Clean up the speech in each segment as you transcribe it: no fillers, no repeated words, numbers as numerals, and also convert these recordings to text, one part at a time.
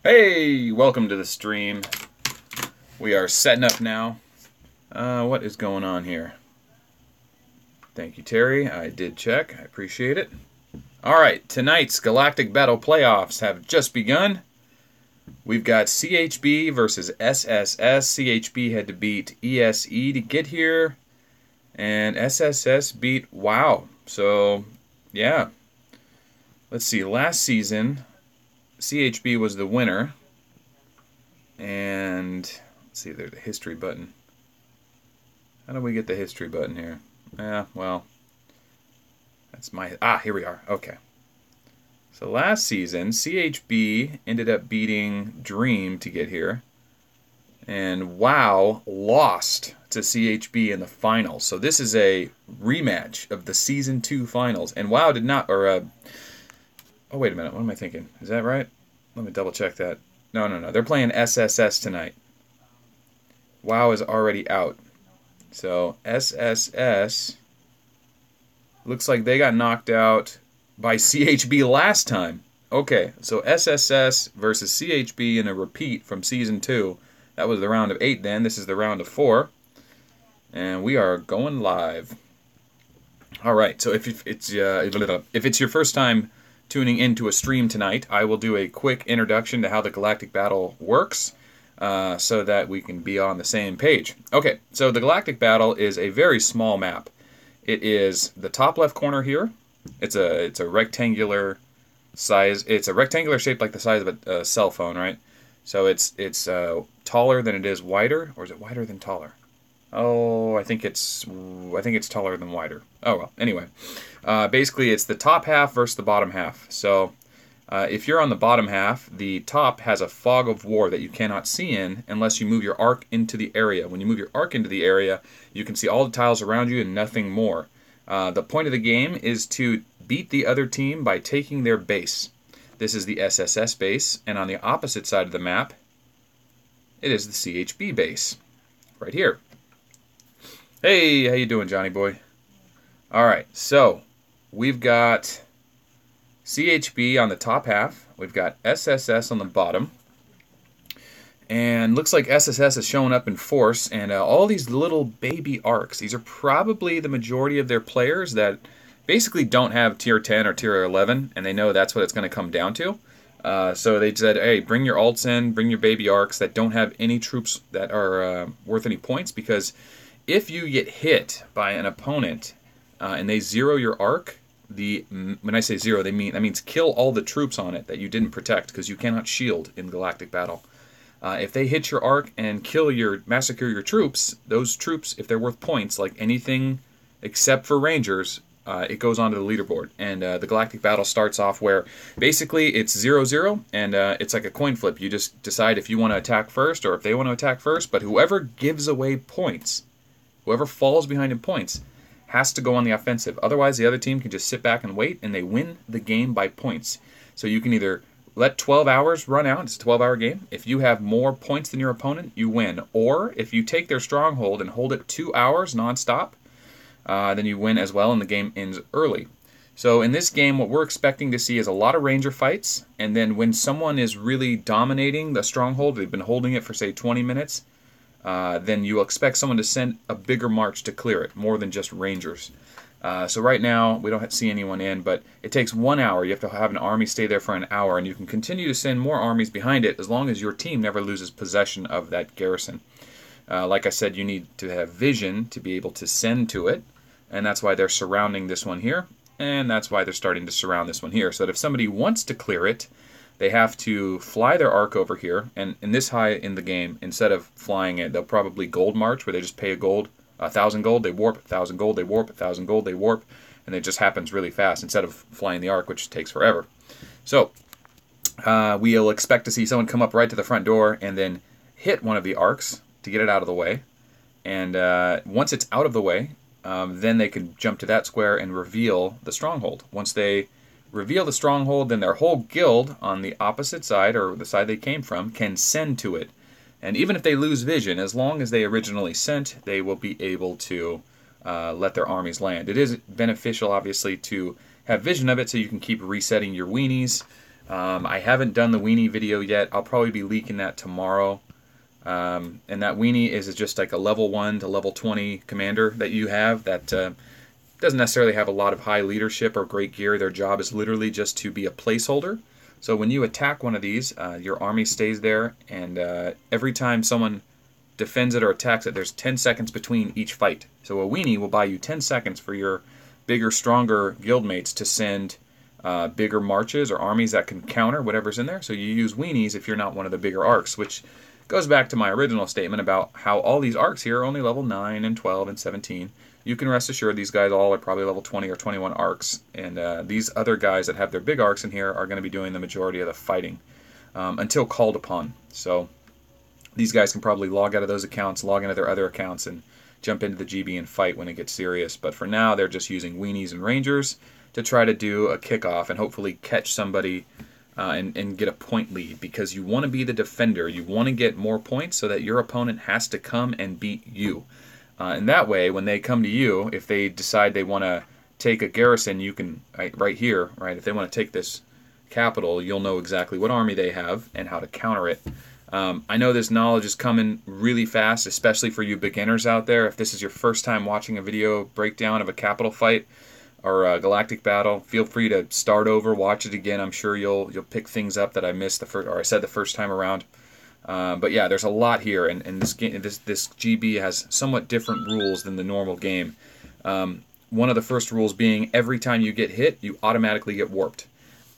Hey, welcome to the stream. We are setting up now. What is going on here? Thank you, Terry. I did check. I appreciate it. Alright, tonight's Galactic Battle Playoffs have just begun. We've got CHB versus SSS. CHB had to beat ESE to get here. And SSS beat WoW. So, yeah. Let's see. Last season, CHB was the winner. And let's see, there's a history button. How do we get the history button here? Well, that's my... here we are. Okay. So last season, CHB ended up beating Dream to get here. And WoW lost to CHB in the finals. So this is a rematch of the Season 2 finals. And WoW did not... oh, wait a minute. What am I thinking? Is that right? Let me double check that. No. They're playing SSS tonight. WoW is already out. So SSS looks like they got knocked out by CHB last time. Okay, so SSS versus CHB in a repeat from Season 2. That was the round of 8 then. This is the round of 4. And we are going live. Alright, so if it's your first time tuning into a stream tonight, I will do a quick introduction to how the Galactic Battle works so that we can be on the same page. Okay, so the Galactic Battle is a very small map. It is the top left corner here. It's a rectangular size. It's a rectangular shape like the size of a cell phone, right? So it's taller than it is wider, or is it wider than taller? Oh, I think it's taller than wider. Oh well. Anyway, basically it's the top half versus the bottom half. So if you're on the bottom half, the top has a fog of war that you cannot see in unless you move your arc into the area. When you move your arc into the area, you can see all the tiles around you and nothing more. The point of the game is to beat the other team by taking their base. This is the SSS base, and on the opposite side of the map, it is the CHB base, right here. Hey, how you doing, Johnny boy? All right, so we've got CHB on the top half. We've got SSS on the bottom. And looks like SSS is showing up in force. And all these little baby arcs, these are probably the majority of their players that basically don't have tier 10 or tier 11. And they know that's what it's going to come down to. So they said, hey, bring your alts in, bring your baby arcs that don't have any troops that are worth any points. Because if you get hit by an opponent and they zero your arc, when I say zero, that means kill all the troops on it that you didn't protect, because you cannot shield in Galactic Battle. If they hit your arc and massacre your troops, those troops, if they're worth points, like anything except for Rangers, it goes onto the leaderboard. And the Galactic Battle starts off where basically it's 0-0, and it's like a coin flip. You just decide if you want to attack first or if they want to attack first, but whoever gives away points, whoever falls behind in points, has to go on the offensive. Otherwise, the other team can just sit back and wait, and they win the game by points. So you can either let 12 hours run out. It's a 12-hour game. If you have more points than your opponent, you win. Or if you take their stronghold and hold it 2 hours nonstop, then you win as well, and the game ends early. So in this game, what we're expecting to see is a lot of Ranger fights, and then when someone is really dominating the stronghold, they've been holding it for, say, 20 minutes, then you'll expect someone to send a bigger march to clear it, more than just Rangers. So right now, we don't see anyone in, but it takes 1 hour. You have to have an army stay there for an hour, and you can continue to send more armies behind it as long as your team never loses possession of that garrison. Like I said, you need to have vision to be able to send to it, and that's why they're surrounding this one here, and that's why they're starting to surround this one here, so that if somebody wants to clear it, they have to fly their arc over here, and in this high in the game, instead of flying it, they'll probably gold march, where they just pay a gold, 1,000 gold, they warp, 1,000 gold, they warp, 1,000 gold, they warp, and it just happens really fast, instead of flying the arc, which takes forever. So, we'll expect to see someone come up right to the front door, and then hit one of the arcs to get it out of the way, and once it's out of the way, then they can jump to that square and reveal the stronghold. Once they reveal the stronghold, then their whole guild on the opposite side, or the side they came from, can send to it. And even if they lose vision, as long as they originally sent, they will be able to let their armies land. It is beneficial, obviously, to have vision of it so you can keep resetting your weenies I haven't done the weenie video yet. I'll probably be leaking that tomorrow. And that weenie is just like a level 1 to level 20 commander that you have that doesn't necessarily have a lot of high leadership or great gear. Their job is literally just to be a placeholder. So when you attack one of these, your army stays there, and every time someone defends it or attacks it, there's 10 seconds between each fight. So a weenie will buy you 10 seconds for your bigger, stronger guildmates to send bigger marches or armies that can counter whatever's in there. So you use weenies if you're not one of the bigger arcs, which goes back to my original statement about how all these arcs here are only level 9 and 12 and 17. You can rest assured these guys all are probably level 20 or 21 arcs, and these other guys that have their big arcs in here are going to be doing the majority of the fighting until called upon. So these guys can probably log out of those accounts, log into their other accounts, and jump into the GB and fight when it gets serious. But for now, they're just using weenies and rangers to try to do a kickoff and hopefully catch somebody and get a point lead, because you want to be the defender. You want to get more points so that your opponent has to come and beat you. And that way, when they come to you, if they decide they want to take a garrison, you can, right here, right, if they want to take this capital, you'll know exactly what army they have and how to counter it. I know this knowledge is coming really fast, especially for you beginners out there. If this is your first time watching a video breakdown of a capital fight or a galactic battle, feel free to start over, watch it again. I'm sure you'll pick things up that I missed I said the first time around. But yeah, there's a lot here, and this GB has somewhat different rules than the normal game. One of the first rules being every time you get hit, you automatically get warped.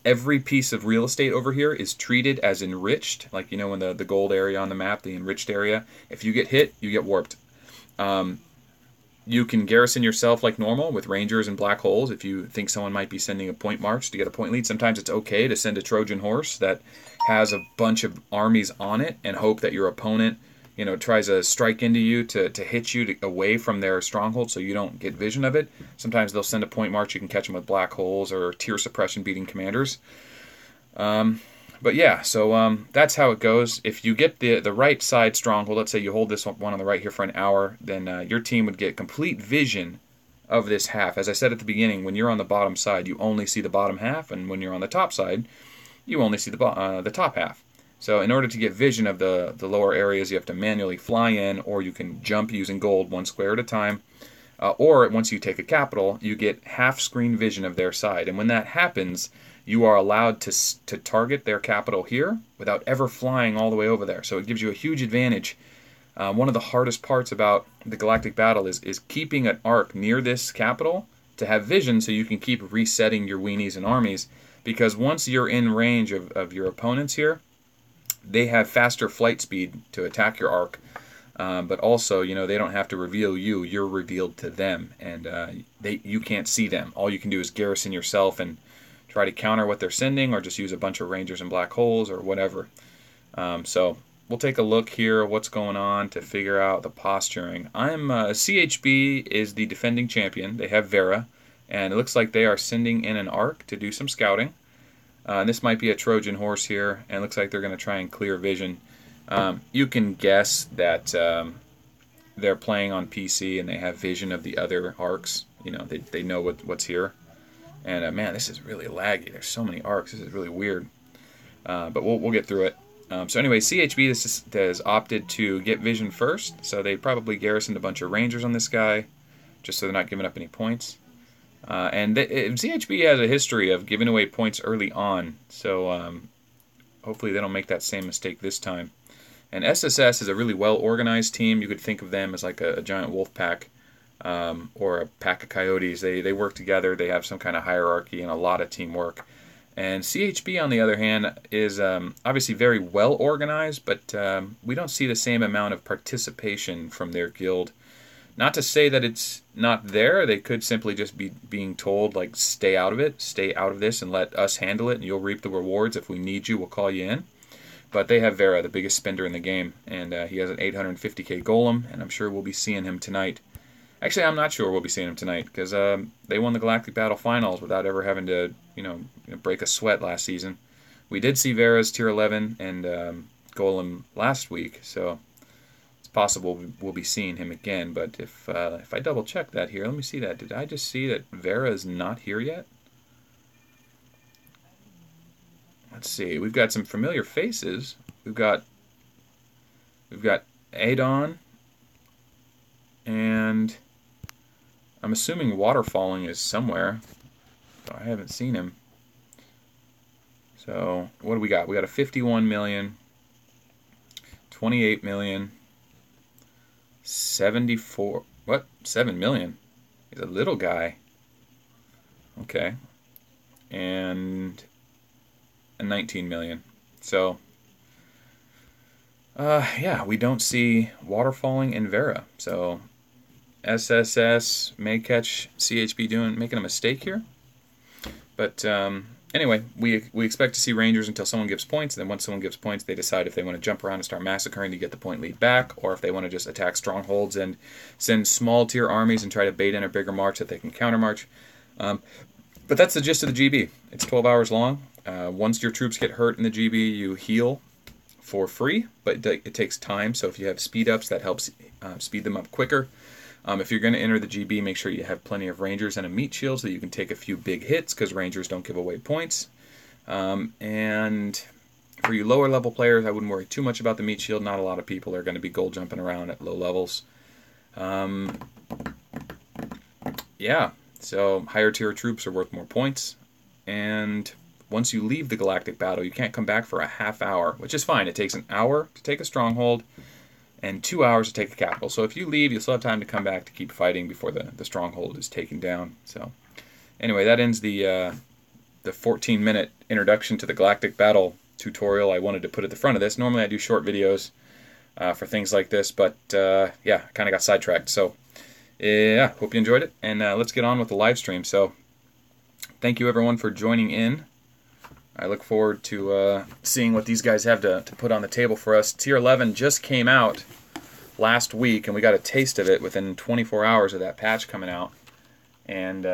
Every piece of real estate over here is treated as enriched, like you know in the gold area on the map, the enriched area. If you get hit, you get warped. You can garrison yourself like normal with rangers and black holes if you think someone might be sending a point march to get a point lead. Sometimes it's okay to send a Trojan horse that has a bunch of armies on it and hope that your opponent, you know, tries to strike into you to hit you away from their stronghold so you don't get vision of it. Sometimes they'll send a point march. You can catch them with black holes or tier suppression beating commanders. But yeah, so that's how it goes. If you get the right side stronghold, let's say you hold this one on the right here for an hour, then your team would get complete vision of this half. As I said at the beginning, when you're on the bottom side, you only see the bottom half, and when you're on the top side, you only see the top half. So in order to get vision of the lower areas, you have to manually fly in, or you can jump using gold one square at a time. Or once you take a capital, you get half screen vision of their side. And when that happens, you are allowed to target their capital here without ever flying all the way over there. So it gives you a huge advantage. One of the hardest parts about the galactic battle is keeping an arc near this capital to have vision so you can keep resetting your weenies and armies. Because once you're in range of your opponents here, they have faster flight speed to attack your arc. But also, you know, they don't have to reveal you. You're revealed to them, and you can't see them. All you can do is garrison yourself and try to counter what they're sending, or just use a bunch of rangers and black holes or whatever. So we'll take a look here what's going on to figure out the posturing. CHB is the defending champion. They have Vera, and it looks like they are sending in an arc to do some scouting. And this might be a Trojan horse here, and it looks like they're going to try and clear vision. You can guess that they're playing on PC and they have vision of the other arcs. You know, they know what's here. And man, this is really laggy. There's so many arcs. This is really weird. But we'll get through it. So anyway, CHB has opted to get vision first. So they probably garrisoned a bunch of rangers on this guy, just so they're not giving up any points. And CHB has a history of giving away points early on. So hopefully they don't make that same mistake this time. And SSS is a really well-organized team. You could think of them as like a giant wolf pack or a pack of coyotes. They work together. They have some kind of hierarchy and a lot of teamwork. And CHB, on the other hand, is obviously very well-organized, but we don't see the same amount of participation from their guild. Not to say that it's not there. They could simply just be being told, like, stay out of it, stay out of this, and let us handle it, and you'll reap the rewards. If we need you, we'll call you in. But they have Vera, the biggest spender in the game, and he has an 850k golem, and I'm sure we'll be seeing him tonight. Actually, I'm not sure we'll be seeing him tonight, because they won the Galactic Battle Finals without ever having to, break a sweat last season. We did see Vera's tier 11 and golem last week, so it's possible we'll be seeing him again. But if I double check that here, let me see that. Did I just see that Vera is not here yet? let's see. We've got some familiar faces. We've got Adon, and I'm assuming Waterfalling is somewhere. I haven't seen him. So what do we got? We got a 51 million, 28 million, 74. What? 7 million. He's a little guy. Okay. And a 19 million. So yeah, we don't see Waterfalling and Vera. So SSS may catch CHB making a mistake here. But anyway, we expect to see Rangers until someone gives points, and then once someone gives points, they decide if they want to jump around and start massacring to get the point lead back, or if they want to just attack strongholds and send small tier armies and try to bait in a bigger march that they can countermarch. But that's the gist of the GB. It's 12 hours long. Once your troops get hurt in the GB, you heal for free, but it takes time, so if you have speed ups, that helps speed them up quicker. If you're going to enter the GB, make sure you have plenty of Rangers and a meat shield so that you can take a few big hits, because Rangers don't give away points. And for you lower level players, I wouldn't worry too much about the meat shield. Not a lot of people are going to be gold jumping around at low levels. Yeah, so higher tier troops are worth more points. And once you leave the galactic battle, you can't come back for a half hour, which is fine. It takes an hour to take a stronghold and 2 hours to take a capital. So if you leave, you'll still have time to come back to keep fighting before the stronghold is taken down. So anyway, that ends the 14-minute introduction to the Galactic Battle tutorial I wanted to put at the front of this. Normally I do short videos for things like this, but yeah, I kind of got sidetracked. So yeah, hope you enjoyed it, and let's get on with the live stream. So thank you everyone for joining in. I look forward to seeing what these guys have to put on the table for us. Tier 11 just came out last week, and we got a taste of it within 24 hours of that patch coming out. And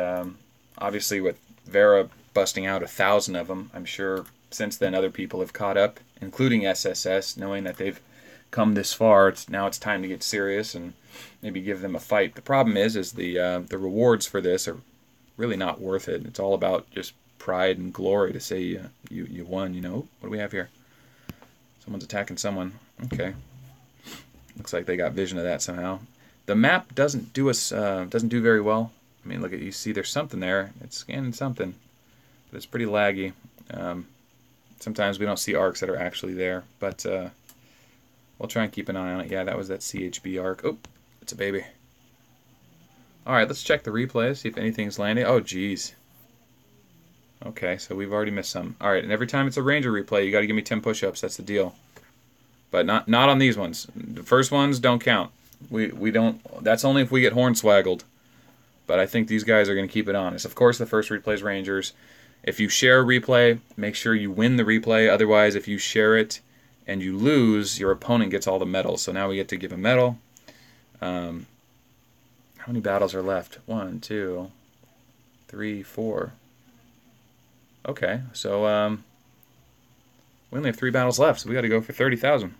obviously with Vera busting out 1,000 of them, I'm sure since then other people have caught up, including SSS, knowing that they've come this far. Now it's time to get serious and maybe give them a fight. The problem is the rewards for this are really not worth it. It's all about just pride and glory to say you won, you know. What do we have here? Someone's attacking someone. Okay. Looks like they got vision of that somehow. The map doesn't do very well. I mean, look at, you see there's something there. It's scanning something, but it's pretty laggy. Sometimes we don't see arcs that are actually there, but we'll try and keep an eye on it. Yeah, that was that CHB arc. Oh, it's a baby. All right, let's check the replay, see if anything's landing. Oh, geez. Okay, so we've already missed some. All right, and every time it's a Ranger replay, you got to give me 10 push-ups. That's the deal. But not on these ones. The first ones don't count. We don't. That's only if we get hornswaggled. But I think these guys are going to keep it honest. Of course, the first replay is Rangers. If you share a replay, make sure you win the replay. Otherwise, if you share it and you lose, your opponent gets all the medals. So now we get to give a medal. How many battles are left? 1, 2, 3, 4. Okay, so we only have 3 battles left, so we got to go for 30,000.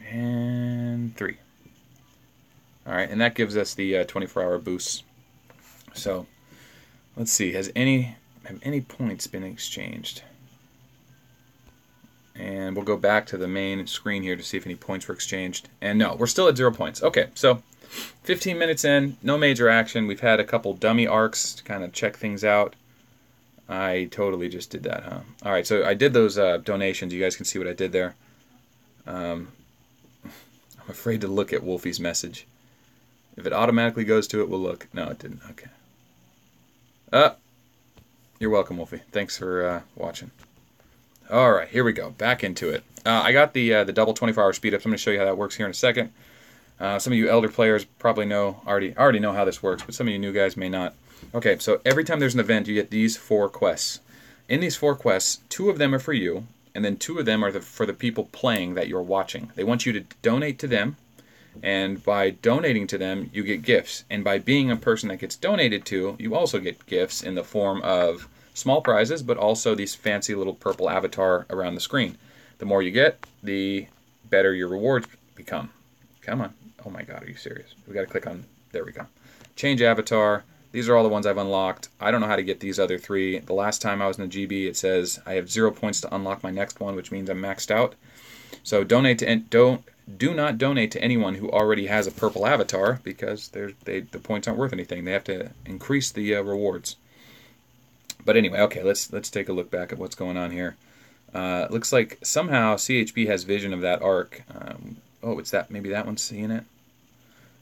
And 3. All right, and that gives us the 24-hour boost. So let's see, have any points been exchanged? And we'll go back to the main screen here to see if any points were exchanged. And no, we're still at 0 points. Okay, so 15 minutes in, no major action. We've had a couple dummy arcs to kind of check things out. I totally just did that, huh? All right, so I did those donations. You guys can see what I did there. I'm afraid to look at Wolfie's message. If it automatically goes to it, we'll look. No, it didn't. Okay. You're welcome, Wolfie. Thanks for watching. All right, here we go. Back into it. I got the double 24-hour speed ups. I'm going to show you how that works here in a second. Some of you elder players probably already know how this works, but some of you new guys may not. Okay, so every time there's an event, you get these 4 quests. In these 4 quests, 2 of them are for you, and then 2 of them are for the people playing that you're watching. They want you to donate to them, and by donating to them, you get gifts. And by being a person that gets donated to, you also get gifts in the form of small prizes, but also these fancy little purple avatar around the screen. The more you get, the better your rewards become. Come on. Oh my God, are you serious? We got to click on, there we go. Change avatar, These are all the ones I've unlocked. I don't know how to get these other 3. The last time I was in the GB, it says I have 0 points to unlock my next one, which means I'm maxed out. So do not donate to anyone who already has a purple avatar, because the points aren't worth anything. They have to increase the rewards. But anyway, okay, let's take a look back at what's going on here. Looks like somehow CHP has vision of that arc. Oh, it's that, maybe that one's seeing it.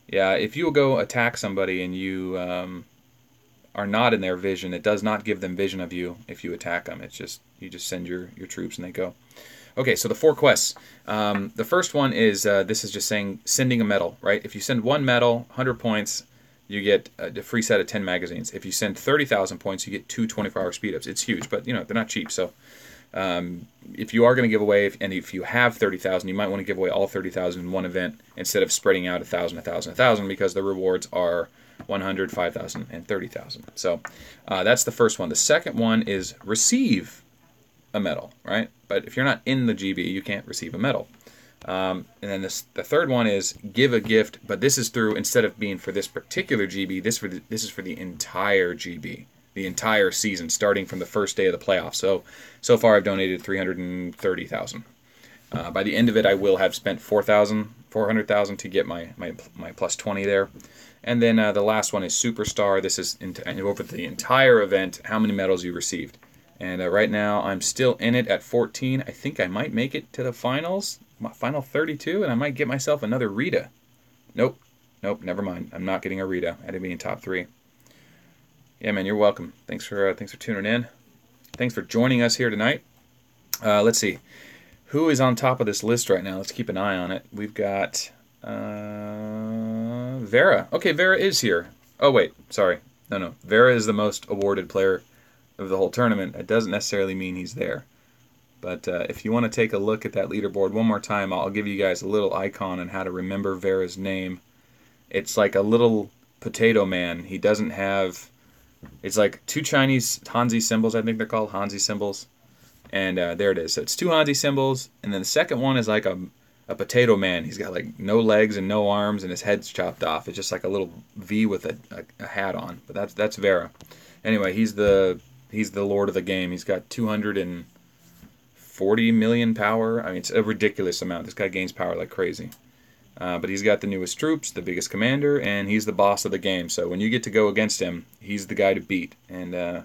Yeah, if you go attack somebody and you are not in their vision, it does not give them vision of you if you attack them. It's just, you just send your troops and they go. Okay, so the 4 quests. The first one is, this is just saying sending a medal, right? If you send 1 medal, 100 points, you get a free set of 10 magazines. If you send 30,000 points, you get 2 24-hour speed-ups. It's huge, but, you know, they're not cheap. So if you are going to give away, and if you have 30,000, you might want to give away all 30,000 in one event instead of spreading out 1,000, 1,000, 1,000, because the rewards are 100, 5,000, and 30,000. So that's the first one. The second one is receive a medal, right? But if you're not in the GB, you can't receive a medal. And then the third one is give a gift, but this is through, instead of being for this particular GB, this is for the entire GB, the entire season, starting from the first day of the playoffs. So far I've donated 330,000. By the end of it, I will have spent 400,000 to get my plus 20 there. And then the last one is Superstar. This is over the entire event, how many medals you received. And right now I'm still in it at 14. I think I might make it to the finals, final 32, and I might get myself another Rita. Nope, never mind. I'm not getting a Rita. I had to be in top 3. Yeah, man, you're welcome. Thanks for tuning in. Thanks for joining us here tonight. Let's see. Who is on top of this list right now? Let's keep an eye on it. We've got Vera. Okay, Vera is here. Oh, wait. Sorry. No. Vera is the most awarded player of the whole tournament. It doesn't necessarily mean he's there. But if you want to take a look at that leaderboard one more time, I'll give you guys a little icon on how to remember Vera's name. It's like a little potato man. He doesn't have... It's like 2 Chinese Hanzi symbols, I think they're called, Hanzi symbols. And there it is. So it's 2 Hanzi symbols, and then the second one is like a potato man. He's got like no legs and no arms, and his head's chopped off. It's just like a little V with a hat on. But that's Vera. Anyway, he's the lord of the game. He's got 240 million power. I mean, it's a ridiculous amount. This guy gains power like crazy. But he's got the newest troops, the biggest commander, and he's the boss of the game. So when you get to go against him, he's the guy to beat. And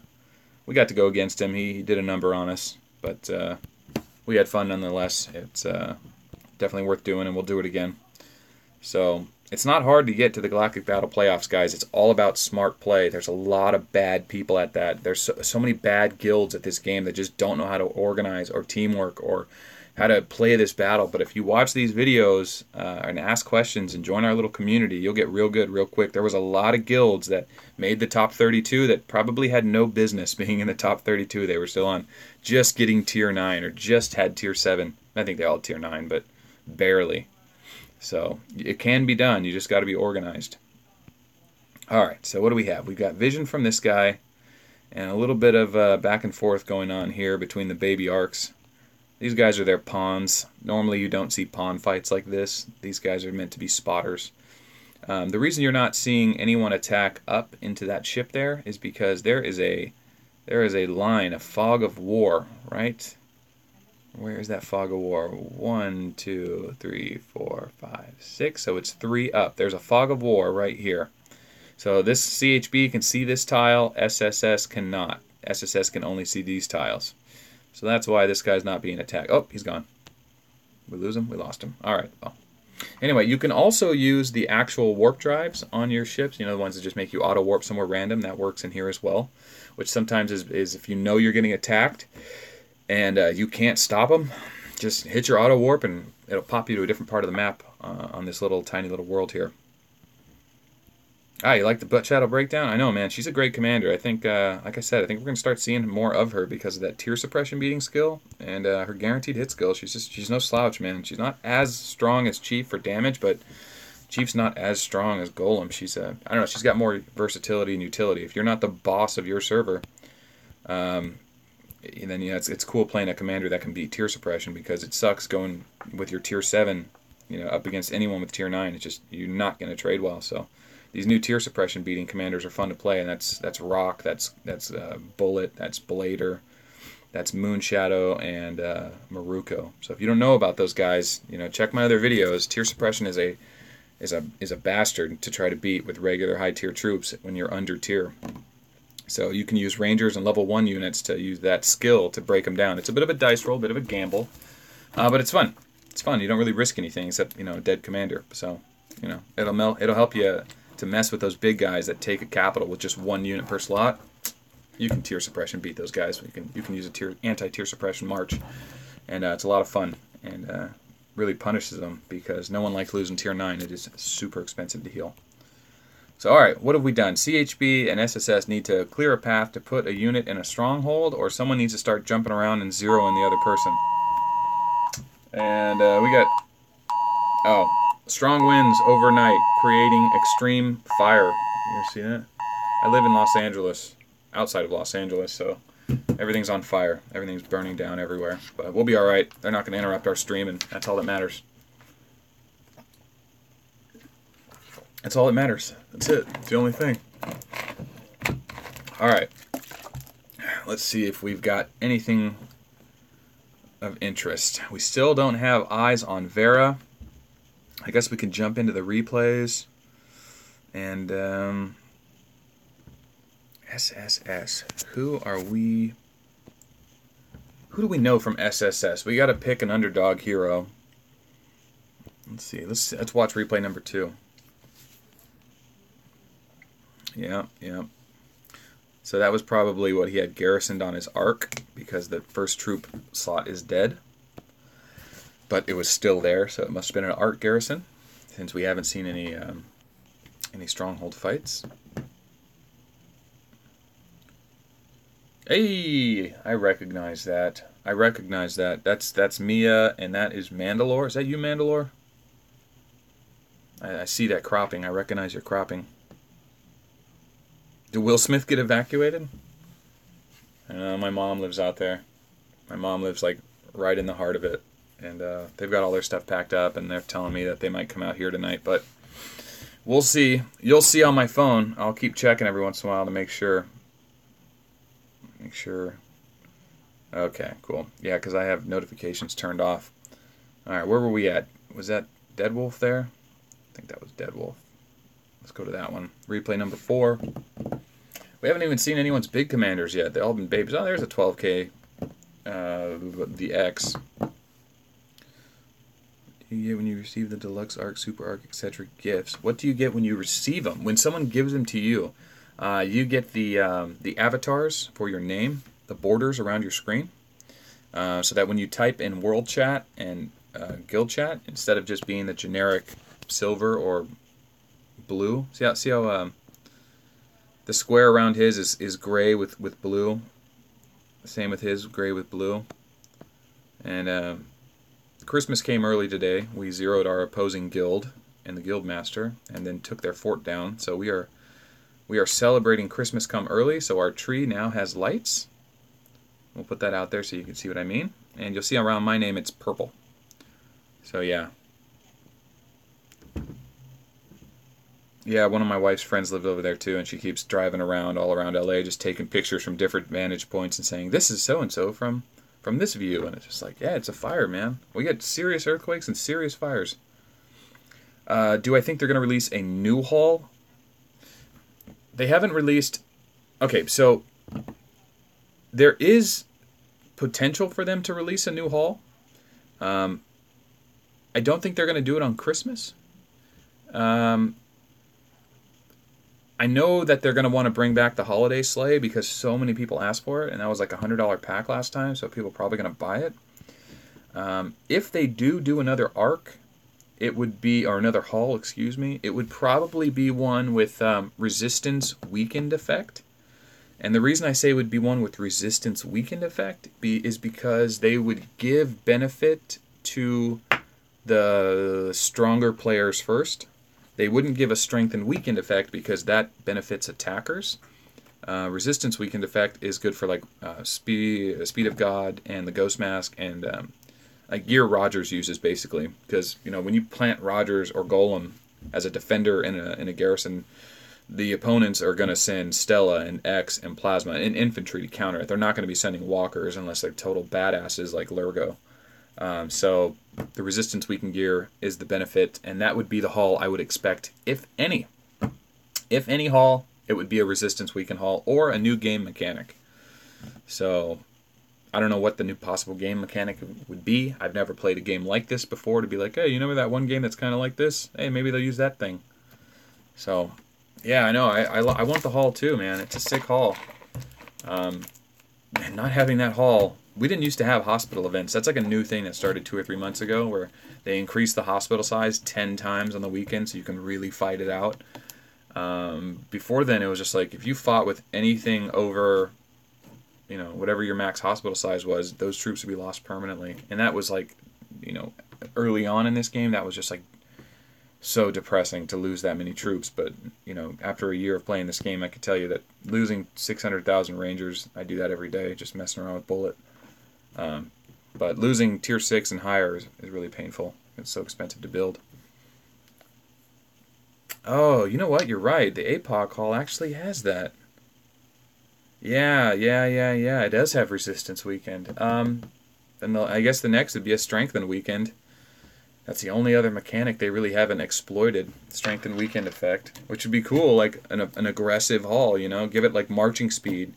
we got to go against him. He did a number on us, but we had fun nonetheless. It's definitely worth doing, and we'll do it again. So it's not hard to get to the Galactic Battle Playoffs, guys. It's all about smart play. There's a lot of bad people at that. There's so many bad guilds at this game that just don't know how to organize or teamwork or how to play this battle. But if you watch these videos and ask questions and join our little community, you'll get real good real quick. There was a lot of guilds that made the top 32 that probably had no business being in the top 32. They were still on just getting tier 9 or just had tier 7. I think they all had tier 9, but barely. So it can be done. You just got to be organized. All right, so what do we have? We've got vision from this guy and a little bit of back and forth going on here between the baby arcs. These guys are their pawns. Normally you don't see pawn fights like this. These guys are meant to be spotters. The reason you're not seeing anyone attack up into that ship there is because there is a line, a fog of war, right? Where is that fog of war? 1, 2, 3, 4, 5, 6. So it's 3 up. There's a fog of war right here. So this CHB can see this tile. SSS cannot. SSS can only see these tiles. So that's why this guy's not being attacked. Oh, he's gone. We lose him? We lost him. All right. Well, anyway, you can also use the actual warp drives on your ships. You know, the ones that just make you auto-warp somewhere random. That works in here as well. Which sometimes is if you know you're getting attacked and you can't stop them, just hit your auto-warp and it'll pop you to a different part of the map on this little tiny little world here. Ah, you like the Butt Shadow Breakdown? I know, man. She's a great commander. I think, like I said, I think we're going to start seeing more of her because of that tier suppression beating skill and her guaranteed hit skill. She's no slouch, man. She's not as strong as Chief for damage, but Chief's not as strong as Golem. She's I don't know. She's got more versatility and utility. If you're not the boss of your server, then it's cool playing a commander that can beat tier suppression because it sucks going with your tier 7, up against anyone with tier 9. It's just you're not going to trade well. So these new tier suppression beating commanders are fun to play, and that's Rock, that's Bullet, that's Blader, that's Moonshadow, and Maruko. So if you don't know about those guys, check my other videos. Tier suppression is a bastard to try to beat with regular high tier troops when you're under tier. So you can use Rangers and level 1 units to use that skill to break them down. It's a bit of a dice roll, a bit of a gamble, but it's fun. It's fun. You don't really risk anything except a dead commander. So it'll help you to mess with those big guys that take a capital with just 1 unit per slot. You can tier suppression beat those guys. You can use a anti-tier suppression march, and it's a lot of fun, and really punishes them because no one likes losing tier 9. It is super expensive to heal. So alright, what have we done? CHB and SSS need to clear a path to put a unit in a stronghold, or someone needs to start jumping around and zeroing the other person. And we got strong winds overnight creating extreme fire. You see that? I live in Los Angeles, outside of Los Angeles, so everything's on fire. Everything's burning down everywhere. But we'll be alright. They're not going to interrupt our stream, and that's all that matters. That's all that matters. That's it. It's the only thing. Alright. Let's see if we've got anything of interest. We still don't have eyes on Vera. I guess we can jump into the replays. And SSS. Who do we know from SSS? We got to pick an underdog hero. Let's see. Let's watch replay number 2. Yeah. So that was probably what he had garrisoned on his arc, because the first troop slot is dead. But it was still there, so it must have been an arc garrison, since we haven't seen any stronghold fights. Hey, I recognize that. That's Mia, and that is Mandalore. Is that you, Mandalore? I see that cropping. I recognize your cropping. Did Will Smith get evacuated? My mom lives out there. My mom lives like right in the heart of it. And they've got all their stuff packed up, and they're telling me that they might come out here tonight. But we'll see. You'll see on my phone. I'll keep checking every once in a while to make sure. Okay, cool. Yeah, because I have notifications turned off. Alright, where were we at? Was that Dead Wolf there? I think that was Dead Wolf. Let's go to that one. Replay number 4. We haven't even seen anyone's big commanders yet. They've all been babies. Oh, there's a 12K. The X. Do you get when you receive the deluxe arc, super arc, etc. gifts? What do you get when you receive them? When someone gives them to you, you get the avatars for your name, the borders around your screen, so that when you type in world chat and guild chat, instead of just being the generic silver or blue, see how the square around his is gray with blue. Same with his, gray with blue. And Christmas came early today. We zeroed our opposing guild and the guild master, and then took their fort down. So we are celebrating Christmas come early. So our tree now has lights. We'll put that out there so you can see what I mean. And you'll see around my name it's purple. So yeah. Yeah, one of my wife's friends lived over there too, and she keeps driving around all around LA, just taking pictures from different vantage points and saying, "This is so-and-so from this view." And it's just like, yeah, it's a fire, man. We get serious earthquakes and serious fires. Do I think they're going to release a new haul? They haven't released... Okay, so there is potential for them to release a new haul. I don't think they're going to do it on Christmas. I know that they're going to want to bring back the holiday sleigh because so many people asked for it, and that was like a $100 pack last time, so people are probably going to buy it. If they do another arc, it would be, or another haul, excuse me, it would probably be one with resistance weakened effect. And the reason I say it would be one with resistance weakened effect is because they would give benefit to the stronger players first. They wouldn't give a strength and weakened effect because that benefits attackers. Resistance weakened effect is good for like speed of God and the Ghost Mask and like gear Rogers uses basically, because when you plant Rogers or Golem as a defender in a garrison, the opponents are going to send Stella and X and Plasma and infantry to counter it. They're not going to be sending walkers unless they're total badasses like Lurgo. So the resistance weakened gear is the benefit, and that would be the haul I would expect, if any. If any haul, it would be a resistance weakened haul or a new game mechanic. So I don't know what the new possible game mechanic would be. I've never played a game like this before to be like, hey, you know that one game that's kind of like this? Hey, maybe they'll use that thing. So, yeah, I know. I want the haul too, man. It's a sick haul. And not having that haul, we didn't used to have hospital events. That's like a new thing that started 2 or 3 months ago where they increased the hospital size 10 times on the weekend so you can really fight it out. Before then, it was just like if you fought with anything over, you know, whatever your max hospital size was, those troops would be lost permanently. And that was like, you know, early on in this game, that was just like so depressing to lose that many troops. But, you know, after a year of playing this game, I could tell you that losing 600,000 Rangers, I do that every day, just messing around with Bullet. But losing tier 6 and higher is really painful. It's so expensive to build. Oh, you know what? You're right. The APOC haul actually has that. Yeah. It does have resistance weekend. Then I guess the next would be a strengthened weekend. That's the only other mechanic they really haven't exploited, strengthened weekend effect, which would be cool, like an aggressive haul, you know? Give it, like, marching speed.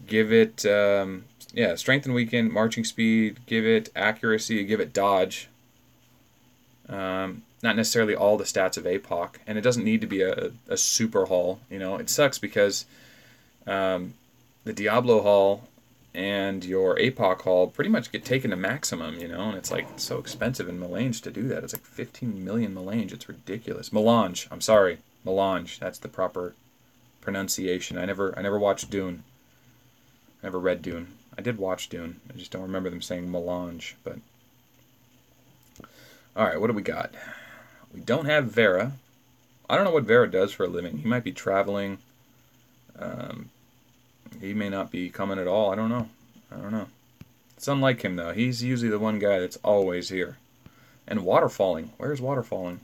Give it, strengthened weekend, marching speed. Give it accuracy. Give it dodge. Not necessarily all the stats of APOC, and it doesn't need to be a super haul, you know? It sucks because the Diablo haul and your APOC haul pretty much get taken to maximum, you know, and it's like so expensive in Melange to do that. It's like 15 million Melange. It's ridiculous. Melange. I'm sorry. Melange. That's the proper pronunciation. I never watched Dune. I never read Dune. I did watch Dune. I just don't remember them saying Melange, but all right, what do we got? We don't have Vera. I don't know what Vera does for a living. He might be traveling. He may not be coming at all. I don't know. It's unlike him, though. He's usually the one guy that's always here. And waterfalling. Where's waterfalling?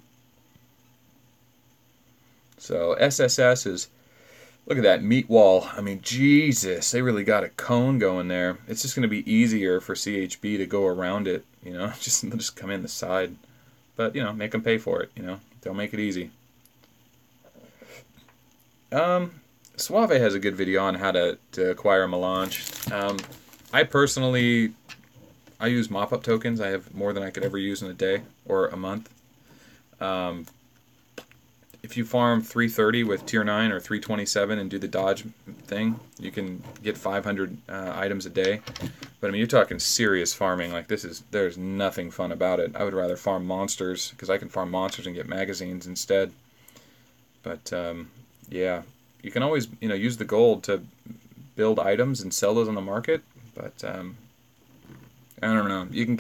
So SSS is... Look at that meat wall. I mean, Jesus. They really got a cone going there. It's just going to be easier for CHB to go around it, you know. Just come in the side. But, you know, make them pay for it, you know. Don't make it easy. Suave has a good video on how to acquire a melange. I personally, I use mop-up tokens. I have more than I could ever use in a day or a month. If you farm 330 with tier 9 or 327 and do the dodge thing, you can get 500 items a day. But I mean, you're talking serious farming. Like there's nothing fun about it. I would rather farm monsters because I can farm monsters and get magazines instead. But yeah. You can always, you know, use the gold to build items and sell those on the market, but I don't know. You can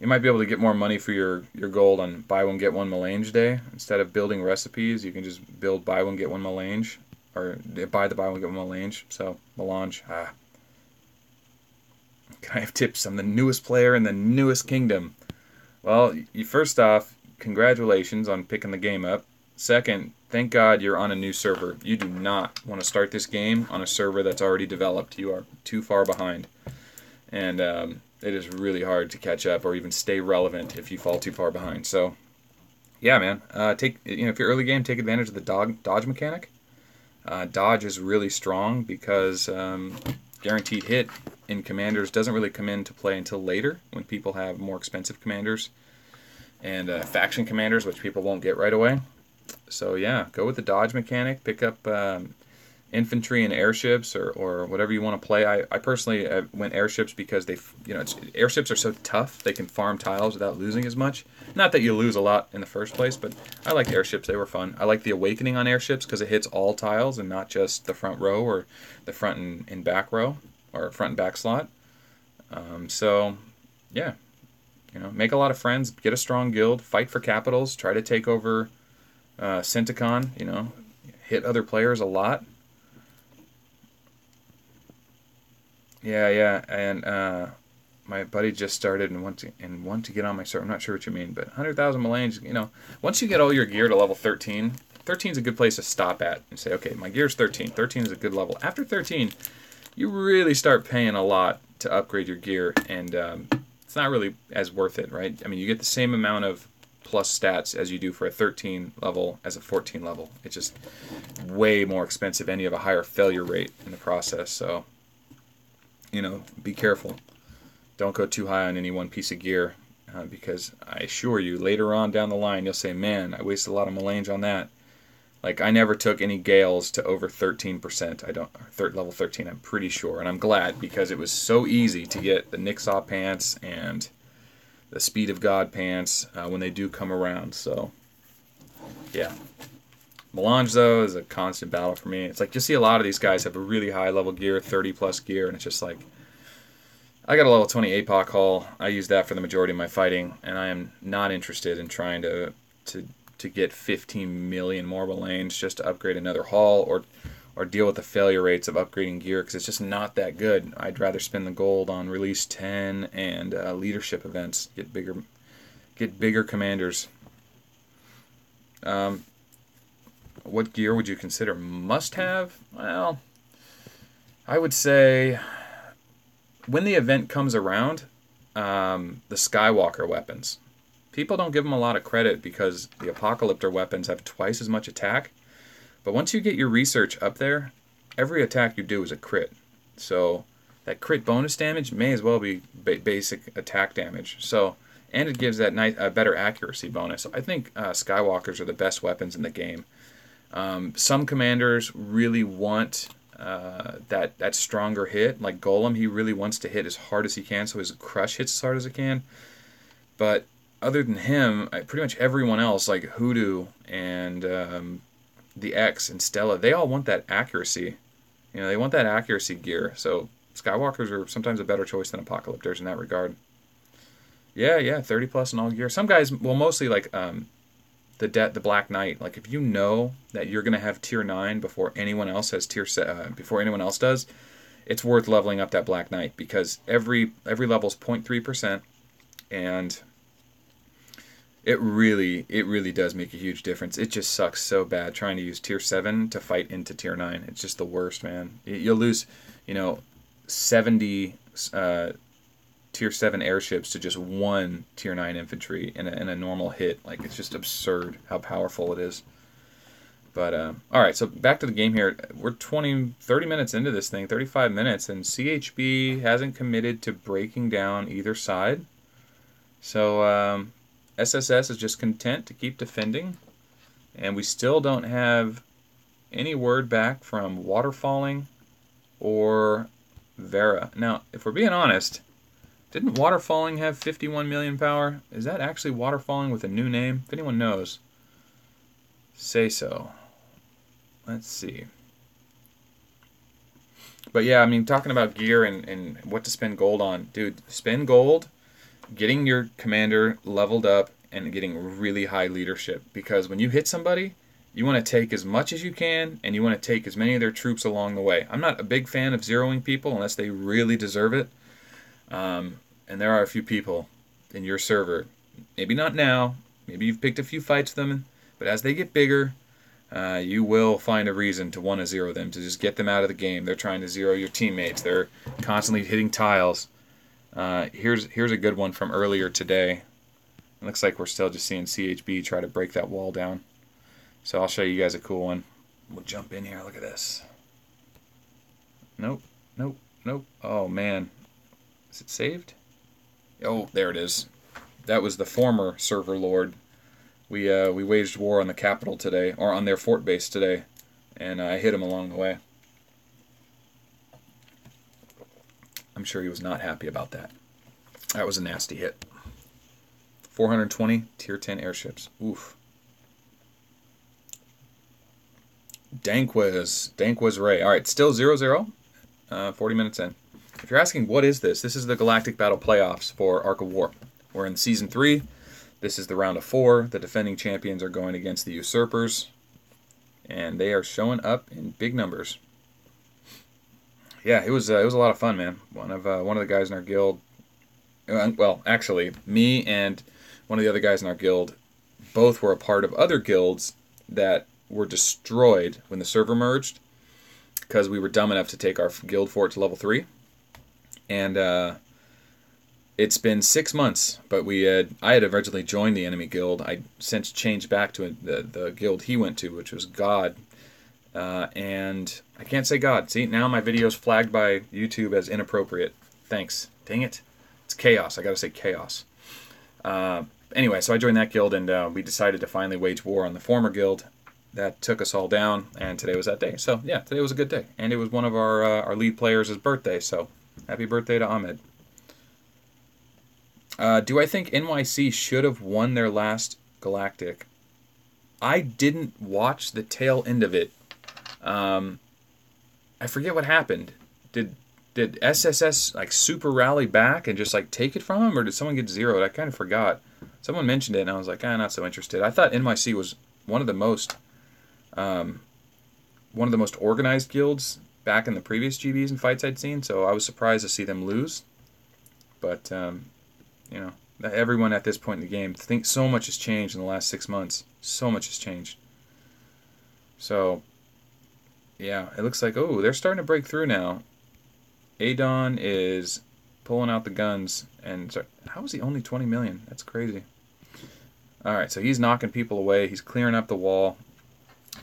you might be able to get more money for your gold on buy one get one melange day. Instead of building recipes, you can just build buy one get one melange, or buy the buy one get one melange. So melange. Can I have tips? I'm the newest player in the newest kingdom. Well, first off, congratulations on picking the game up. Second, thank God you're on a new server. You do not want to start this game on a server that's already developed. You are too far behind. And it is really hard to catch up or even stay relevant if you fall too far behind. So, yeah, man. If you're early game, take advantage of the dodge mechanic. Dodge is really strong because guaranteed hit in commanders doesn't really come into play until later when people have more expensive commanders and faction commanders, which people won't get right away. So yeah, go with the dodge mechanic. Pick up infantry and airships or whatever you want to play. I personally went airships because airships are so tough. They can farm tiles without losing as much. Not that you lose a lot in the first place, but I liked airships. They were fun. I like the awakening on airships because it hits all tiles and not just the front row or the front and back row or front and back slot. So yeah, make a lot of friends, get a strong guild, fight for capitals, try to take over Centicon, hit other players a lot. Yeah, and my buddy just started and want to get on my server. I'm not sure what you mean, but 100,000 Mullanes, you know, once you get all your gear to level 13, 13 is a good place to stop at and say, okay, my gear's 13. 13 is a good level. After 13, you really start paying a lot to upgrade your gear, and it's not really as worth it, right? I mean, you get the same amount of plus stats as you do for a 13 level as a 14 level. It's just way more expensive, and you have a higher failure rate in the process. So, you know, be careful. Don't go too high on any one piece of gear, because I assure you, later on down the line, you'll say, man, I wasted a lot of Mullanes on that. Like, I never took any Gales to over 13%. I don't, level 13, I'm pretty sure. And I'm glad, because it was so easy to get the Nixaw pants and the Speed of God pants when they do come around. So, yeah. Melange, though, is a constant battle for me. It's like, you see a lot of these guys have a really high level gear, 30+ gear, and it's just like, I got a level 20 APOC hull. I use that for the majority of my fighting, and I am not interested in trying to get 15 million more lanes just to upgrade another hull or deal with the failure rates of upgrading gear, because it's just not that good. I'd rather spend the gold on release 10 and leadership events, get bigger commanders. What gear would you consider must-have? Well, I would say when the event comes around, the Skywalker weapons. People don't give them a lot of credit because the Apocalyptor weapons have twice as much attack. But once you get your research up there, every attack you do is a crit. So that crit bonus damage may as well be basic attack damage. So, and it gives that a better accuracy bonus. So I think Skywalkers are the best weapons in the game. Some commanders really want that stronger hit. Like Golem, he really wants to hit as hard as he can, so his crush hits as hard as it can. But other than him, pretty much everyone else, like Hoodoo and the X and Stella, they all want that accuracy. You know, they want that accuracy gear. So Skywalkers are sometimes a better choice than Apocalyptors in that regard. Yeah, 30+ in all gear. Some guys, well, mostly like the Black Knight. Like if you know that you're gonna have tier 9 before anyone else has before anyone else does, it's worth leveling up that Black Knight, because every level's 0.3%, and it really does make a huge difference. It just sucks so bad trying to use tier 7 to fight into tier 9. It's just the worst, man. You'll lose, 70 tier 7 airships to just one tier 9 infantry in a normal hit. Like, it's just absurd how powerful it is. But, alright, so back to the game here. We're 30 minutes into this thing, 35 minutes, and CHB hasn't committed to breaking down either side. So, SSS is just content to keep defending, and we still don't have any word back from Waterfalling or Vera. Now, if we're being honest, didn't Waterfalling have 51 million power? Is that actually Waterfalling with a new name? If anyone knows, say so. Let's see. But yeah, I mean, talking about gear and what to spend gold on. Dude, spend gold getting your commander leveled up and getting really high leadership, because when you hit somebody, you want to take as much as you can, and you want to take as many of their troops along the way. I'm not a big fan of zeroing people unless they really deserve it, and there are a few people in your server, maybe not now, maybe you've picked a few fights with them, but as they get bigger, you will find a reason to want to zero them, to just get them out of the game. They're trying to zero your teammates, they're constantly hitting tiles. Here's a good one from earlier today. It looks like we're still just seeing CHB try to break that wall down. So I'll show you guys a cool one. We'll jump in here. Look at this. Nope. Oh, man. Is it saved? Oh, there it is. That was the former server lord. We waged war on the capital today, or on their fort base today, and I hit him along the way. I'm sure he was not happy about that. That was a nasty hit. 420 tier 10 airships. Oof. Dankwas Ray. Alright, still 0-0. 40 minutes in. If you're asking what is this is the Galactic Battle Playoffs for Ark of War. We're in Season 3. This is the round of 4. The defending champions are going against the Usurpers. And they are showing up in big numbers. Yeah, it was a lot of fun, man. One of the guys in our guild Well, actually, me and one of the other guys in our guild both were a part of other guilds that were destroyed when the server merged because we were dumb enough to take our guild fort to level 3. And it's been 6 months, but I had originally joined the enemy guild. I since changed back to the guild he went to, which was God. And I can't say God. See, now my video's flagged by YouTube as inappropriate. Thanks. Dang it. It's chaos. I gotta say chaos. Anyway, so I joined that guild, and we decided to finally wage war on the former guild. That took us all down, and today was that day. So, yeah, today was a good day. And it was one of our lead players' birthday, so happy birthday to Ahmed. Do I think NYC should have won their last Galactic? I didn't watch the tail end of it. I forget what happened. Did SSS like super rally back and just like take it from him, or did someone get zeroed? I kind of forgot. Someone mentioned it, and I was like, not so interested. I thought NYC was one of the most organized guilds back in the previous GBs and fights I'd seen, so I was surprised to see them lose. But you know, everyone at this point in the game thinks so much has changed in the last 6 months. So much has changed. So yeah, it looks like, oh, they're starting to break through now. Adon is pulling out the guns, and how is he only 20 million? That's crazy. Alright, so he's knocking people away. He's clearing up the wall.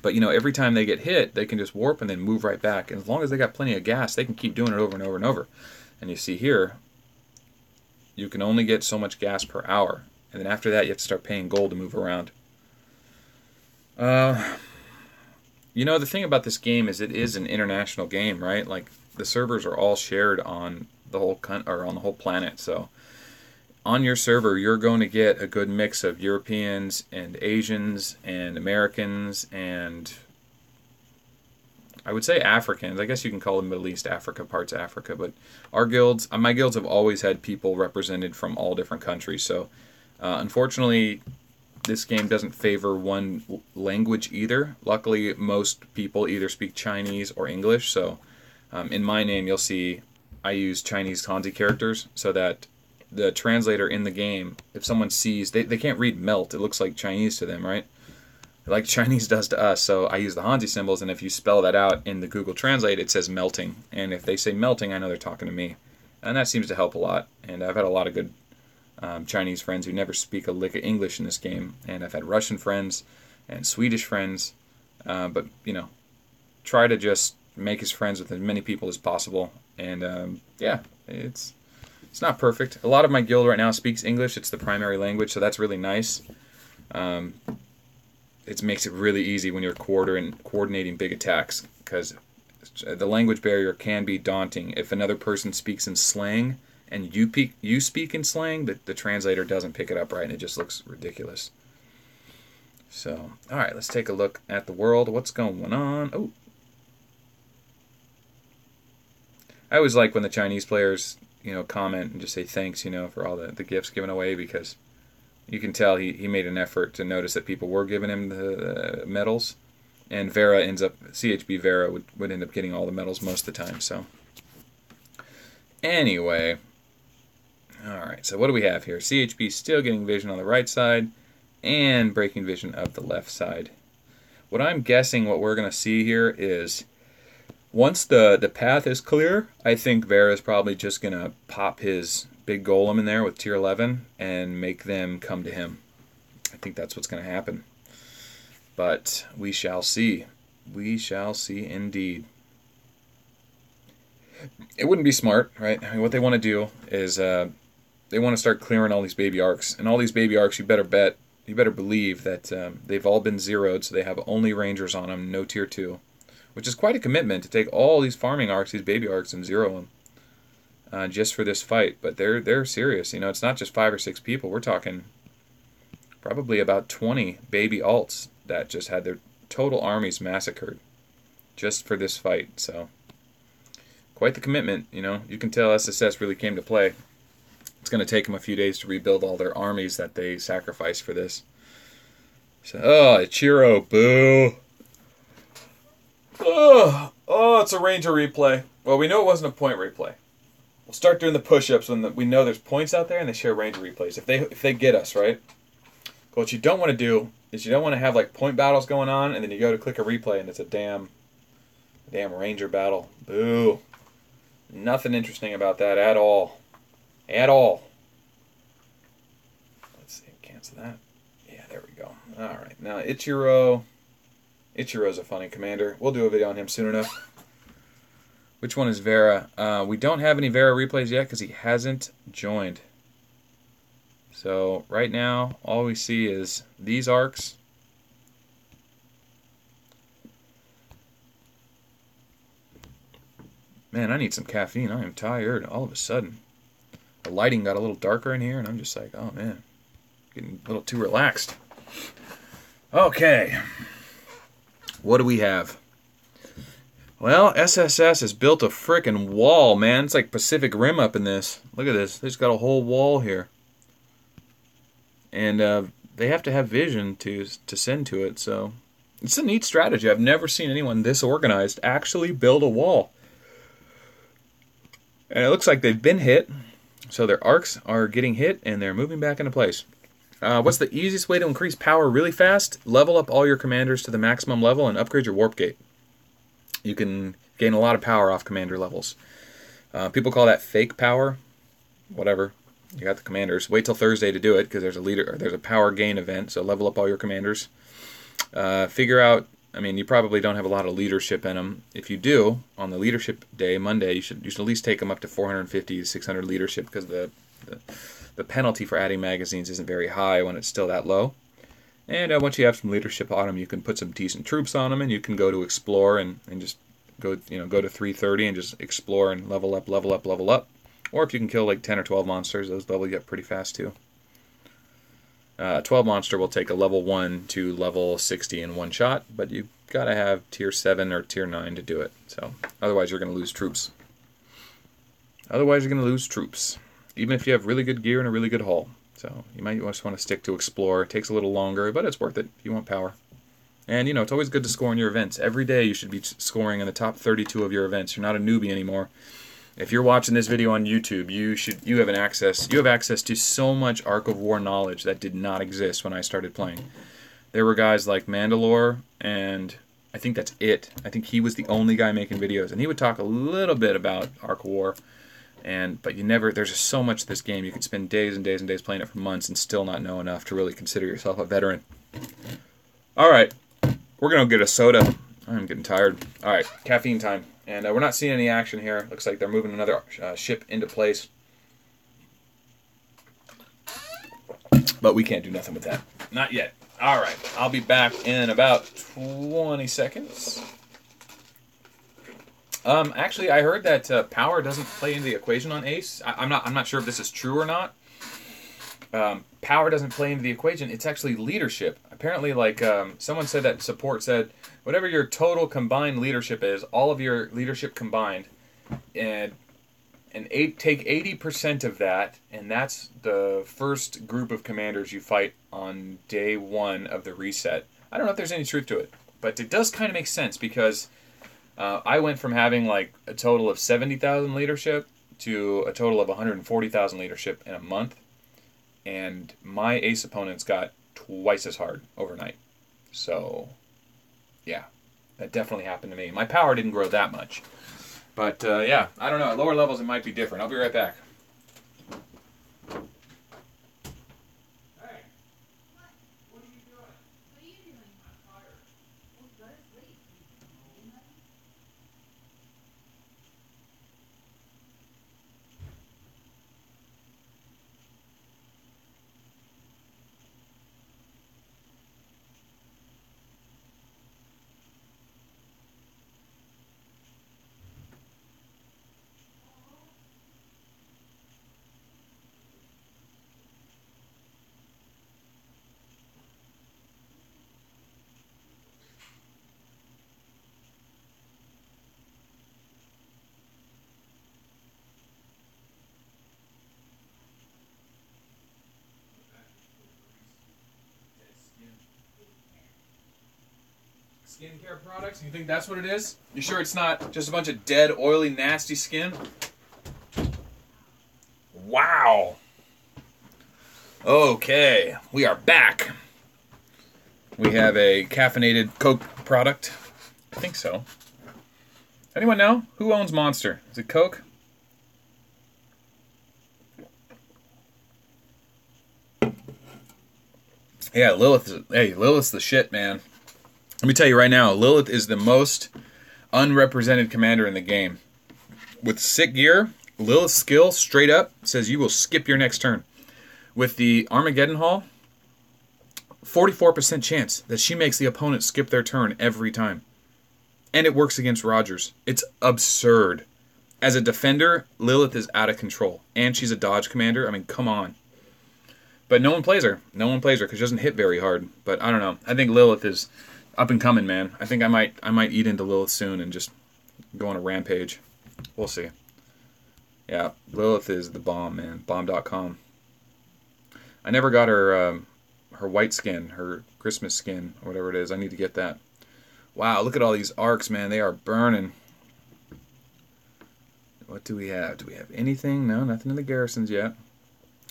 But, you know, every time they get hit, they can just warp and then move right back. And as long as they got plenty of gas, they can keep doing it over and over and over. And you see here, you can only get so much gas per hour. And then after that, you have to start paying gold to move around. You know, the thing about this game is it is an international game, right? Like, the servers are all shared on the whole on the whole planet. So on your server, you're going to get a good mix of Europeans and Asians and Americans and I would say Africans. I guess you can call them Middle East Africa, parts of Africa. But our guilds, my guilds have always had people represented from all different countries. So unfortunately, this game doesn't favor one language either. Luckily, most people either speak Chinese or English. So in my name, you'll see I use Chinese kanji characters so that the translator in the game, if someone sees, they can't read melt. It looks like Chinese to them, right? Like Chinese does to us. So I use the Hanzi symbols, and if you spell that out in the Google Translate, it says melting. And if they say melting, I know they're talking to me. And that seems to help a lot. And I've had a lot of good Chinese friends who never speak a lick of English in this game. And I've had Russian friends and Swedish friends. But, you know, try to just make us friends with as many people as possible. And, yeah, it's not perfect. A lot of my guild right now speaks English. It's the primary language, so that's really nice. It makes it really easy when you're coordinating big attacks, because the language barrier can be daunting. If another person speaks in slang and you speak in slang, the translator doesn't pick it up right, and it just looks ridiculous. So, all right, let's take a look at the world. What's going on? Oh, I always like when the Chinese players, you know, comment and just say thanks, you know, for all the gifts given away, because you can tell he made an effort to notice that people were giving him the medals, and Vera ends up, CHB Vera would end up getting all the medals most of the time. So anyway, all right, so what do we have here? CHB still getting vision on the right side and breaking vision of the left side. What I'm guessing what we're going to see here is once the path is clear, I think Vera's probably just going to pop his big golem in there with tier 11 and make them come to him. I think that's what's going to happen. But we shall see. We shall see indeed. It wouldn't be smart, right? I mean, what they want to do is they want to start clearing all these baby arcs. And all these baby arcs, you better believe that they've all been zeroed, so they have only rangers on them, no tier 2. Which is quite a commitment to take all these farming arcs, these baby arcs, and zero them just for this fight. But they're serious. You know, it's not just 5 or 6 people. We're talking probably about 20 baby alts that just had their total armies massacred just for this fight. So quite the commitment. You know, you can tell SSS really came to play. It's going to take them a few days to rebuild all their armies that they sacrificed for this. So, oh, Chiro, boo. Oh, it's a Ranger replay. Well, we know it wasn't a point replay. we'll start doing the push-ups when we know there's points out there and they share ranger replays. If they get us, right? But what you don't want to do is you don't want to have like point battles going on and then you go to click a replay and it's a damn ranger battle. Boo. Nothing interesting about that at all. At all. Let's see, cancel that. Yeah, there we go. Alright, now Ichiro. Ichiro's a funny commander. We'll do a video on him soon enough. Which one is Vera? We don't have any Vera replays yet because he hasn't joined. So right now, all we see is these arcs. Man, I need some caffeine. I am tired all of a sudden. The lighting got a little darker in here, and I'm just like, oh man, getting a little too relaxed. Okay. What do we have? Well, SSS has built a frickin' wall, man. It's like Pacific Rim up in this. Look at this. They just got a whole wall here. And they have to have vision to send to it, so it's a neat strategy. I've never seen anyone this organized actually build a wall. And it looks like they've been hit, so their arcs are getting hit and they're moving back into place. What's the easiest way to increase power really fast? Level up all your commanders to the maximum level and upgrade your warp gate. You can gain a lot of power off commander levels. People call that fake power. Whatever. You got the commanders. Wait till Thursday to do it because there's a power gain event. So level up all your commanders. Figure out. I mean, you probably don't have a lot of leadership in them. If you do, on the leadership day, Monday, you should at least take them up to 450 to 600 leadership because the penalty for adding magazines isn't very high when it's still that low. And once you have some leadership on them, you can put some decent troops on them, and you can go to explore and just go to 330 and just explore and level up. Or if you can kill like 10 or 12 monsters, those level you up pretty fast too. 12 monster will take a level 1 to level 60 in one shot, but you've got to have tier 7 or tier 9 to do it. So otherwise you're going to lose troops. Even if you have really good gear and a really good hull. So you might just want to stick to explore. It takes a little longer, but it's worth it if you want power. And it's always good to score in your events. Every day you should be scoring in the top 32 of your events. You're not a newbie anymore. If you're watching this video on YouTube, you have access to so much Arc of War knowledge that did not exist when I started playing. There were guys like Mandalore, and I think that's it. I think he was the only guy making videos, and he would talk a little bit about Arc of War. But there's just so much to this game. You could spend days and days and days playing it for months and still not know enough to really consider yourself a veteran. Alright, we're going to get a soda. I'm getting tired. Alright, caffeine time. And we're not seeing any action here. Looks like they're moving another ship into place. But we can't do nothing with that. Not yet. Alright, I'll be back in about 20 seconds. Actually, I heard that power doesn't play into the equation on Ace. I'm not sure if this is true or not. Power doesn't play into the equation. It's actually leadership. Apparently, like someone said that support said, whatever your total combined leadership is, all of your leadership combined, and take 80% of that, and that's the first group of commanders you fight on day 1 of the reset. I don't know if there's any truth to it, but it does kind of make sense because I went from having like a total of 70,000 leadership to a total of 140,000 leadership in a month, and my Ace opponents got twice as hard overnight. So, yeah, that definitely happened to me. My power didn't grow that much. But, yeah, I don't know. At lower levels, it might be different. I'll be right back. Skincare products? You think that's what it is? You sure it's not just a bunch of dead, oily, nasty skin? Wow. Okay, we are back. We have a caffeinated Coke product. I think so. Anyone know? Who owns Monster? Is it Coke? Yeah, Lilith. Hey, Lilith's the shit, man. Let me tell you right now, Lilith is the most unrepresented commander in the game. With sick gear, Lilith's skill straight up says you will skip your next turn. With the Armageddon Hall, 44% chance that she makes the opponent skip their turn every time. And it works against Rogers. It's absurd. As a defender, Lilith is out of control. And she's a dodge commander. I mean, come on. But no one plays her. No one plays her because she doesn't hit very hard. But I don't know. I think Lilith is up and coming, man. I think I might eat into Lilith soon and just go on a rampage. We'll see. Yeah, Lilith is the bomb, man. Bomb.com. I never got her her white skin, her Christmas skin, or whatever it is. I need to get that. Wow, look at all these arcs, man. They are burning. What do we have? Do we have anything? No, nothing in the garrisons yet.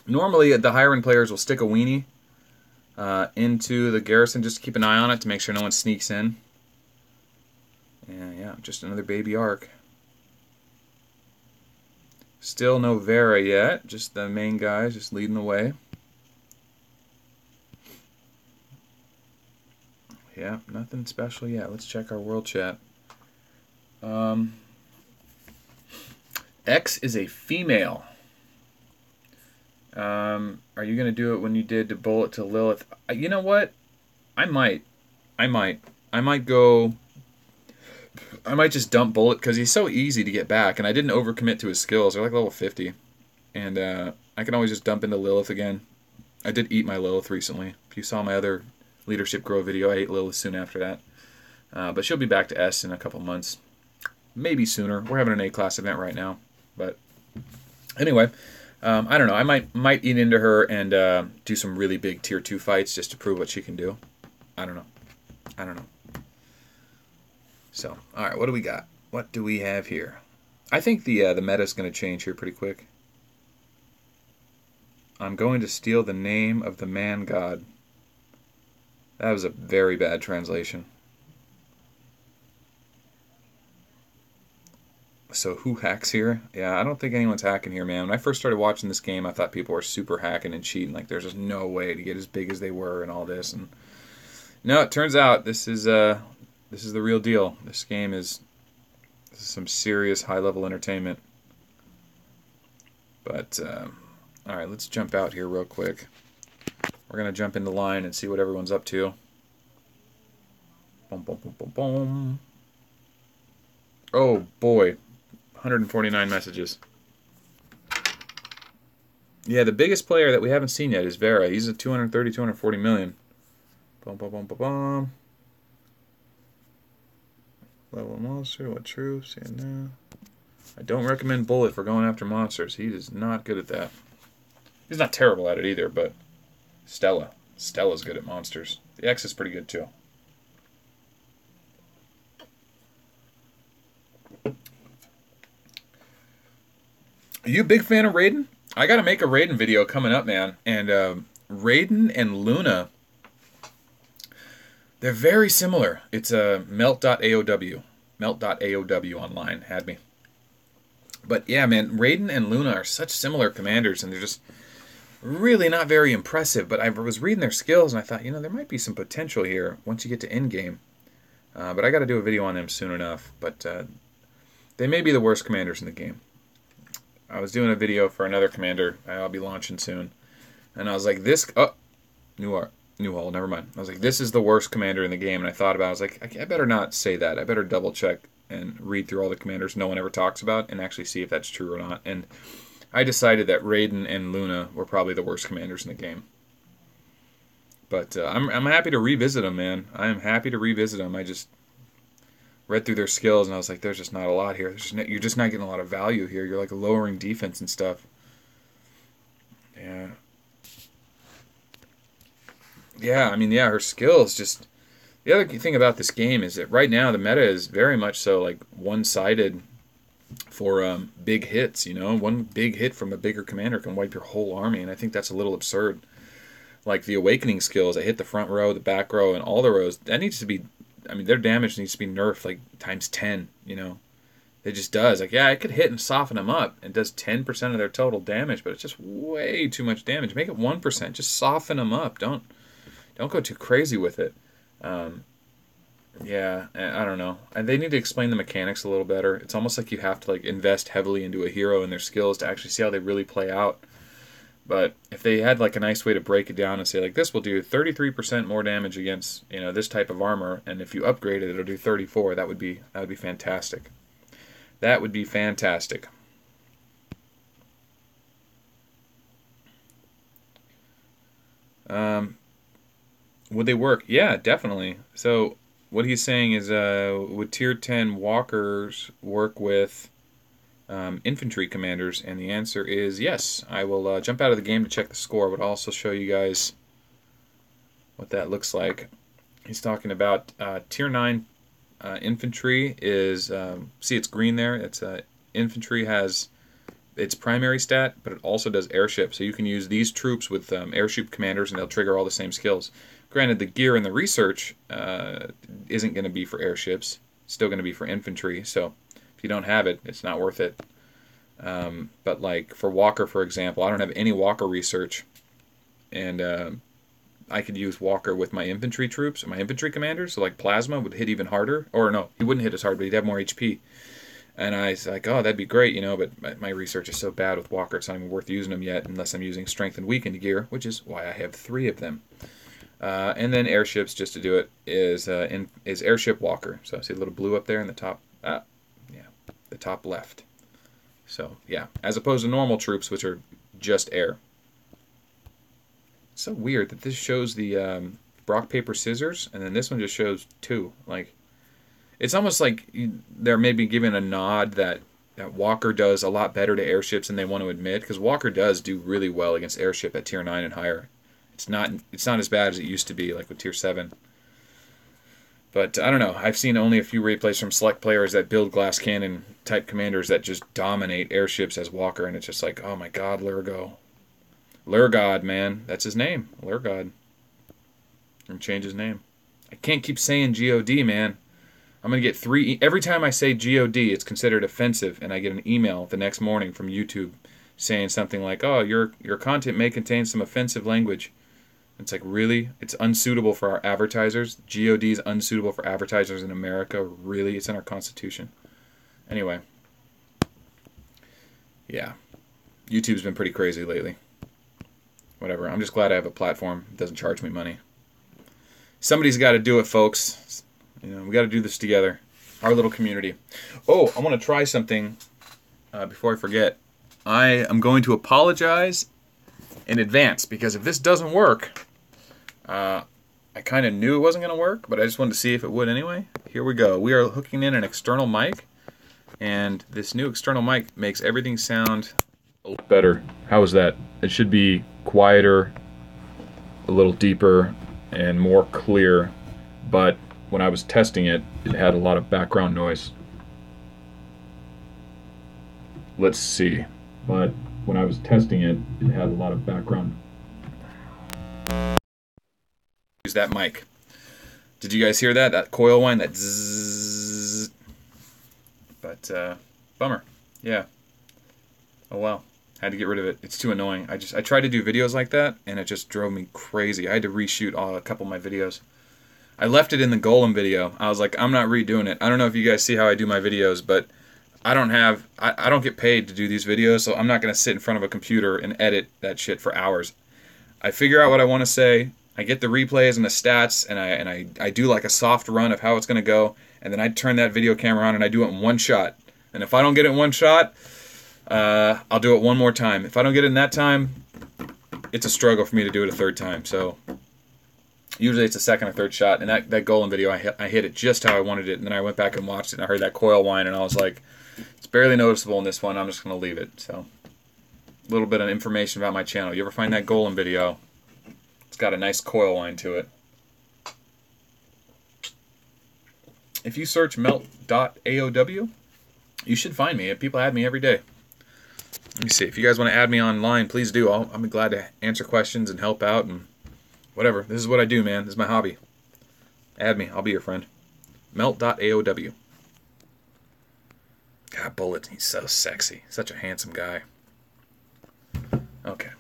Normally, the higher end players will stick a weenie into the garrison just to keep an eye on it to make sure no one sneaks in. Yeah, just another baby arc. Still no Vera yet. Just the main guys just leading the way. Yeah, nothing special yet. Let's check our world chat. X is a female. Are you going to do it when you did the bullet to Lilith? You know what? I might go... I might just dump Bullet because he's so easy to get back, and I didn't overcommit to his skills. They're like level 50. And I can always just dump into Lilith again. I did eat my Lilith recently. If you saw my other Leadership Grow video, I ate Lilith soon after that. But she'll be back to S in a couple months. Maybe sooner. We're having an A-class event right now. But anyway, I don't know. I might eat into her and do some really big Tier 2 fights just to prove what she can do. I don't know. So, alright, what do we got? What do we have here? I think the meta's going to change here pretty quick. I'm going to steal the name of the man god. That was a very bad translation. So who hacks here? Yeah, I don't think anyone's hacking here, man. When I first started watching this game, I thought people were super hacking and cheating. Like, there's just no way to get as big as they were and all this. And no, it turns out this is the real deal. This is some serious high-level entertainment. But, alright, let's jump out here real quick. We're going to jump into line and see what everyone's up to. Boom, boom, boom, boom, boom. Oh, boy. 149 messages. Yeah, the biggest player that we haven't seen yet is Vera. He's at 230, 240 million. Boom, boom, boom, boom, boom. Level monster, what troops? Yeah, no. I don't recommend Bullet for going after monsters. He is not good at that. He's not terrible at it either, but Stella's good at monsters. The X is pretty good too. Are you a big fan of Raiden? I gotta make a Raiden video coming up, man. And Raiden and Luna, they're very similar. It's a Melt AOW. Melt AOW online had me. But yeah, man, Raiden and Luna are such similar commanders, and they're just really not very impressive. But I was reading their skills, and I thought, there might be some potential here once you get to endgame. But I got to do a video on them soon enough. But they may be the worst commanders in the game. I was doing a video for another commander I'll be launching soon. And I was like, New Hall, never mind. I was like, this is the worst commander in the game. And I thought about it. I was like, I better not say that. I better double check and read through all the commanders no one ever talks about and actually see if that's true or not. And I decided that Raiden and Luna were probably the worst commanders in the game. But I'm happy to revisit them, man. I am happy to revisit them. I just read through their skills, and I was like, there's just not a lot here. You're just not getting a lot of value here. You're like lowering defense and stuff. Yeah. Yeah, I mean, yeah, her skills just... The other thing about this game is that right now the meta is very much so like one-sided for big hits. You know, one big hit from a bigger commander can wipe your whole army, and I think that's a little absurd. Like the awakening skills, I hit the front row, the back row, and all the rows. That needs to be, I mean, their damage needs to be nerfed like times 10. You know, it just does. Like, yeah, I could hit and soften them up. It does 10% of their total damage, but it's just way too much damage. Make it 1%. Just soften them up. Don't go too crazy with it. Yeah, I don't know. And they need to explain the mechanics a little better. It's almost like you have to like invest heavily into a hero and their skills to actually see how they really play out. But if they had like a nice way to break it down and say like this will do 33% more damage against, you know, this type of armor, and if you upgrade it, it'll do 34. That would be fantastic. That would be fantastic. Would they work? Yeah, definitely. So what he's saying is, would tier 10 walkers work with infantry commanders? And the answer is yes. I will jump out of the game to check the score, but I'll also show you guys what that looks like. He's talking about tier 9 infantry is, see it's green there, it's infantry has its primary stat, but it also does airship, so you can use these troops with airship commanders and they'll trigger all the same skills. Granted, the gear and the research isn't going to be for airships, it's still going to be for infantry, so if you don't have it, it's not worth it. But like for Walker, for example, I don't have any Walker research, and I could use Walker with my infantry troops, or my infantry commanders, so like Plasma would hit even harder, or no, he wouldn't hit as hard, but he'd have more HP. And I was like, oh, that'd be great, you know, but my research is so bad with Walker, it's not even worth using them yet unless I'm using strength and weakened gear, which is why I have 3 of them. And then airships, just to do it, is airship Walker. So see a little blue up there in the top, yeah, the top left. So yeah, as opposed to normal troops, which are just air. It's so weird that this shows the rock, paper, scissors, and then this one just shows 2. Like, it's almost like they're maybe giving a nod that Walker does a lot better to airships than they want to admit, because Walker does do really well against airship at tier 9 and higher. It's not as bad as it used to be, like with tier 7. But I don't know. I've seen only a few replays from select players that build glass cannon type commanders that just dominate airships as Walker, and it's just like, oh my god, Lurgo. Lurgod, man. That's his name. Lurgod. I'm change his name. I can't keep saying GOD, man. I'm going to get 3... Every time I say GOD, it's considered offensive, and I get an email the next morning from YouTube saying something like, oh, your content may contain some offensive language. It's like, really? It's unsuitable for our advertisers? GOD is unsuitable for advertisers in America? Really? It's in our Constitution. Anyway. Yeah. YouTube's been pretty crazy lately. Whatever. I'm just glad I have a platform that doesn't charge me money. Somebody's got to do it, folks. You know, we got to do this together. Our little community. Oh, I want to try something before I forget. I am going to apologize in advance, because if this doesn't work, I kind of knew it wasn't going to work, but I just wanted to see if it would anyway. Here we go. We are hooking in an external mic, and this new external mic makes everything sound a little better. How is that? It should be quieter, a little deeper, and more clear, but when I was testing it, it had a lot of background noise. Let's see. But when I was testing it, it had a lot of background. Use that mic. Did you guys hear that? That coil whine, that zzz. But bummer. Yeah. Oh well. Had to get rid of it. It's too annoying. I tried to do videos like that, and it just drove me crazy. I had to reshoot a couple of my videos. I left it in the Golem video. I was like, I'm not redoing it. I don't know if you guys see how I do my videos, but I don't get paid to do these videos, so I'm not going to sit in front of a computer and edit that shit for hours. I figure out what I want to say, I get the replays and the stats, and I do like a soft run of how it's going to go, and then I turn that video camera on and I do it in one shot. And if I don't get it in one shot, I'll do it one more time. If I don't get it in that time, it's a struggle for me to do it a third time. So usually it's a second or third shot, and that Golem video, I hit it just how I wanted it, and then I went back and watched it, and I heard that coil whine, and I was like, it's barely noticeable in this one, I'm just going to leave it. So, a little bit of information about my channel. You ever find that Golem video? It's got a nice coil whine to it. If you search Melt AOW, You should find me. People add me every day. Let me see. If you guys want to add me online, please do. I'll be glad to answer questions and help out and whatever. This is what I do, man. This is my hobby. Add me. I'll be your friend. Melt AOW. God, Bullet. He's so sexy. Such a handsome guy. Okay.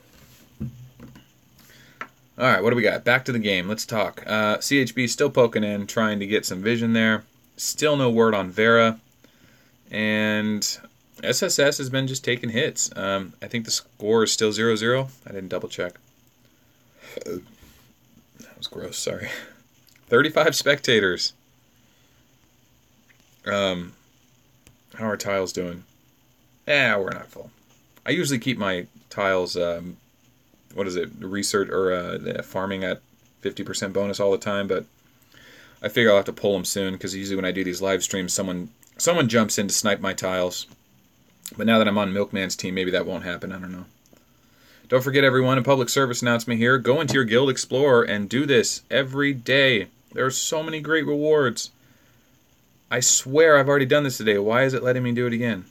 Alright, what do we got? Back to the game. Let's talk. CHB still poking in, trying to get some vision there. Still no word on Vera. And SSS has been just taking hits. I think the score is still 0-0. I didn't double check. That was gross, sorry. 35 spectators. How are tiles doing? We're not full. I usually keep my tiles, research or farming at 50% bonus all the time, but I figure I'll have to pull them soon, because usually when I do these live streams, someone jumps in to snipe my tiles. But now that I'm on Milkman's team, maybe that won't happen. I don't know. Don't forget, everyone, a public service announcement here. Go into your Guild Explorer and do this every day. There are so many great rewards. I swear I've already done this today. Why is it letting me do it again?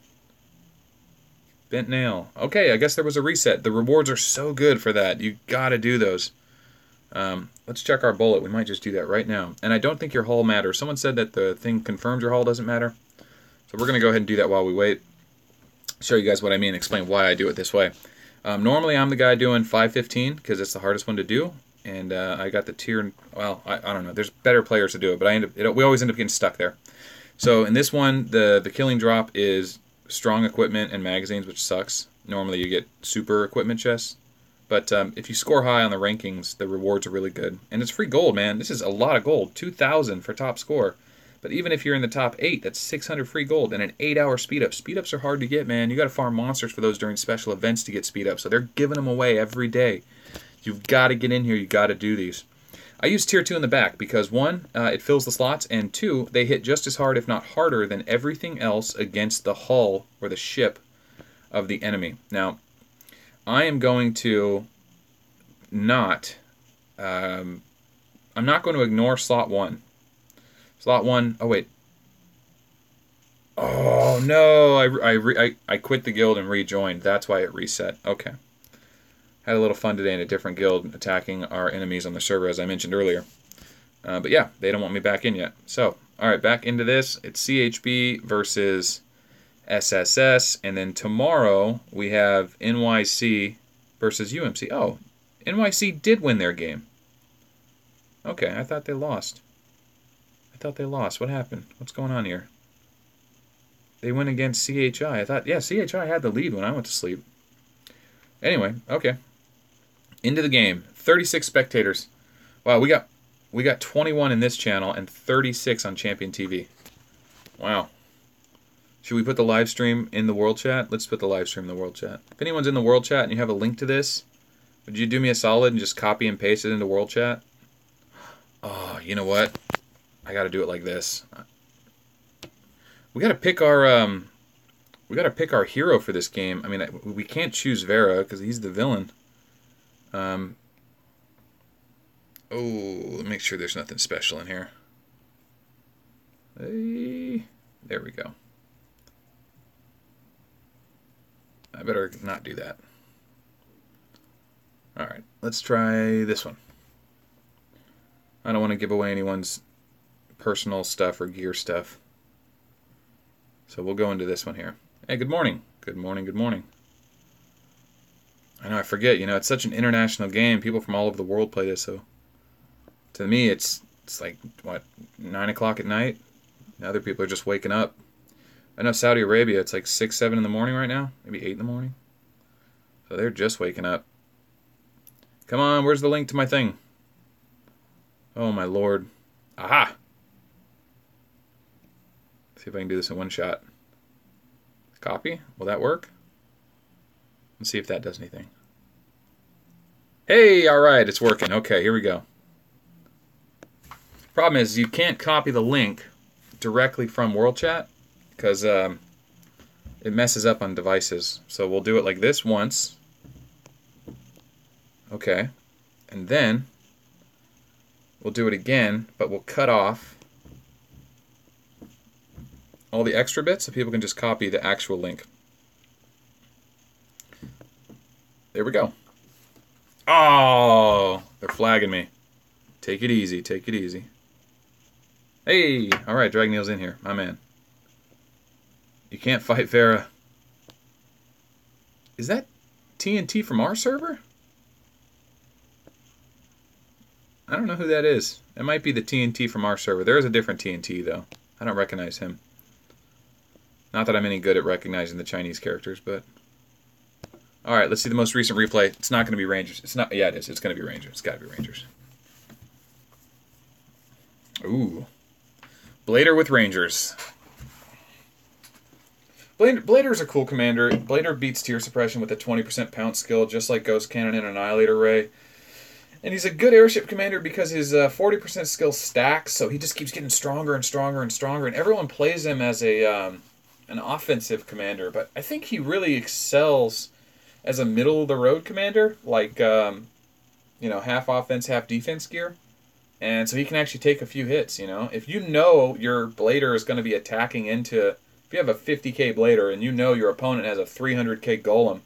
Bent nail. Okay, I guess there was a reset. The rewards are so good for that. You gotta do those. Let's check our bullet. We might just do that right now. And I don't think your hull matters. Someone said that the thing confirms your hull doesn't matter. So we're going to go ahead and do that while we wait. Show you guys what I mean, explain why I do it this way. Normally I'm the guy doing 515 because it's the hardest one to do. And I got the tier, well, I don't know. There's better players to do it, but we always end up getting stuck there. So in this one, the killing drop is strong equipment and magazines, which sucks. Normally you get super equipment chests. But if you score high on the rankings, the rewards are really good. And it's free gold, man. This is a lot of gold. 2,000 for top score. But even if you're in the top 8, that's 600 free gold and an 8-hour speed up. Speed ups are hard to get, man. You got to farm monsters for those during special events to get speed up. So they're giving them away every day. You've got to get in here. You got to do these. I use tier 2 in the back because 1, it fills the slots, and 2, they hit just as hard, if not harder, than everything else against the hull or the ship of the enemy. Now, I am going to not, I'm not going to ignore slot 1. Slot 1, oh wait. Oh no, I quit the guild and rejoined. That's why it reset. Okay. Had a little fun today in a different guild attacking our enemies on the server, as I mentioned earlier. But yeah, they don't want me back in yet. So, alright, back into this. It's CHB versus SSS, and then tomorrow we have NYC versus UMC. Oh, NYC did win their game. Okay, I thought they lost. What happened? What's going on here? They went against CHI. I thought, yeah, CHI had the lead when I went to sleep. Anyway, okay. Into the game. 36 spectators. Wow, we got 21 in this channel and 36 on Champion TV. Wow. Should we put the live stream in the world chat? Let's put the live stream in the world chat. If anyone's in the world chat and you have a link to this, would you do me a solid and just copy and paste it into world chat? Oh, you know what? I got to do it like this. We got to pick our hero for this game. I mean, we can't choose Vera because he's the villain. Oh, let me make sure there's nothing special in here. Hey, there we go. I better not do that. Alright, let's try this one. I don't want to give away anyone's personal stuff or gear stuff. So we'll go into this one here. Hey, good morning. Good morning, good morning. I know, I forget, you know, it's such an international game. People from all over the world play this, so to me it's like, what, 9 o'clock at night? And other people are just waking up. I know Saudi Arabia, it's like 6, 7 in the morning right now. Maybe 8 in the morning. So they're just waking up. Come on, where's the link to my thing? Oh my lord. Aha! See if I can do this in one shot. Copy. Will that work? Let's see if that does anything. Hey, alright, it's working. Okay, here we go. Problem is, you can't copy the link directly from World Chat because it messes up on devices. So we'll do it like this once. Okay. And then we'll do it again, but we'll cut off all the extra bits so people can just copy the actual link. There we go. Oh, they're flagging me. Take it easy, take it easy. Hey, all right, Dragneel's in here, my man. You can't fight Vera. Is that TNT from our server? I don't know who that is. It might be the TNT from our server. There is a different TNT, though. I don't recognize him. Not that I'm any good at recognizing the Chinese characters, but... Alright, let's see the most recent replay. It's not going to be Rangers. It's not... Yeah, it is. It's going to be Rangers. It's got to be Rangers. Ooh. Blader with Rangers. Blader's a cool commander. Blader beats tier suppression with a 20% pounce skill, just like Ghost Cannon and Annihilator Ray. And he's a good airship commander because his 40% skill stacks, so he just keeps getting stronger and stronger and stronger. And everyone plays him as a an offensive commander, but I think he really excels as a middle-of-the-road commander, like you know, half offense, half defense gear. And so he can actually take a few hits, you know. If you know your Blader is going to be attacking into... If you have a 50k Blader and you know your opponent has a 300k Golem,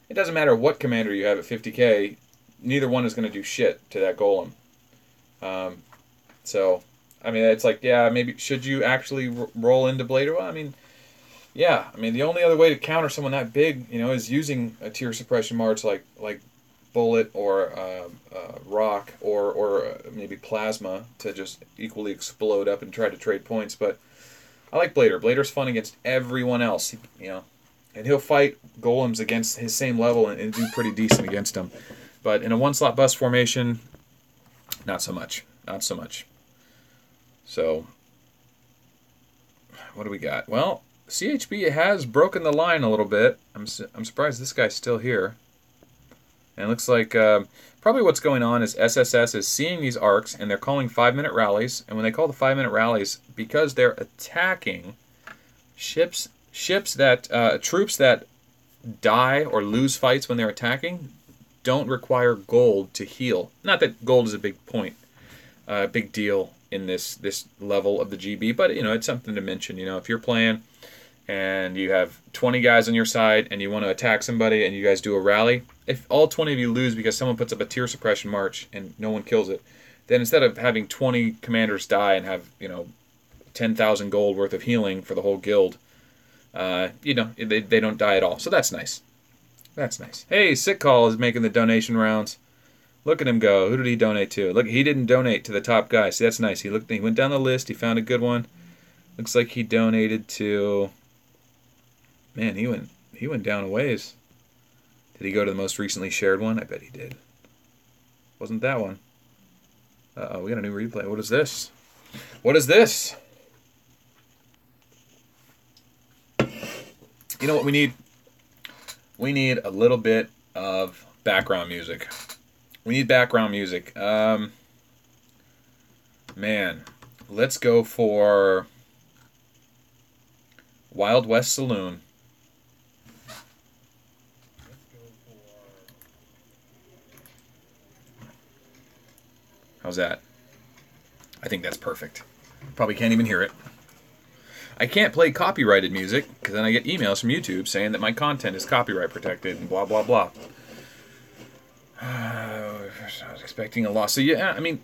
it doesn't matter what commander you have at 50k, neither one is going to do shit to that Golem. So, I mean, it's like, yeah, maybe should you actually roll into Blader? Well, I mean, yeah. I mean, the only other way to counter someone that big, you know, is using a tier suppression march like Bullet or Rock or maybe Plasma to just equally explode up and try to trade points. But I like Blader. Blader's fun against everyone else, you know, and he'll fight golems against his same level and do pretty decent against them. But in a one-slot bus formation, not so much. Not so much. So, what do we got? Well, CHB has broken the line a little bit. I'm surprised this guy's still here. And it looks like probably what's going on is SSS is seeing these arcs, and they're calling 5-minute rallies. And when they call the 5-minute rallies, because they're attacking ships that troops that die or lose fights when they're attacking don't require gold to heal. Not that gold is a big point, big deal in this level of the GB, but you know, it's something to mention. You know, if you're playing and you have 20 guys on your side and you want to attack somebody and you guys do a rally, if all 20 of you lose because someone puts up a tier suppression march and no one kills it, then instead of having 20 commanders die and have, you know, 10,000 gold worth of healing for the whole guild, you know, they don't die at all. So that's nice. That's nice. Hey, Sick Call is making the donation rounds. Look at him go. Who did he donate to? Look, he didn't donate to the top guy. See, that's nice. He went down the list. He found a good one. Looks like he donated to... Man, he went down a ways. Did he go to the most recently shared one? I bet he did. Wasn't that one. Uh-oh, we got a new replay. What is this? What is this? You know what we need? We need a little bit of background music. We need background music. Man, let's go for Wild West Saloon. How's that? I think that's perfect. Probably can't even hear it. I can't play copyrighted music because then I get emails from YouTube saying that my content is copyright protected and blah, blah, blah. I was expecting a loss. So, yeah, I mean,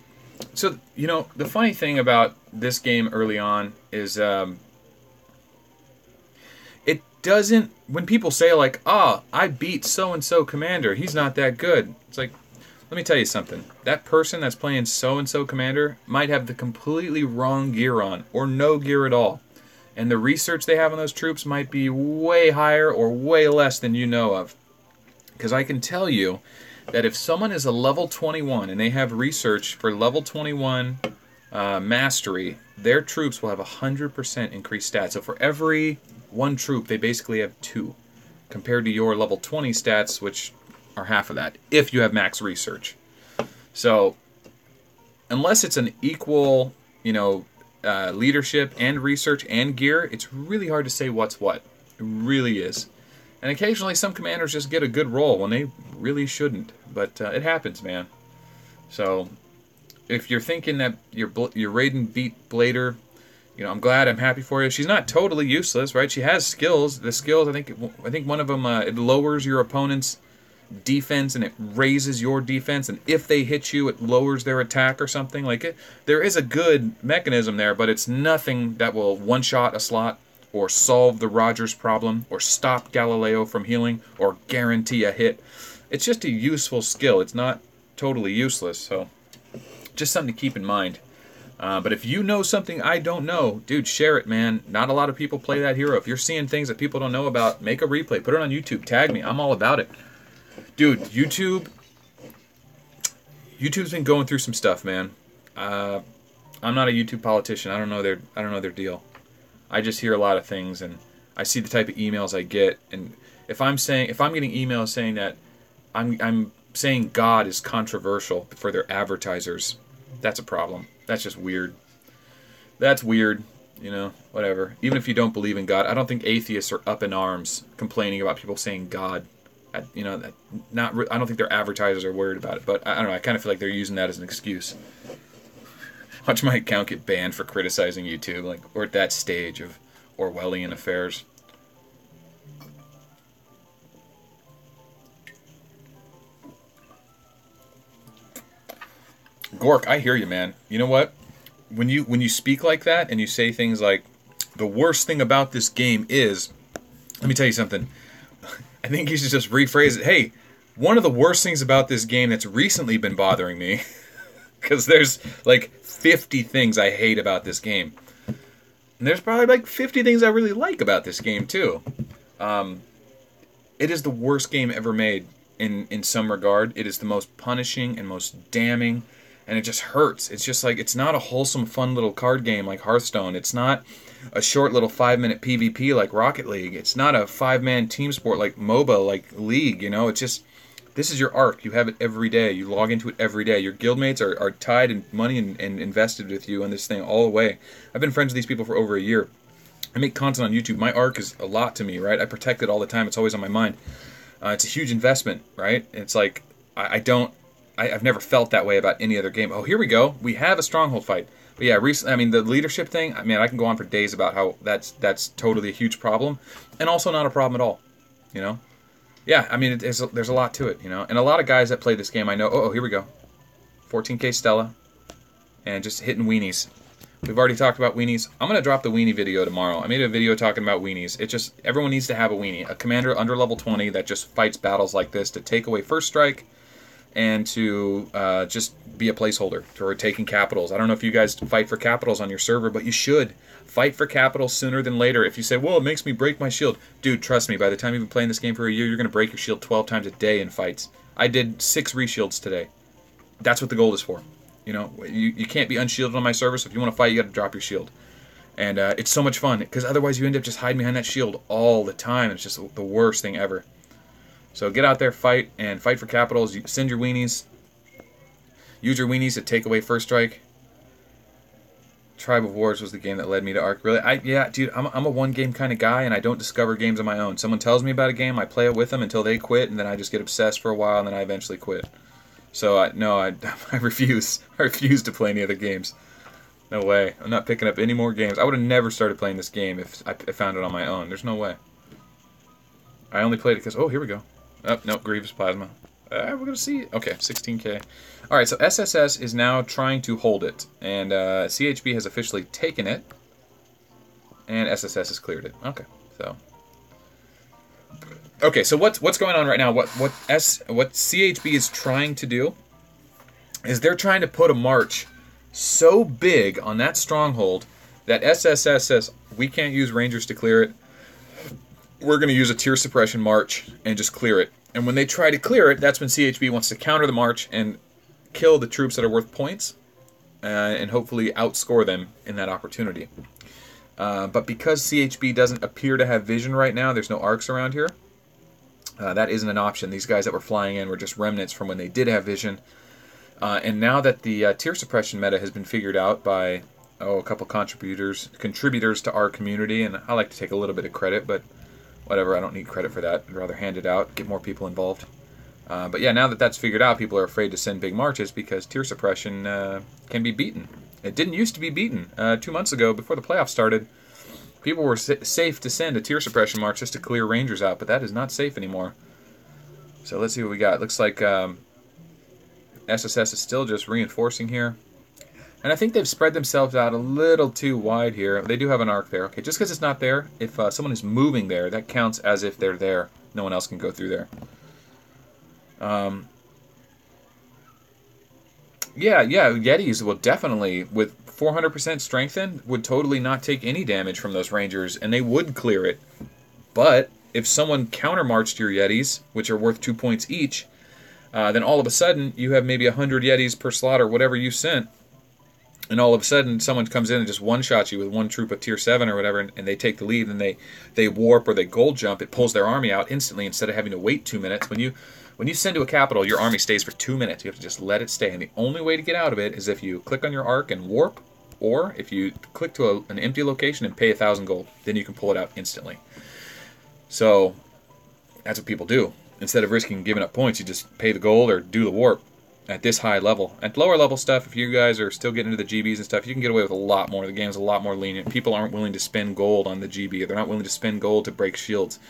so, you know, the funny thing about this game early on is it doesn't, when people say, like, oh, I beat so-and-so commander, he's not that good. It's like, let me tell you something. That person that's playing so-and-so commander might have the completely wrong gear on, or no gear at all. And the research they have on those troops might be way higher or way less than you know of. Because I can tell you that if someone is a level 21 and they have research for level 21 mastery, their troops will have 100% increased stats. So for every one troop, they basically have 2, compared to your level 20 stats, which are half of that, if you have max research. So, unless it's an equal, you know, leadership and research and gear, it's really hard to say what's what. It really is. And occasionally some commanders just get a good roll when they really shouldn't. But it happens, man. So, if you're thinking that your Raiden beat Blader, You know, I'm glad, I'm happy for you. She's not totally useless, right? She has skills. The skills, I think one of them, it lowers your opponent's defense and it raises your defense, and if they hit you, it lowers their attack or something like it. There is a good mechanism there, but it's nothing that will one-shot a slot or solve the Rogers problem or stop Galileo from healing or guarantee a hit. It's just a useful skill. It's not totally useless, so just something to keep in mind. But if you know something I don't know, dude, share it, man. Not a lot of people play that hero. If you're seeing things that people don't know about, make a replay. Put it on YouTube. Tag me. I'm all about it. Dude, YouTube's been going through some stuff, man. I'm not a YouTube politician. I don't know their deal. I just hear a lot of things, and I see the type of emails I get. And if I'm getting emails saying that I'm saying God is controversial for their advertisers, that's a problem. That's just weird. That's weird, you know, whatever. Even if you don't believe in God, I don't think atheists are up in arms complaining about people saying God. You know, I don't think their advertisers are worried about it, but I don't know. I kind of feel like they're using that as an excuse. Watch my account get banned for criticizing YouTube, like we're at that stage of Orwellian affairs. Gork, I hear you, man. You know what? When you speak like that and you say things like, the worst thing about this game is, let me tell you something. I think you should just rephrase it. Hey, one of the worst things about this game that's recently been bothering me, because there's like 50 things I hate about this game. And there's probably like 50 things I really like about this game too. It is the worst game ever made in some regard. It is the most punishing and most damning. And it just hurts. It's just like, it's not a wholesome, fun little card game like Hearthstone. It's not a short little 5-minute PvP like Rocket League. It's not a 5-man team sport like MOBA, like League, you know? It's just, this is your arc. You have it every day. You log into it every day. Your guildmates are tied in money and invested with you in this thing all the way. I've been friends with these people for over a year. I make content on YouTube. My arc is a lot to me, right? I protect it all the time. It's always on my mind. It's a huge investment, right? It's like, I've never felt that way about any other game. Oh, here we go. We have a stronghold fight. But yeah, recently, I mean, the leadership thing, I mean, I can go on for days about how that's totally a huge problem, and also not a problem at all, you know? Yeah, I mean, there's a lot to it, you know? And a lot of guys that play this game, I know, oh, here we go. 14k Stella, and just hitting weenies. We've already talked about weenies. I'm going to drop the weenie video tomorrow. I made a video talking about weenies. It just, everyone needs to have a weenie. A commander under level 20 that just fights battles like this to take away first strike, and to just be a placeholder for taking capitals. I don't know if you guys fight for capitals on your server, but you should. Fight for capitals sooner than later. If you say, well, it makes me break my shield. Dude, trust me, by the time you've been playing this game for a year, you're going to break your shield 12 times a day in fights. I did 6 reshields today. That's what the gold is for. You know, you can't be unshielded on my server, so if you want to fight, you got to drop your shield. And it's so much fun, because otherwise you end up just hiding behind that shield all the time. It's just the worst thing ever. So get out there, fight, and fight for capitals. You send your weenies. Use your weenies to take away first strike. Tribe of Wars was the game that led me to Arc. Really? Yeah, dude, I'm a one-game kind of guy, and I don't discover games on my own. Someone tells me about a game, I play it with them until they quit, and then I just get obsessed for a while, and then I eventually quit. So, I refuse. I refuse to play any other games. No way. I'm not picking up any more games. I would have never started playing this game if I found it on my own. There's no way. I only played it because, oh, here we go. Oh, no, Grievous Plasma. We're going to see. Okay, 16k. Alright, so SSS is now trying to hold it. And CHB has officially taken it. And SSS has cleared it. Okay, so. Okay, so what's going on right now? What CHB is trying to do is they're trying to put a march so big on that stronghold that SSS says, we can't use Rangers to clear it. We're going to use a tier suppression march and just clear it. And when they try to clear it, that's when CHB wants to counter the march and kill the troops that are worth points and hopefully outscore them in that opportunity. But because CHB doesn't appear to have vision right now, there's no arcs around here, that isn't an option. These guys that were flying in were just remnants from when they did have vision. And now that the tier suppression meta has been figured out by a couple contributors to our community, and I like to take a little bit of credit, but whatever, I don't need credit for that. I'd rather hand it out, get more people involved. But yeah, now that that's figured out, people are afraid to send big marches because tier suppression can be beaten. It didn't used to be beaten. 2 months ago, before the playoffs started, people were safe to send a tier suppression march just to clear Rangers out, but that is not safe anymore. So let's see what we got. Looks like SSS is still just reinforcing here. And I think they've spread themselves out a little too wide here. They do have an arc there. Okay, just because it's not there, if someone is moving there, that counts as if they're there. No one else can go through there. Yeah, Yetis will definitely, with 400% strengthened, would totally not take any damage from those Rangers, and they would clear it. But if someone counter-marched your Yetis, which are worth 2 points each, then all of a sudden you have maybe 100 Yetis per slot or whatever you sent, and all of a sudden someone comes in and just one-shots you with one troop of tier 7 or whatever, and they take the lead, and they warp or they gold jump, it pulls their army out instantly instead of having to wait 2 minutes. When you send to a capital, your army stays for 2 minutes. You have to just let it stay. And the only way to get out of it is if you click on your arc and warp, or if you click to an empty location and pay 1,000 gold. Then you can pull it out instantly. So that's what people do. Instead of risking giving up points, you just pay the gold or do the warp at this high level. At lower level stuff, if you guys are still getting into the GBs and stuff, you can get away with a lot more. The game's a lot more lenient. People aren't willing to spend gold on the GB. They're not willing to spend gold to break shields.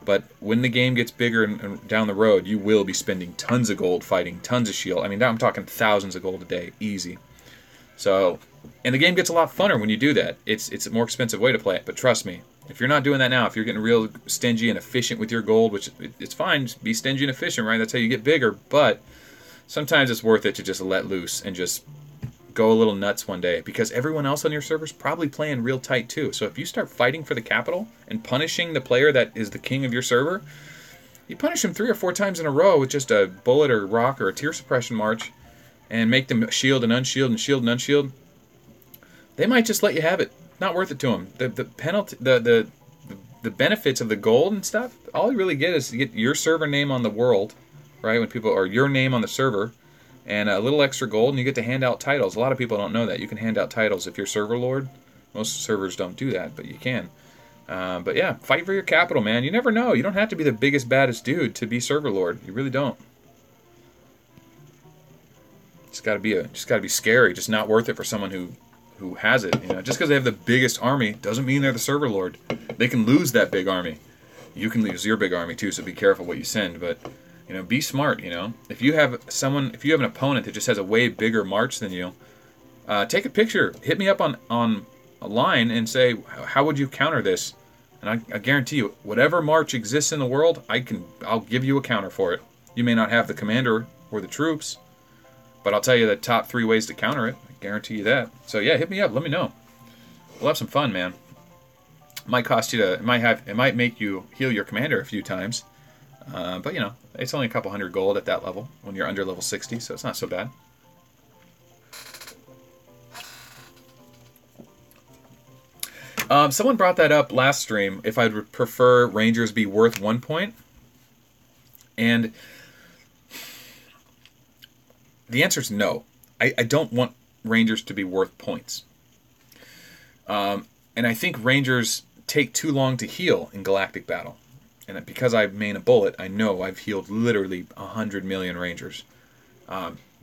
But when the game gets bigger and down the road, you will be spending tons of gold fighting, tons of shield. I mean, now I'm talking thousands of gold a day, easy. So, and the game gets a lot funner when you do that. It's a more expensive way to play it, but trust me, if you're not doing that now, if you're getting real stingy and efficient with your gold, which it's fine, just be stingy and efficient, right? That's how you get bigger, but sometimes it's worth it to just let loose and just go a little nuts one day, because everyone else on your server's probably playing real tight too. So if you start fighting for the capital and punishing the player that is the king of your server, you punish him 3 or 4 times in a row with just a bullet or rock or a tier suppression march, and make them shield and unshield and shield and unshield, they might just let you have it. Not worth it to them. The penalty, the benefits of the gold and stuff, all you really get is you get your server name on the world, right? When people, or your name on the server, and a little extra gold, and you get to hand out titles. A lot of people don't know that. You can hand out titles if you're server lord. Most servers don't do that, but you can. But yeah, fight for your capital, man. You never know. You don't have to be the biggest, baddest dude to be server lord. You really don't. It's got to be scary. Just not worth it for someone who has it. You know, just because they have the biggest army doesn't mean they're the server lord. They can lose that big army. You can lose your big army too. So be careful what you send, but. You know, be smart, you know. If you have an opponent that just has a way bigger march than you, take a picture. Hit me up on a line and say, how would you counter this? And I guarantee you, whatever march exists in the world, I'll give you a counter for it. You may not have the commander or the troops, but I'll tell you the top 3 ways to counter it. I guarantee you that. So yeah, hit me up. Let me know. We'll have some fun, man. It might cost you it might make you heal your commander a few times. But, you know, it's only a couple hundred gold at that level when you're under level 60, so it's not so bad. Someone brought that up last stream, if I'd prefer Rangers be worth 1 point. And the answer is no. I don't want Rangers to be worth points. And I think Rangers take too long to heal in Galactic Battle. And because I main a bullet, I know I've healed literally 100 million Rangers.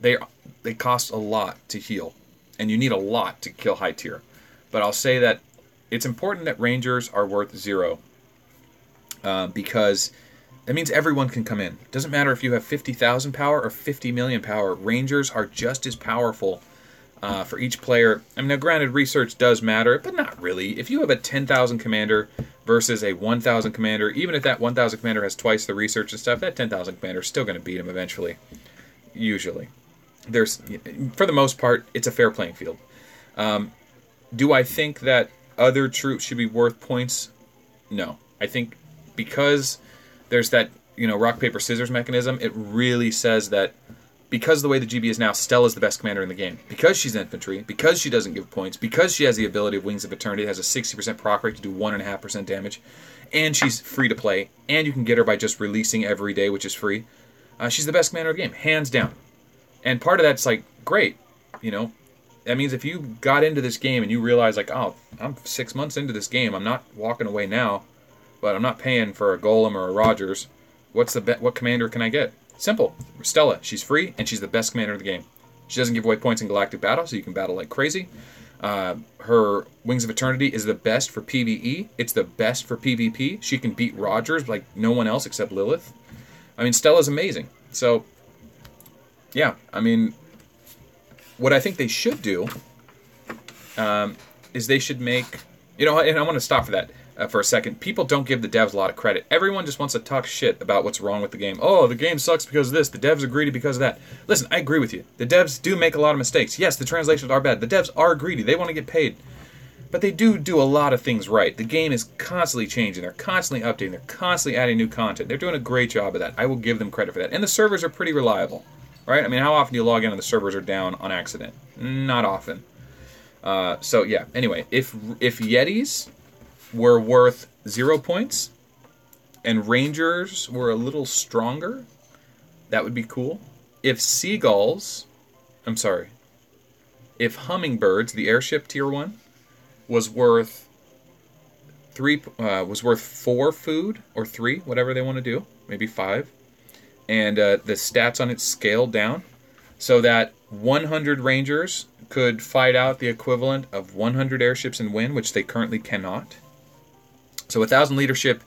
They cost a lot to heal, and you need a lot to kill high tier. But I'll say that it's important that Rangers are worth 0, because that means everyone can come in. It doesn't matter if you have 50,000 power or 50 million power. Rangers are just as powerful for each player. I mean, now granted, research does matter, but not really. If you have a 10,000 commander versus a 1,000 commander, even if that 1,000 commander has twice the research and stuff, that 10,000 commander is still going to beat him eventually. Usually. For the most part, it's a fair playing field. Do I think that other troops should be worth points? No. I think because there's that, you know, rock, paper, scissors mechanism, it really says that because of the way the GB is now, Stella's the best commander in the game. Because she's infantry, because she doesn't give points, because she has the ability of Wings of Eternity, has a 60% proc rate to do 1.5% damage, and she's free to play, and you can get her by just releasing every day, which is free. She's the best commander of the game, hands down. And part of that's like, great, you know. That means if you got into this game and you realize, like, oh, I'm 6 months into this game, I'm not walking away now, but I'm not paying for a Golem or a Rogers, what commander can I get? Simple. Stella. She's free, and she's the best commander of the game. She doesn't give away points in galactic battle, so you can battle like crazy. Her Wings of Eternity is the best for PvE. It's the best for PvP. She can beat Rogers like no one else except Lilith. I mean, Stella's amazing. So, yeah, I mean, what I think they should do is they should make... You know, and I want to stop for that for a second. People don't give the devs a lot of credit. Everyone just wants to talk shit about what's wrong with the game. Oh, the game sucks because of this. The devs are greedy because of that. Listen, I agree with you. The devs do make a lot of mistakes. Yes, the translations are bad. The devs are greedy. They want to get paid. But they do a lot of things right. The game is constantly changing. They're constantly updating. They're constantly adding new content. They're doing a great job of that. I will give them credit for that. And the servers are pretty reliable. Right? I mean, how often do you log in and the servers are down on accident? Not often. So, yeah. Anyway, if Yetis were worth 0 points and Rangers were a little stronger, that would be cool. If Seagulls... I'm sorry. If Hummingbirds, the airship tier 1, was worth 4 food, or 3, whatever they want to do, maybe 5, and the stats on it scaled down so that 100 Rangers could fight out the equivalent of 100 airships and win, which they currently cannot. So 1,000 leadership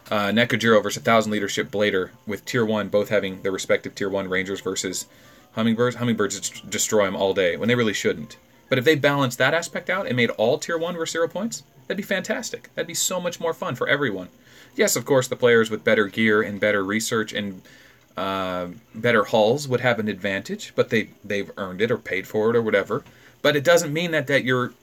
Nekajiro versus 1,000 leadership Blader, with tier 1 both having their respective tier 1 Rangers versus Hummingbirds. Hummingbirds destroy them all day when they really shouldn't. But if they balanced that aspect out and made all tier 1 worth 0 points, that'd be fantastic. That'd be so much more fun for everyone. Yes, of course, the players with better gear and better research and better hulls would have an advantage, but they've earned it or paid for it or whatever. But it doesn't mean that your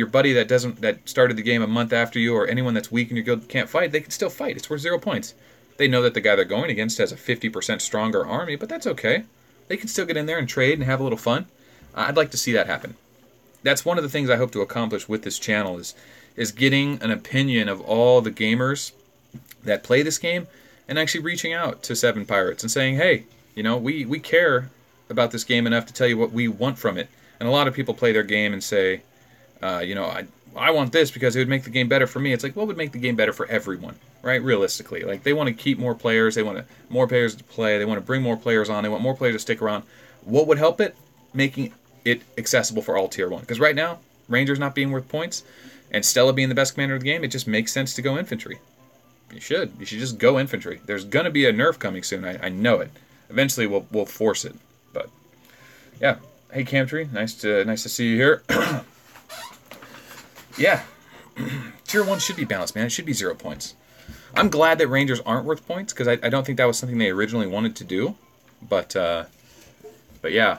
buddy that started the game a month after you, or anyone that's weak in your guild can't fight. They can still fight. It's worth 0 points. They know that the guy they're going against has a 50% stronger army, but that's okay. They can still get in there and trade and have a little fun. I'd like to see that happen. That's one of the things I hope to accomplish with this channel is getting an opinion of all the gamers that play this game and actually reaching out to 7 Pirates and saying, hey, we care about this game enough to tell you what we want from it. And a lot of people play their game and say, I want this because it would make the game better for me. It's like, what would make the game better for everyone, right? Realistically. Like, they want to keep more players. They want more players to play. They want to bring more players on. They want more players to stick around. What would help it? Making it accessible for all tier 1. Because right now, Rangers not being worth points, and Stella being the best commander of the game, it just makes sense to go infantry. You should just go infantry. There's going to be a nerf coming soon. I know it. Eventually, we'll force it. But, yeah. Hey, Camtree. Nice to see you here. Yeah. Tier 1 should be balanced, man. It should be 0 points. I'm glad that Rangers aren't worth points, because I don't think that was something they originally wanted to do. But yeah,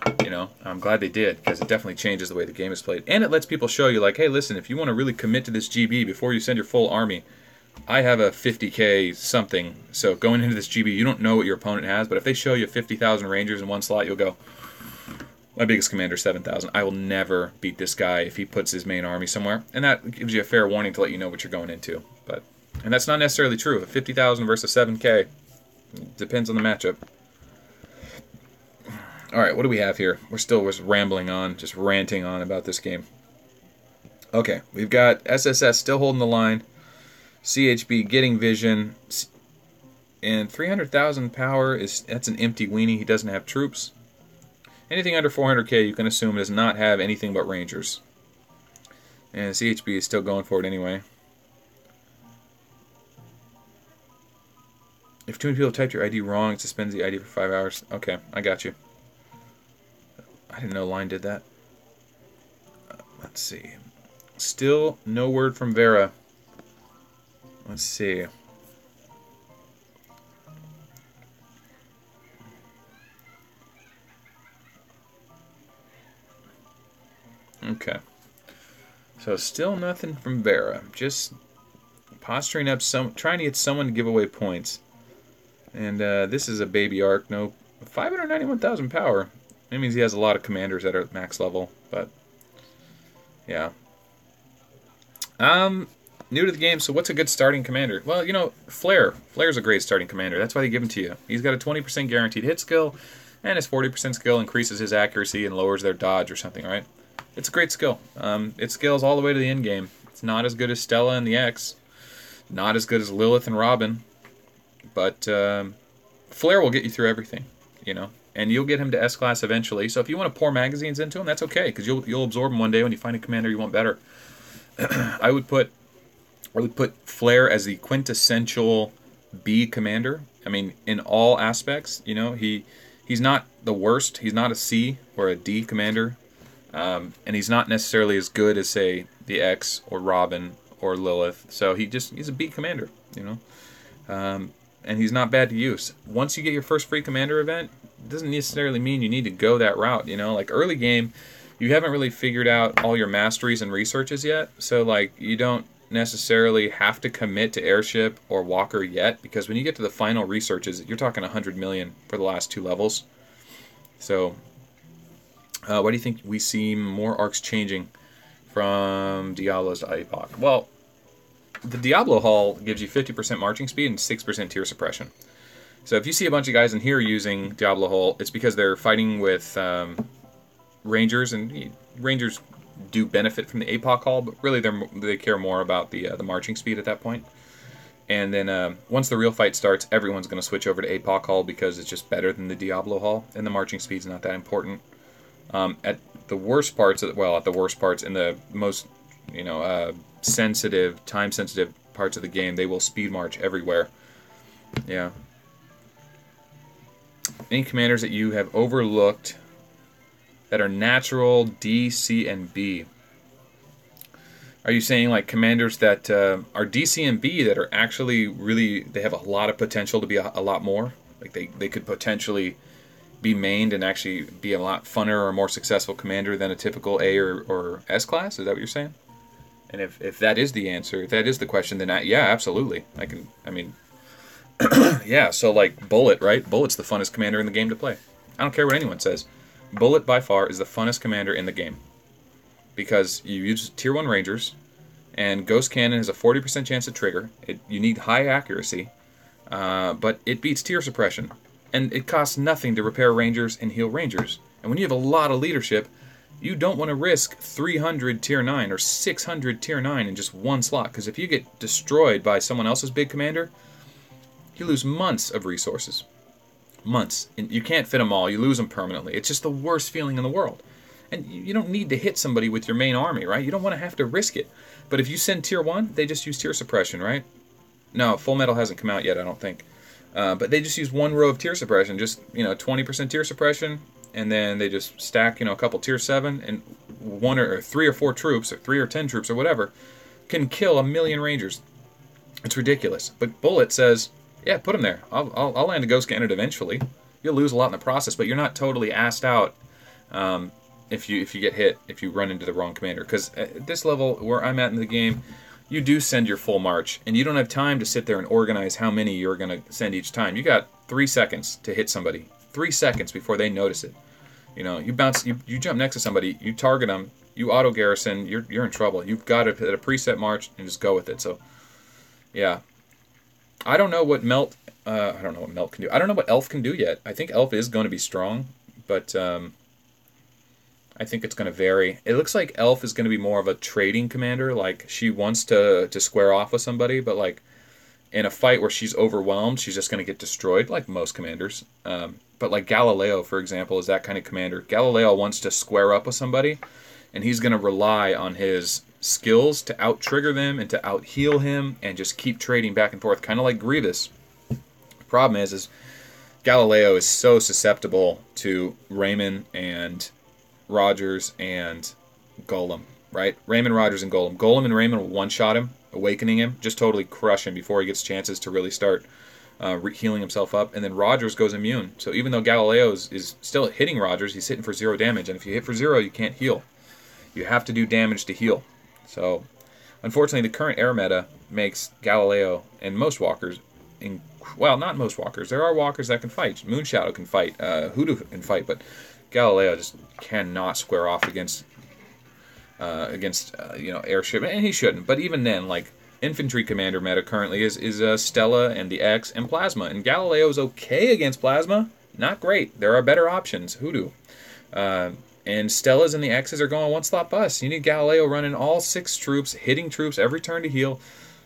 I'm glad they did, because it definitely changes the way the game is played. And it lets people show you, like, hey, listen, if you want to really commit to this GB before you send your full army, I have a 50k something. So going into this GB, you don't know what your opponent has, but if they show you 50,000 Rangers in one slot, you'll go, my biggest commander is 7,000. I will never beat this guy if he puts his main army somewhere. And that gives you a fair warning to let you know what you're going into. And that's not necessarily true. 50,000 versus 7k depends on the matchup. Alright, what do we have here? We're still just rambling on, just ranting on about this game. Okay, we've got SSS still holding the line. CHB getting vision. And 300,000 power, that's an empty weenie. He doesn't have troops. Anything under 400k you can assume does not have anything but Rangers. And CHB is still going for it anyway. If too many people typed your ID wrong, it suspends the ID for 5 hours. Okay, I got you. I didn't know Line did that. Let's see. Still no word from Vera. Let's see. Okay. So still nothing from Vera. Just posturing up trying to get someone to give away points. And this is a baby arc. No, 591,000 power. That means he has a lot of commanders that are at max level. But yeah. New to the game, so what's a good starting commander? Well, Flare. Flare's a great starting commander. That's why they give him to you. He's got a 20% guaranteed hit skill, and his 40% skill increases his accuracy and lowers their dodge or something, right? It's a great skill. It scales all the way to the end game. It's not as good as Stella and the X. Not as good as Lilith and Robin. But Flare will get you through everything, and you'll get him to S class eventually. So if you want to pour magazines into him, that's okay, because you'll absorb him one day when you find a commander you want better. I would put Flare as the quintessential B commander. I mean, in all aspects, you know, he's not the worst. He's not a C or a D commander, and he's not necessarily as good as, say, the X or Robin or Lilith. So he's a B commander, you know, and he's not bad to use. Once you get your first free commander event, it doesn't necessarily mean you need to go that route. You know, like early game, you haven't really figured out all your masteries and researches yet. So like you don't necessarily have to commit to airship or walker yet, because when you get to the final researches, you're talking 100 million for the last 2 levels. So what do you think we see more arcs changing from Diablos to APOC? Well, the Diablo Hall gives you 50% marching speed and 6% tier suppression. So if you see a bunch of guys in here using Diablo Hall, it's because they're fighting with Rangers, and Rangers do benefit from the APOC Hall, but really they care more about the marching speed at that point. And then once the real fight starts, everyone's going to switch over to APOC Hall because it's just better than the Diablo Hall, and the marching speed's not that important. At the worst parts, in the most, you know, time-sensitive parts of the game, they will speed march everywhere. Yeah. Any commanders that you have overlooked that are natural D, C, and B? Are you saying like commanders that are D, C, and B that are actually really, they have a lot of potential to be a lot more? Like they could potentially be mained and actually be a lot funner or more successful commander than a typical A or S class? Is that what you're saying? And if that is the answer, if that is the question, then yeah, absolutely. Yeah, so like Bullet, right? Bullet's the funnest commander in the game to play. I don't care what anyone says. Bullet, by far, is the funnest commander in the game. Because you use Tier 1 Rangers, and Ghost Cannon has a 40% chance to trigger. You need high accuracy, but it beats tier suppression. And it costs nothing to repair Rangers and heal Rangers. And when you have a lot of leadership, you don't want to risk 300 Tier 9 or 600 Tier 9 in just one slot. Because if you get destroyed by someone else's big commander, you lose months of resources. Months. And you can't fit them all. You lose them permanently. It's just the worst feeling in the world. And you don't need to hit somebody with your main army, right? You don't want to have to risk it. But if you send Tier 1, they just use tier suppression, right? No, Full Metal hasn't come out yet, I don't think. But they just use 1 row of tier suppression, just, 20% tier suppression, and then they just stack, a couple Tier 7, and 1 or 3 or 4 troops, or 3 or 10 troops, or whatever, can kill 1 million Rangers. It's ridiculous. But Bullet says, yeah, put them there. I'll land a Ghost Cannon eventually. You'll lose a lot in the process, but you're not totally assed out if you get hit, if you run into the wrong commander. Because at this level where I'm at in the game, you do send your full march, and you don't have time to sit there and organize how many you're going to send each time. You got 3 seconds to hit somebody. 3 seconds before they notice it. You bounce, you jump next to somebody, you target them, you auto garrison, you're in trouble. You've got to hit a preset march and just go with it. So, yeah. I don't know what Melt can do. I don't know what Elf can do yet. I think Elf is going to be strong, but I think it's going to vary. It looks like Elf is going to be more of a trading commander. Like, she wants to square off with somebody, but like in a fight where she's overwhelmed, she's just going to get destroyed, like most commanders. But like Galileo, for example, is that kind of commander. Galileo wants to square up with somebody, and he's going to rely on his skills to out-trigger them and to out-heal him and just keep trading back and forth, kind of like Grievous. The problem is Galileo is so susceptible to Raymond and Rogers and Golem, right? Raymond, Rogers, and Golem. Golem and Raymond will one-shot him, awakening him, just totally crush him before he gets chances to really start healing himself up. And then Rogers goes immune. So even though Galileo is still hitting Rogers, he's hitting for 0 damage. And if you hit for 0, you can't heal. You have to do damage to heal. So, unfortunately, the current air meta makes Galileo and most walkers, well, not most walkers. There are walkers that can fight. Moonshadow can fight. Hoodoo can fight. But Galileo just cannot square off against airship, and he shouldn't. But even then, like, infantry commander meta currently is Stella and the X and Plasma. And Galileo is okay against Plasma. Not great. There are better options. Hoodoo. And Stellas and the X's are going 1 slot bust. You need Galileo running all 6 troops, hitting troops every turn to heal.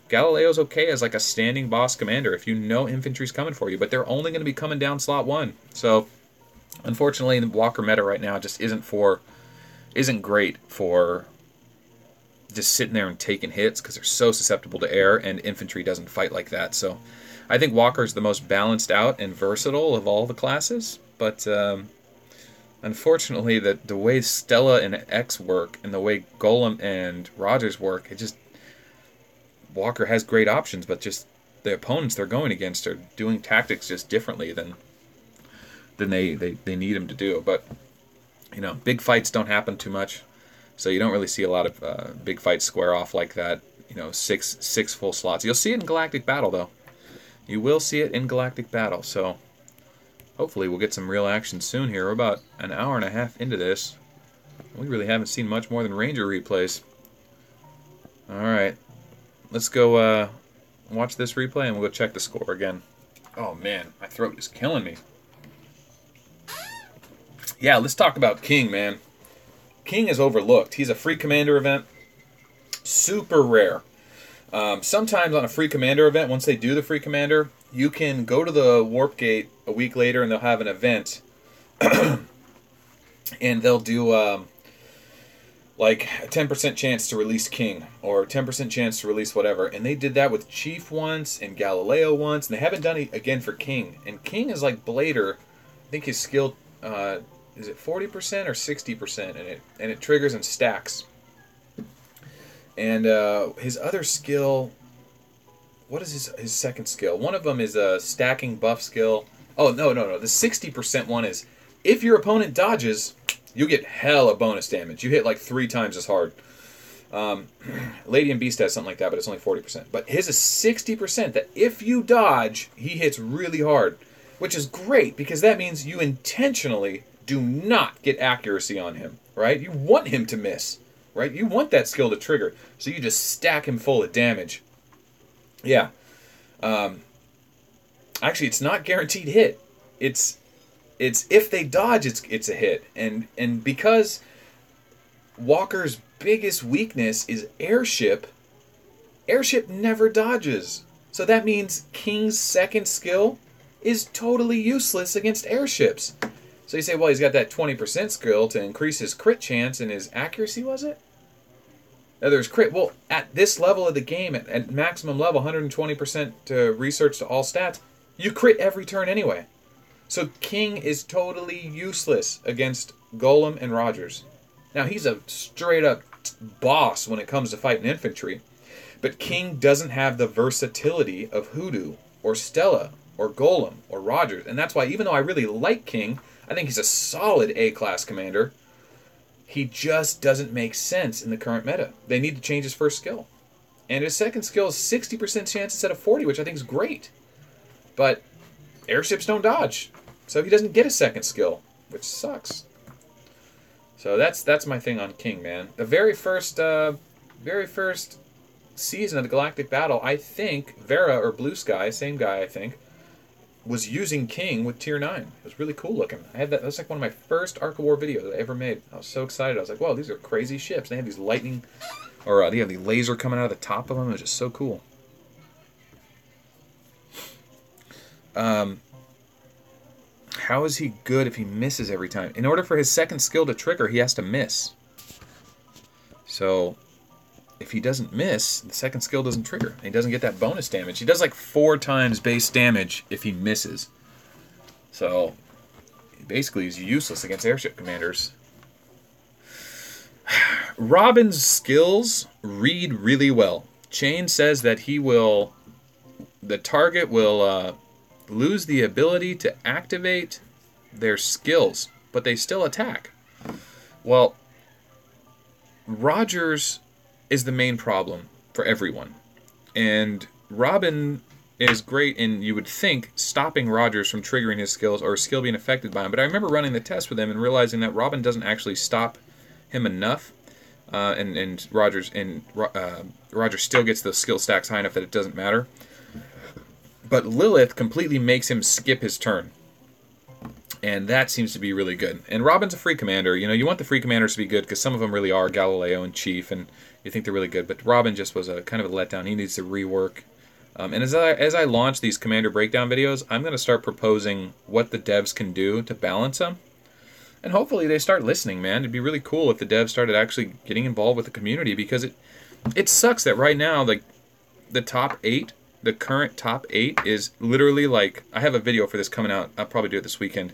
Galileo's okay as like a standing boss commander if you know infantry's coming for you, but they're only going to be coming down slot 1. So Unfortunately, the Walker meta right now just isn't great for just sitting there and taking hits because they're so susceptible to air, and infantry doesn't fight like that. So I think Walker's the most balanced out and versatile of all the classes, but unfortunately, the way Stella and X work and the way Golem and Rogers work, Walker has great options, but just the opponents they're going against are doing tactics just differently than they need him to do. But big fights don't happen too much, so you don't really see a lot of big fights square off like that. Six full slots. You'll see it in Galactic Battle, though. You will see it in Galactic Battle. So hopefully we'll get some real action soon here. We're about an hour and a half into this. We really haven't seen much more than Ranger replays. All right, let's go watch this replay and we'll go check the score again. Oh man, my throat is killing me. Yeah, let's talk about King, man. King is overlooked. He's a free commander event. Super rare. Sometimes on a free commander event, once they do the free commander, you can go to the Warp Gate a week later and they'll have an event. And they'll do like a 10% chance to release King or 10% chance to release whatever. And they did that with Chief once and Galileo once. And they haven't done it again for King. And King is like Blader. I think his skill... is it 40% or 60%? And it triggers and stacks. And his other skill, what is his second skill? One of them is a stacking buff skill. Oh, no. The 60% one is, if your opponent dodges, you get hella bonus damage. You hit like 3 times as hard. Lady and Beast has something like that, but it's only 40%. But his is 60%, that if you dodge, he hits really hard. Which is great, because that means you intentionally do not get accuracy on him, right? You want him to miss, right? You want that skill to trigger, so you just stack him full of damage. Yeah. Actually, it's not guaranteed hit. It's if they dodge, it's a hit. And because Walker's biggest weakness is airship never dodges. So that means King's second skill is totally useless against airships. So you say, well, he's got that 20% skill to increase his crit chance and his accuracy, was it? No, there's crit. Well, at this level of the game, at maximum level, 120% to research to all stats, you crit every turn anyway. So King is totally useless against Golem and Rogers. Now, he's a straight-up boss when it comes to fighting infantry. But King doesn't have the versatility of Hoodoo or Stella or Golem or Rogers. And that's why, even though I really like King, I think he's a solid A-class commander, he just doesn't make sense in the current meta. They need to change his first skill. And his second skill is 60% chance instead of 40, which I think is great. But airships don't dodge, so he doesn't get a second skill, which sucks. So that's my thing on King, man. The very first season of the Galactic Battle, I think Vera or Blue Sky, same guy, I think, was using King with Tier 9. It was really cool looking. I had that was like one of my first Arc of War videos I ever made. I was so excited. I was like, wow, these are crazy ships. They have these lightning, or they have the laser coming out of the top of them. It was just so cool. How is he good if he misses every time? In order for his second skill to trigger, he has to miss. So if he doesn't miss, the second skill doesn't trigger. He doesn't get that bonus damage. He does like 4 times base damage if he misses. So basically he's useless against airship commanders. Robin's skills read really well. Chain says that the target will lose the ability to activate their skills, but they still attack. Well, Rogers is the main problem for everyone. And Robin is great in, you would think, stopping Rogers from triggering his skills or his skill being affected by him. But I remember running the test with him and realizing that Robin doesn't actually stop him enough. And Rogers still gets the skill stacks high enough that it doesn't matter. But Lilith completely makes him skip his turn. And that seems to be really good. And Robin's a free commander. You know, you want the free commanders to be good because some of them really are, Galileo and Chief, and you think they're really good. But Robin just was a kind of a letdown. He needs to rework And as I launch these commander breakdown videos, I'm going to start proposing what the devs can do to balance them. And hopefully they start listening, man. It'd be really cool if the devs started actually getting involved with the community, because it sucks that right now, like, the top 8, the current top 8 is literally like, I have a video for this coming out. I'll probably do it this weekend.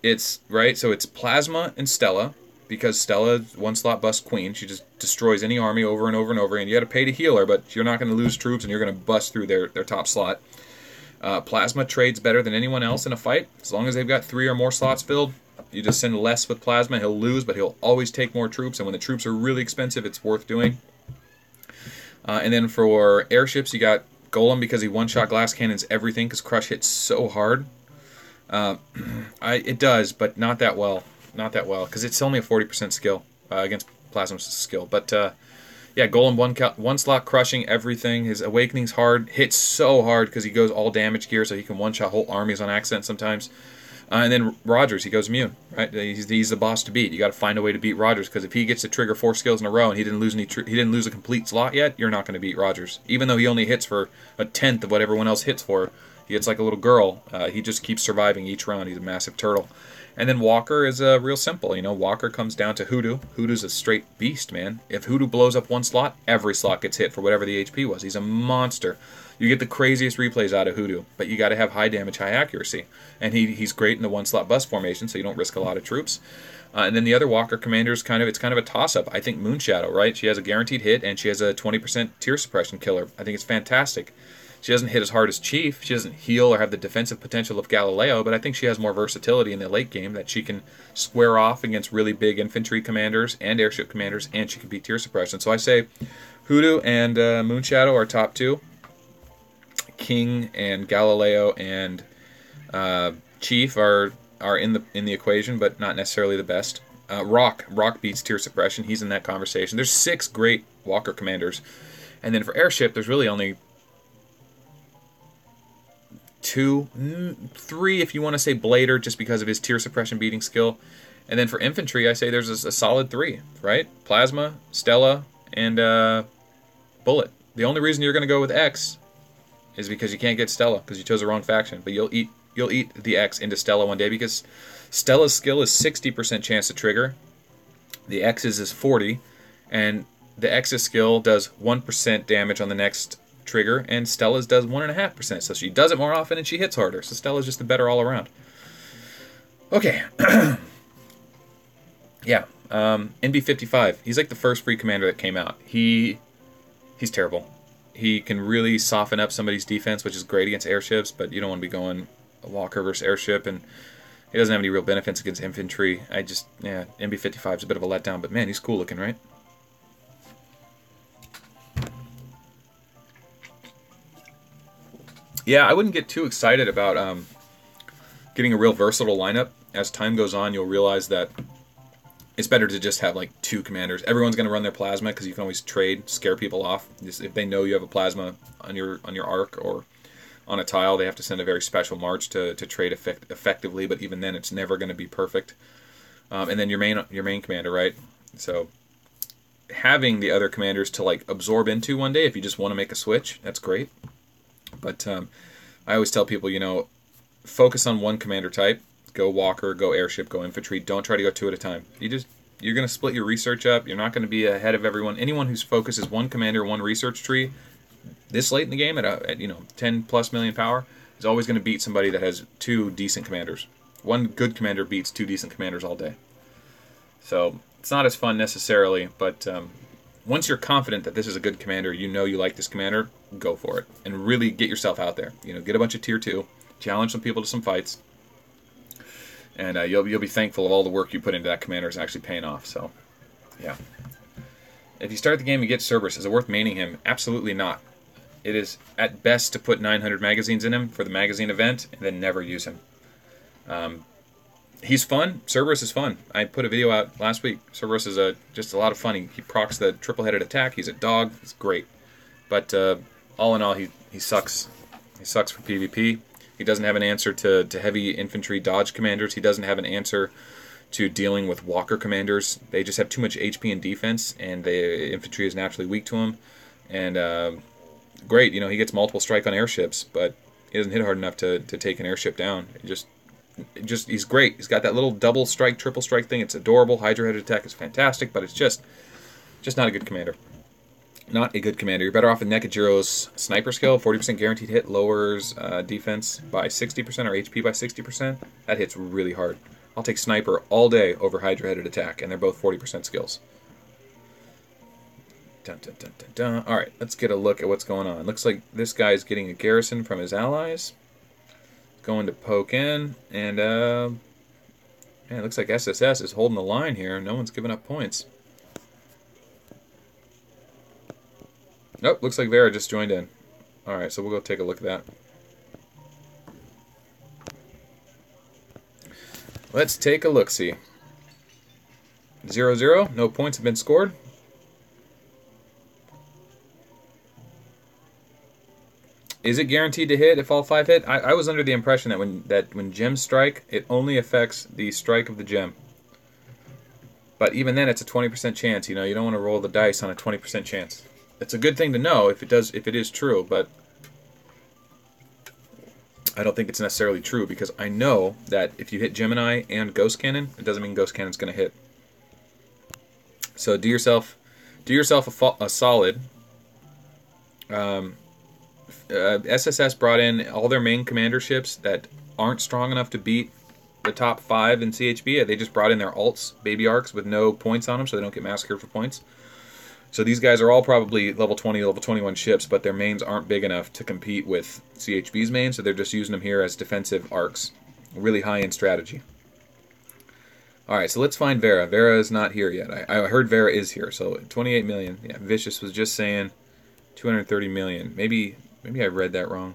It's, right, so it's Plasma and Stella, because Stella, one slot bust queen. She just destroys any army over and over and over, and you got to pay to heal her, but you're not going to lose troops, and you're going to bust through their top slot. Plasma trades better than anyone else in a fight. As long as they've got 3 or more slots filled, you just send less with Plasma. He'll lose, but he'll always take more troops, and when the troops are really expensive, it's worth doing. And then for airships, you got Golem, because he one-shot glass cannons everything, because Crush hits so hard. It does, but not that well. Not that well, because it's only a 40% skill against Plasma's skill. But yeah, Golem one slot crushing everything. His Awakening's hard, hits so hard because he goes all damage gear, so he can one-shot whole armies on accident sometimes. And then Rogers, he goes immune, right? He's the boss to beat. You got to find a way to beat Rogers, because if he gets to trigger 4 skills in a row and he didn't lose a complete slot yet, you're not going to beat Rogers. Even though he only hits for a tenth of what everyone else hits for, he hits like a little girl. He just keeps surviving each round. He's a massive turtle. And then Walker is real simple. You know, Walker comes down to Hoodoo. Hoodoo's a straight beast, man. If Hoodoo blows up one slot, every slot gets hit for whatever the HP was. He's a monster. You get the craziest replays out of Hoodoo, but you got to have high damage, high accuracy. And he's great in the one slot bust formation, so you don't risk a lot of troops. And then the other Walker commanders, it's kind of a toss-up. I think Moonshadow, right? She has a guaranteed hit, and she has a 20% tier suppression killer. I think it's fantastic. She doesn't hit as hard as Chief. She doesn't heal or have the defensive potential of Galileo, but I think she has more versatility in the late game, that she can square off against really big infantry commanders and airship commanders, and she can beat tier suppression. So I say Hoodoo and Moonshadow are top 2. King and Galileo and Chief are in the equation, but not necessarily the best. Rock beats tier suppression. He's in that conversation. There's 6 great Walker commanders, and then for airship, there's really only 2, 3 if you want to say Blader, just because of his tier suppression beating skill. And then for infantry, I say there's a solid 3, right? Plasma, Stella, and Bullet. The only reason you're going to go with X is because you can't get Stella, because you chose the wrong faction. But you'll eat the X into Stella one day, because Stella's skill is 60% chance to trigger. The X's is 40, and the X's skill does 1% damage on the next trigger, and Stella's does 1.5%. So she does it more often and she hits harder. So Stella's just the better all around. Okay. Yeah. NB55. He's like the first free commander that came out. He's terrible. He can really soften up somebody's defense, which is great against airships, but you don't want to be going Walker versus airship, and he doesn't have any real benefits against infantry. NB55 is a bit of a letdown, but man, he's cool looking, right? Yeah, I wouldn't get too excited about getting a real versatile lineup. As time goes on, you'll realize that it's better to just have like 2 commanders. Everyone's going to run their Plasma, because you can always trade, scare people off. Just, if they know you have a Plasma on your arc or on a tile, they have to send a very special march to trade effectively. But even then, it's never going to be perfect. And then your main commander, right? So having the other commanders to like absorb into one day, if you just want to make a switch, that's great. But I always tell people, you know, focus on one commander type. Go Walker, go airship, go infantry. Don't try to go 2 at a time. You're going to split your research up. You're not going to be ahead of everyone. Anyone whose focus is one commander, one research tree, this late in the game at 10+ million power, is always going to beat somebody that has 2 decent commanders. One good commander beats 2 decent commanders all day. So it's not as fun necessarily, but once you're confident that this is a good commander, you know you like this commander, go for it and really get yourself out there. You know, get a bunch of tier 2, challenge some people to some fights. And you'll be thankful of all the work you put into that commander is actually paying off. So, yeah. If you start the game and get Cerberus, is it worth maining him? Absolutely not. It is at best to put 900 magazines in him for the magazine event and then never use him. He's fun. Cerberus is fun. I put a video out last week. Cerberus is just a lot of fun. He procs the triple-headed attack. He's a dog. It's great. But all in all, he sucks. He sucks for PvP. He doesn't have an answer to heavy infantry dodge commanders. He doesn't have an answer to dealing with Walker commanders. They just have too much HP and defense, and the infantry is naturally weak to them. And great. You know, he gets multiple strike on airships, but he doesn't hit hard enough to take an airship down. He's great. He's got that little double strike, triple strike thing. It's adorable. Hydra-headed attack is fantastic, but it's just not a good commander. Not a good commander. You're better off with Nekajiro's sniper skill. 40% guaranteed hit, lowers defense by 60% or HP by 60%. That hits really hard. I'll take sniper all day over Hydra-headed attack, and they're both 40% skills. Dun, dun, dun, dun, dun. All right, let's get a look at what's going on. Looks like this guy's getting a garrison from his allies. Going to poke in, and man, it looks like SSS is holding the line here. No one's giving up points. Nope, looks like Vera just joined in. All right, so we'll go take a look at that. Let's take a look-see. 0-0, no points have been scored. Is it guaranteed to hit if all 5 hit? I was under the impression that when gems strike, it only affects the strike of the gem. But even then, it's a 20% chance. You know, you don't want to roll the dice on a 20% chance. It's a good thing to know if it is true, but I don't think it's necessarily true, because I know that if you hit Gemini and Ghost Cannon, it doesn't mean Ghost Cannon's going to hit. So do yourself a solid. SSS brought in all their main commander ships that aren't strong enough to beat the top 5 in CHB. They just brought in their alts, baby arcs, with no points on them, so they don't get massacred for points. So these guys are all probably level 20, level 21 ships, but their mains aren't big enough to compete with CHB's mains, so they're just using them here as defensive arcs. Really high-end strategy. Alright, so let's find Vera. Vera is not here yet. I heard Vera is here, so 28 million. Yeah, Vicious was just saying 230 million. Maybe I read that wrong.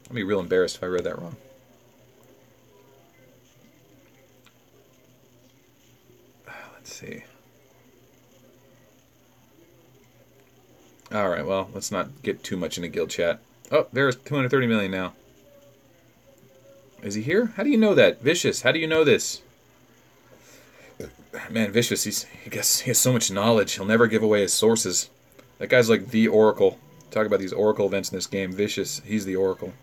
I'd be real embarrassed if I read that wrong. Let's see. Alright, well, let's not get too much into guild chat. Oh, there's 230 million now. Is he here? How do you know that? Vicious, how do you know this? Man, Vicious, he has so much knowledge. He'll never give away his sources. That guy's like the Oracle. Talk about these Oracle events in this game. Vicious, he's the Oracle.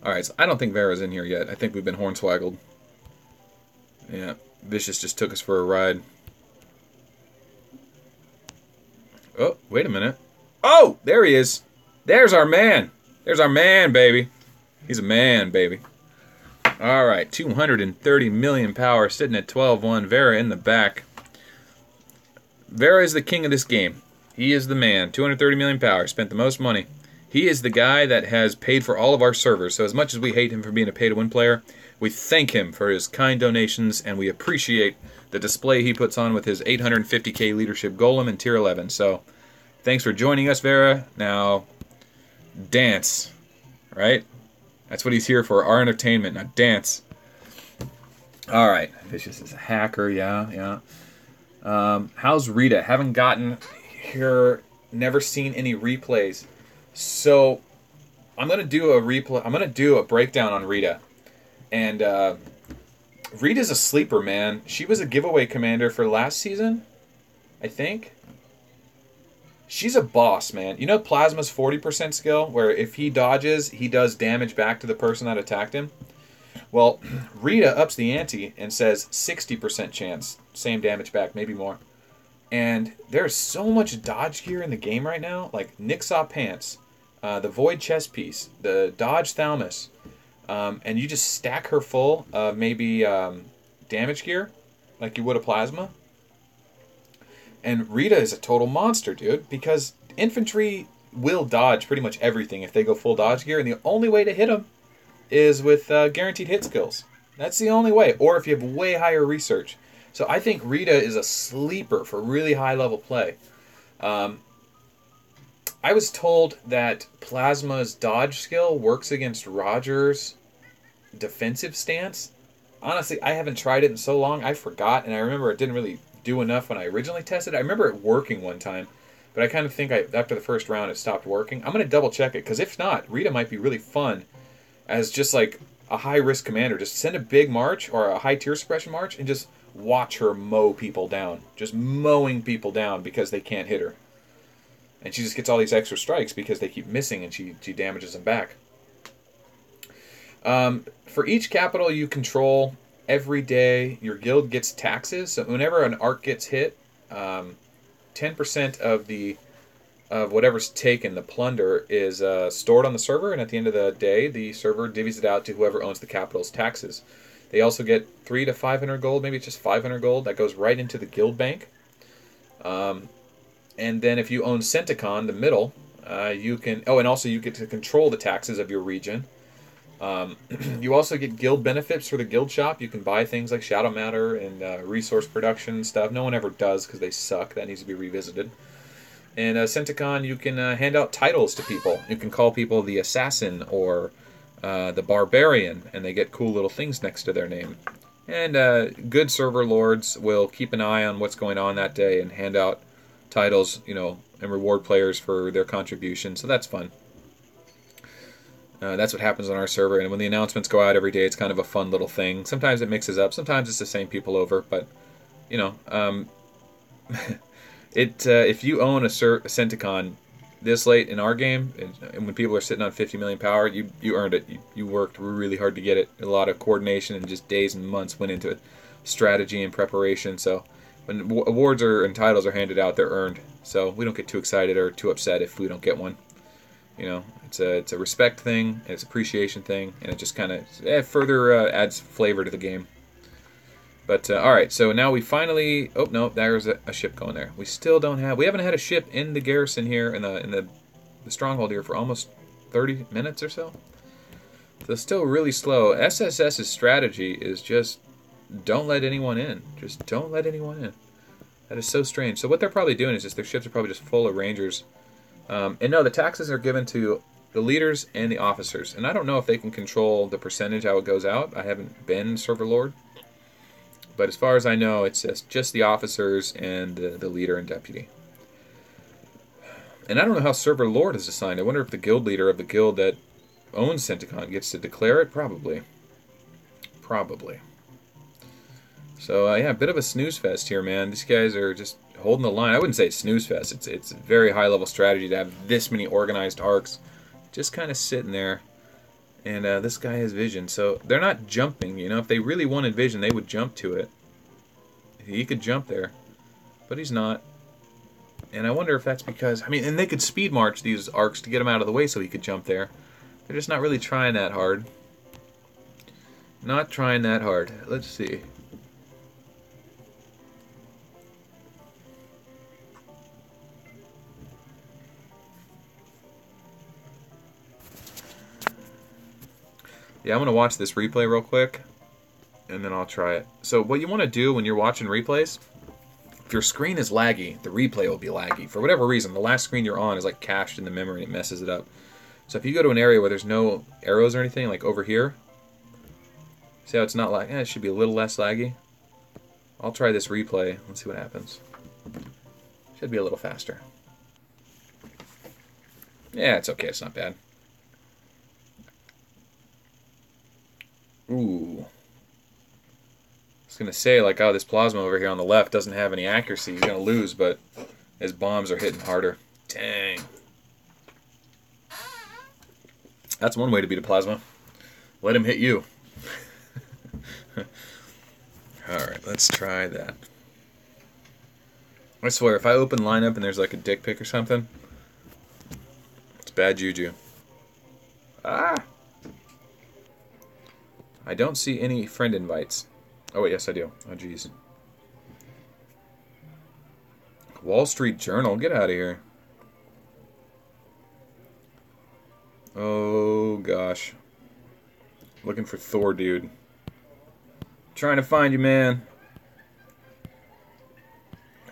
Alright, so I don't think Vera's in here yet. I think we've been hornswaggled. Yeah, Vicious just took us for a ride. Oh, wait a minute. Oh, there he is. There's our man. There's our man, baby. He's a man, baby. All right, 230 million power, sitting at 12-1. Vera in the back. Vera is the king of this game. He is the man. 230 million power, spent the most money. He is the guy that has paid for all of our servers. So as much as we hate him for being a pay-to-win player, we thank him for his kind donations, and we appreciate the display he puts on with his 850k leadership golem in tier 11. So, thanks for joining us, Vera. Now, dance, right? That's what he's here for, our entertainment. Now, dance. All right, Vicious is a hacker, yeah. How's Rita? Haven't gotten here, never seen any replays. So, I'm gonna do a replay. I'm gonna do a breakdown on Rita, and Rita's a sleeper, man. She was a giveaway commander for last season, I think. She's a boss, man. You know Plasma's 40% skill, where if he dodges, he does damage back to the person that attacked him? Well, Rita ups the ante and says 60% chance. Same damage back, maybe more. And there's so much dodge gear in the game right now. Like Nixaw Pants, the Void Chest Piece, the Dodge Thalamus. And you just stack her full of maybe damage gear, like you would a Plasma. And Rita is a total monster, dude, because infantry will dodge pretty much everything if they go full dodge gear, and the only way to hit them is with guaranteed hit skills. That's the only way, or if you have way higher research. So I think Rita is a sleeper for really high-level play. I was told that Plasma's dodge skill works against Roger's defensive stance. Honestly, I haven't tried it in so long, I forgot, and I remember it didn't really do enough when I originally tested it. I remember it working one time, but I kind of think after the first round it stopped working. I'm going to double check it, because if not, Rita might be really fun as just like a high-risk commander. Just send a big march or a high tier suppression march and just watch her mow people down. Just mowing people down because they can't hit her. And she just gets all these extra strikes because they keep missing and she damages them back. For each capital you control, every day your guild gets taxes. So whenever an arc gets hit, 10% of whatever's taken, the plunder, is stored on the server, and at the end of the day, the server divvies it out to whoever owns the capital's taxes. They also get 300 to 500 gold, maybe it's just 500 gold, that goes right into the guild bank. And then if you own Centicon, the middle, you can... Oh, and also you get to control the taxes of your region. You also get guild benefits for the guild shop. You can buy things like Shadow Matter and resource production stuff. No one ever does because they suck. That needs to be revisited. And Centicon, you can hand out titles to people. You can call people the Assassin or the Barbarian, and they get cool little things next to their name. And good server lords will keep an eye on what's going on that day and hand out titles, you know, and reward players for their contribution. So that's fun. That's what happens on our server, and when the announcements go out every day, it's kind of a fun little thing. Sometimes it mixes up. Sometimes it's the same people over, but, you know... if you own a Centicon this late in our game, and when people are sitting on 50 million power, you earned it. You worked really hard to get it. A lot of coordination and just days and months went into it. Strategy and preparation. So when awards and titles are handed out, they're earned. So we don't get too excited or too upset if we don't get one. You know, it's a respect thing, and it's an appreciation thing, and it just kind of further adds flavor to the game. But, alright, so now we finally... Oh, no, there's a ship going there. We still don't have... We haven't had a ship in the garrison here, in the stronghold here, for almost 30 minutes or so. So it's still really slow. SSS's strategy is just don't let anyone in. Just don't let anyone in. That is so strange. So what they're probably doing is just their ships are probably just full of rangers. And no, the taxes are given to the leaders and the officers. And I don't know if they can control the percentage how it goes out. I haven't been server lord. But as far as I know, it's just the officers and the leader and deputy. And I don't know how server lord is assigned. I wonder if the guild leader of the guild that owns Centicon gets to declare it? Probably. Probably. So, yeah, a bit of a snooze fest here, man. These guys are just holding the line. I wouldn't say it's snooze fest. It's a very high-level strategy to have this many organized arcs. Just kind of sitting there. And this guy has vision, so they're not jumping, you know. If they really wanted vision, they would jump to it. He could jump there, but he's not. And I wonder if that's because, I mean, and they could speed march these arcs to get him out of the way so he could jump there. They're just not really trying that hard. Not trying that hard. Let's see. Yeah, I'm going to watch this replay real quick, and then I'll try it. So what you want to do when you're watching replays, if your screen is laggy, the replay will be laggy. For whatever reason, the last screen you're on is like cached in the memory and it messes it up. So if you go to an area where there's no arrows or anything, like over here, see how it's not like, it should be a little less laggy. I'll try this replay. Let's see what happens. Should be a little faster. Yeah, it's okay. It's not bad. Ooh. I was going to say, like, oh, this plasma over here on the left doesn't have any accuracy. He's going to lose, but his bombs are hitting harder. Dang. That's one way to beat a plasma. Let him hit you. Alright, let's try that. I swear, if I open lineup and there's like a dick pic or something, it's bad juju. Ah! I don't see any friend invites. Oh, wait, yes, I do. Oh, jeez. Wall Street Journal, get out of here. Oh, gosh. Looking for Thor, dude. Trying to find you, man.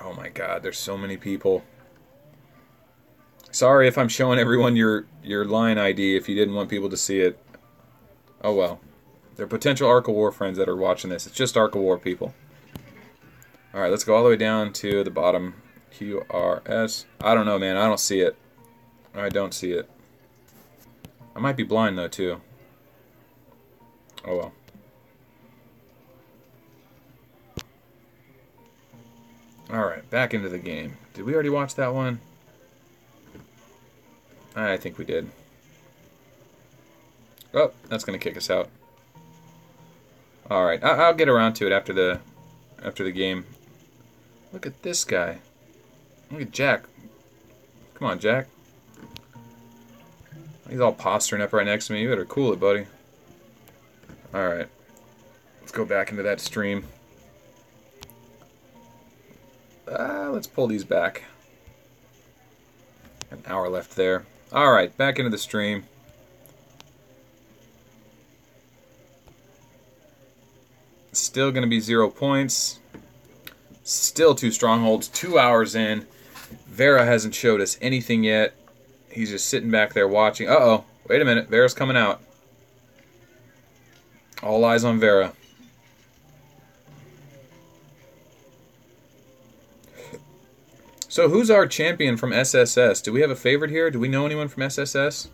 Oh, my God, there's so many people. Sorry if I'm showing everyone your line ID if you didn't want people to see it. Oh, well. They're potential Ark of War friends that are watching this. It's just Ark of War people. Alright, let's go all the way down to the bottom. QRS. I don't know, man. I don't see it. I don't see it. I might be blind, though, too. Oh, well. Alright, back into the game. Did we already watch that one? I think we did. Oh, that's going to kick us out. Alright, I'll get around to it after the game. Look at this guy. Look at Jack. Come on, Jack. He's all posturing up right next to me. You better cool it, buddy. Alright. Let's go back into that stream. Let's pull these back. An hour left there. Alright, back into the stream. Still going to be 0 points. Still 2 strongholds. 2 hours in. Vera hasn't showed us anything yet. He's just sitting back there watching. Uh-oh. Wait a minute. Vera's coming out. All eyes on Vera. So who's our champion from SSS? Do we have a favorite here? Do we know anyone from SSS?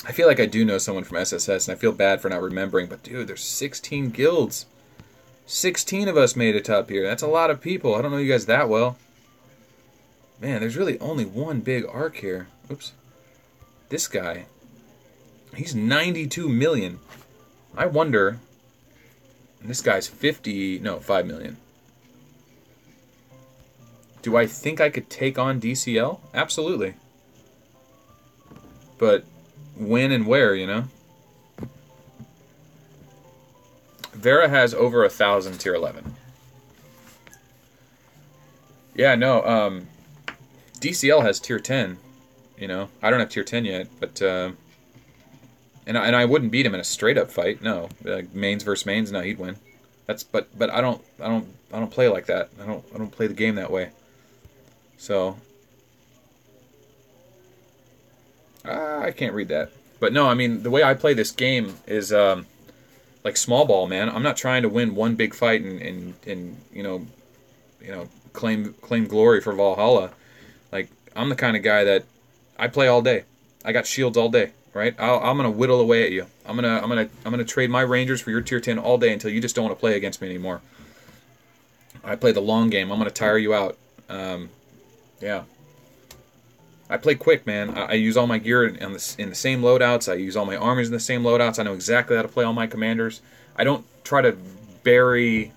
I feel like I do know someone from SSS, and I feel bad for not remembering. But, dude, there's 16 guilds. 16 of us made it up here. That's a lot of people. I don't know you guys that well. Man, there's really only one big arc here. Oops. This guy. He's 92 million. I wonder... And this guy's 5 million. Do I think I could take on DCL? Absolutely. But when and where, you know? Vera has over 1,000 tier 11. Yeah, no, DCL has tier 10, you know? I don't have tier 10 yet, but, and I wouldn't beat him in a straight up fight, no. Like mains versus mains, no, he'd win. But I don't play like that. I don't play the game that way. So, I can't read that. But no, I mean, the way I play this game is like small ball, man. I'm not trying to win one big fight and you know claim glory for Valhalla. Like, I'm the kind of guy that I play all day. I got shields all day, right? I'm gonna whittle away at you. I'm gonna trade my Rangers for your tier 10 all day until you just don't want to play against me anymore. I play the long game. I'm gonna tire you out. Yeah. I play quick, man. I use all my gear in the same loadouts. I use all my armies in the same loadouts. I know exactly how to play all my commanders. I don't try to bury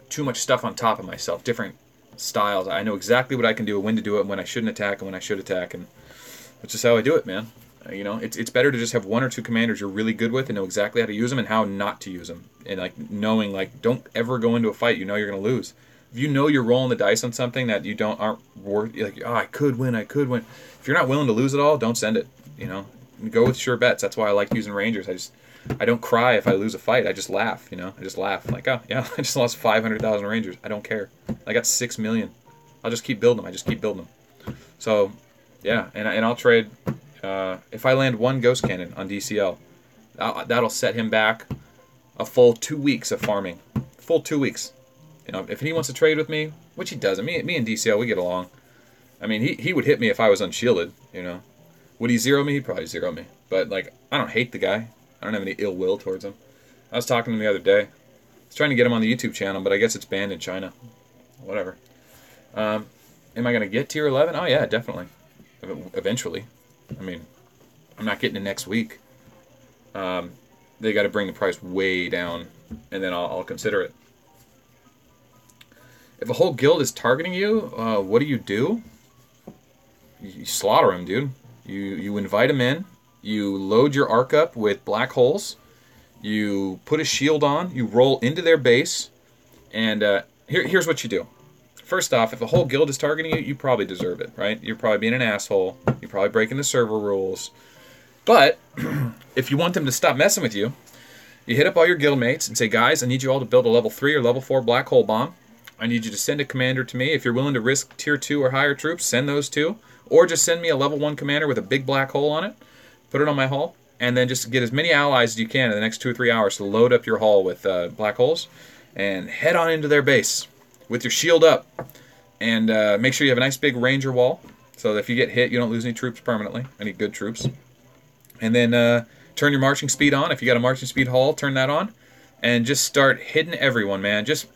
too much stuff on top of myself, different styles. I know exactly what I can do, when to do it, and when I shouldn't attack, and when I should attack, and that's just how I do it, man. You know, it's better to just have 1 or 2 commanders you're really good with and know exactly how to use them and how not to use them. And, like, knowing, like, don't ever go into a fight you know you're going to lose. If you know you're rolling the dice on something that you aren't worth, like, oh, I could win. If you're not willing to lose it all, don't send it. You know, go with sure bets. That's why I like using Rangers. I don't cry if I lose a fight. I just laugh. You know, I just laugh. Like, oh yeah, I just lost 500,000 Rangers. I don't care. I got 6 million. I'll just keep building them. I just keep building them. So, yeah, and I'll trade. If I land 1 Ghost Cannon on DCL, that'll set him back a full 2 weeks of farming. Full 2 weeks. You know, if he wants to trade with me, which he doesn't. Me and DCL, we get along. I mean, he would hit me if I was unshielded, you know. Would he zero me? He'd probably zero me. But, like, I don't hate the guy. I don't have any ill will towards him. I was talking to him the other day. I was trying to get him on the YouTube channel, but I guess it's banned in China. Whatever. Am I going to get tier 11? Oh, yeah, definitely. Eventually. I mean, I'm not getting it next week. They got to bring the price way down, and then I'll consider it. If a whole guild is targeting you, what do? You slaughter them, dude. You invite them in. You load your arc up with black holes. You put a shield on. You roll into their base. And here's what you do. First off, if a whole guild is targeting you, you probably deserve it, right? You're probably being an asshole. You're probably breaking the server rules. But if you want them to stop messing with you, you hit up all your guild mates and say, guys, I need you all to build a level 3 or level 4 black hole bomb. I need you to send a commander to me. If you're willing to risk tier 2 or higher troops, send those 2. Or just send me a level 1 commander with a big black hole on it. Put it on my hull. And then just get as many allies as you can in the next 2 or 3 hours to load up your hull with black holes. And head on into their base with your shield up. And make sure you have a nice big ranger wall. So that if you get hit, you don't lose any troops permanently. Any good troops. And then turn your marching speed on. If you got a marching speed hull, turn that on. And just start hitting everyone, man. Just...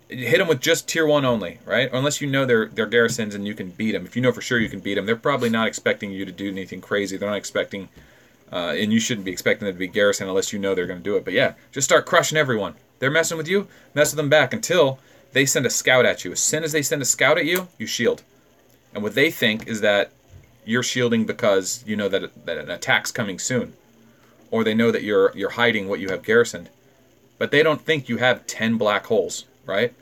hit them with just tier 1 only, right? Or unless you know they're garrisons and you can beat them. If you know for sure you can beat them, they're probably not expecting you to do anything crazy. They're not expecting, and you shouldn't be expecting them to be garrison unless you know they're going to do it. But yeah, just start crushing everyone. They're messing with you, mess with them back until they send a scout at you. As soon as they send a scout at you, you shield. And what they think is that you're shielding because you know that an attack's coming soon. Or they know that you're hiding what you have garrisoned. But they don't think you have 10 black holes, right?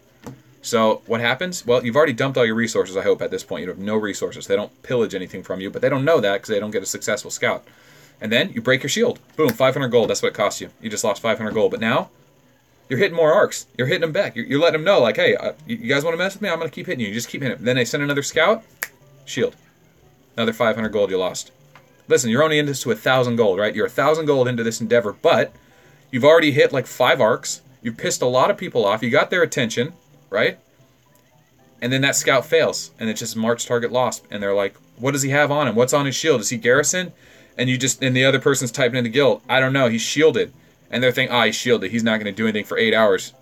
So what happens? Well, you've already dumped all your resources, I hope, at this point. You have no resources. They don't pillage anything from you, but they don't know that because they don't get a successful scout. And then you break your shield. Boom, 500 gold. That's what it costs you. You just lost 500 gold. But now, you're hitting more arcs. You're hitting them back. You're letting them know, like, hey, you guys want to mess with me? I'm going to keep hitting you. You just keep hitting them. Then they send another scout. Shield. Another 500 gold you lost. Listen, you're only into this to 1,000 gold, right? You're 1,000 gold into this endeavor, but you've already hit like 5 arcs. You've pissed a lot of people off. You got their attention, right? And then that scout fails, and it's just march target lost. And they're like, what does he have on him? What's on his shield? Is he garrison? And the other person's typing into guild, I don't know, he's shielded. And they're thinking, he's shielded. He's not going to do anything for 8 hours.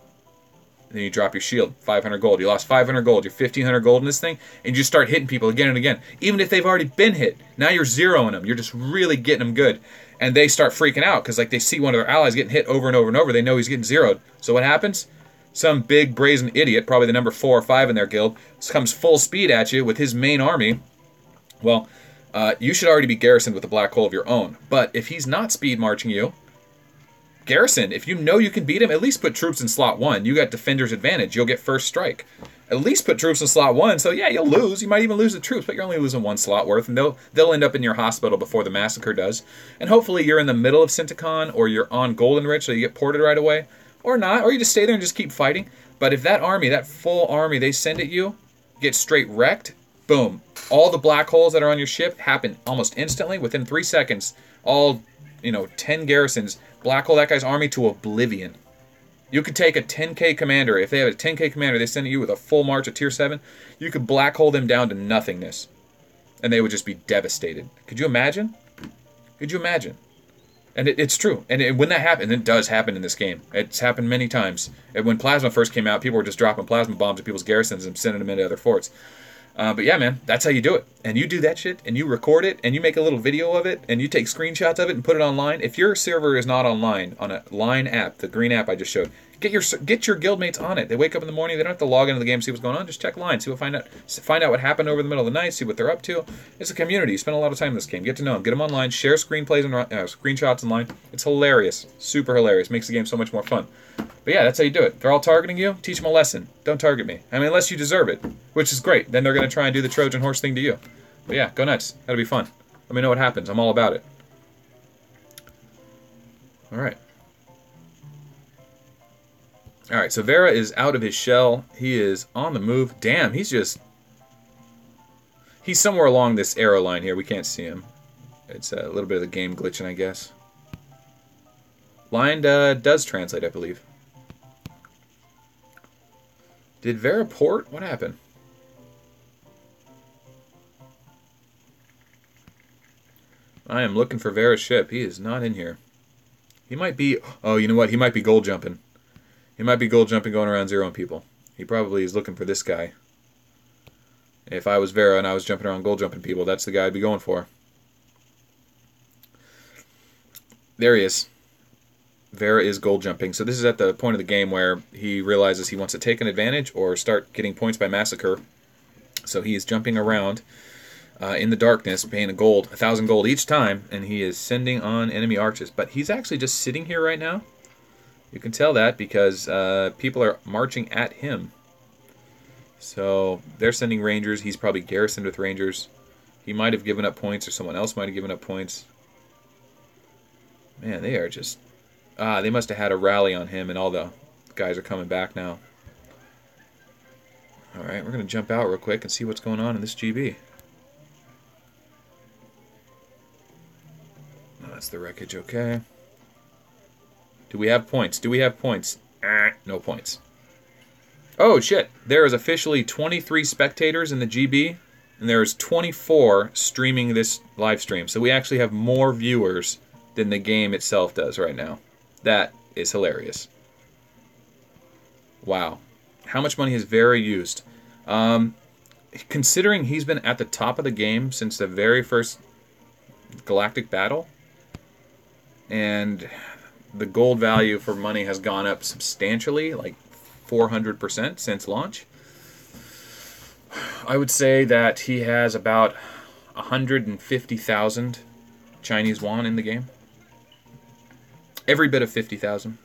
And then you drop your shield, 500 gold. You lost 500 gold. You're 1,500 gold in this thing, and you just start hitting people again and again. Even if they've already been hit, now you're zeroing them. You're just really getting them good. And they start freaking out because like they see one of their allies getting hit over and over and over. They know he's getting zeroed. So what happens? Some big brazen idiot, probably the number 4 or 5 in their guild, comes full speed at you with his main army. Well, you should already be garrisoned with a black hole of your own. But if he's not speed marching you, garrison, if you know you can beat him, at least put troops in slot 1. You got defender's advantage. You'll get first strike. At least put troops in slot 1. So yeah, you'll lose. You might even lose the troops, but you're only losing 1 slot worth, and they'll end up in your hospital before the massacre does. And hopefully you're in the middle of Synticon, or you're on Golden Ridge, so you get ported right away, or not, or you just stay there and just keep fighting. But if that army, that full army they send at you, gets straight wrecked, boom, all the black holes that are on your ship happen almost instantly within 3 seconds. All 10 garrisons black hole that guy's army to oblivion. You could take a 10k commander. If they have a 10k commander, they send you with a full march of tier 7. You could black hole them down to nothingness. And they would just be devastated. Could you imagine? Could you imagine? And it's true. And when that happens, and it does happen in this game. It's happened many times. And when Plasma first came out, people were just dropping plasma bombs at people's garrisons and sending them into other forts. But yeah, man, that's how you do it. And you do that shit, and you record it, and you make a little video of it, and you take screenshots of it and put it online. If your server is not online, on a line app, the green app I just showed, get your guildmates on it. They wake up in the morning, they don't have to log into the game, see what's going on, just check line, find out what happened over the middle of the night, see what they're up to. It's a community. You spend a lot of time in this game. Get to know them. Get them online. Share screenplays and screenshots online. It's hilarious. Super hilarious. Makes the game so much more fun. But yeah, that's how you do it. They're all targeting you. Teach them a lesson. Don't target me. I mean, unless you deserve it, which is great. Then they're going to try and do the Trojan horse thing to you. But yeah, go nuts. That'll be fun. Let me know what happens. I'm all about it. Alright. Alright, so Vera is out of his shell. He is on the move. Damn, he's somewhere along this arrow line here. We can't see him. It's a little bit of the game glitching, I guess. Line does translate, I believe. Did Vera port? What happened? I am looking for Vera's ship. He is not in here. He might be... Oh, you know what? He might be gold jumping. He might be gold jumping going around zeroing people. He probably is looking for this guy. If I was Vera and I was jumping around gold jumping people, that's the guy I'd be going for. There he is. Vera is gold jumping. So this is at the point of the game where he realizes he wants to take an advantage or start getting points by massacre. So he is jumping around in the darkness, paying 1,000 gold each time, and he is sending on enemy arches. But he's actually just sitting here right now. You can tell that because people are marching at him. So they're sending rangers. He's probably garrisoned with rangers. He might have given up points, or someone else might have given up points. Man, they are just... they must have had a rally on him, and all the guys are coming back now. Alright, we're going to jump out real quick and see what's going on in this GB. Oh, that's the wreckage, okay. Do we have points? Do we have points? No points. Oh, shit. There is officially 23 spectators in the GB, and there's 24 streaming this live stream. So we actually have more viewers than the game itself does right now. That is hilarious. Wow. How much money has Vera used? Considering he's been at the top of the game since the very first galactic battle, and the gold value for money has gone up substantially, like 400% since launch, I would say that he has about 150,000 Chinese yuan in the game. Every bit of 50,000,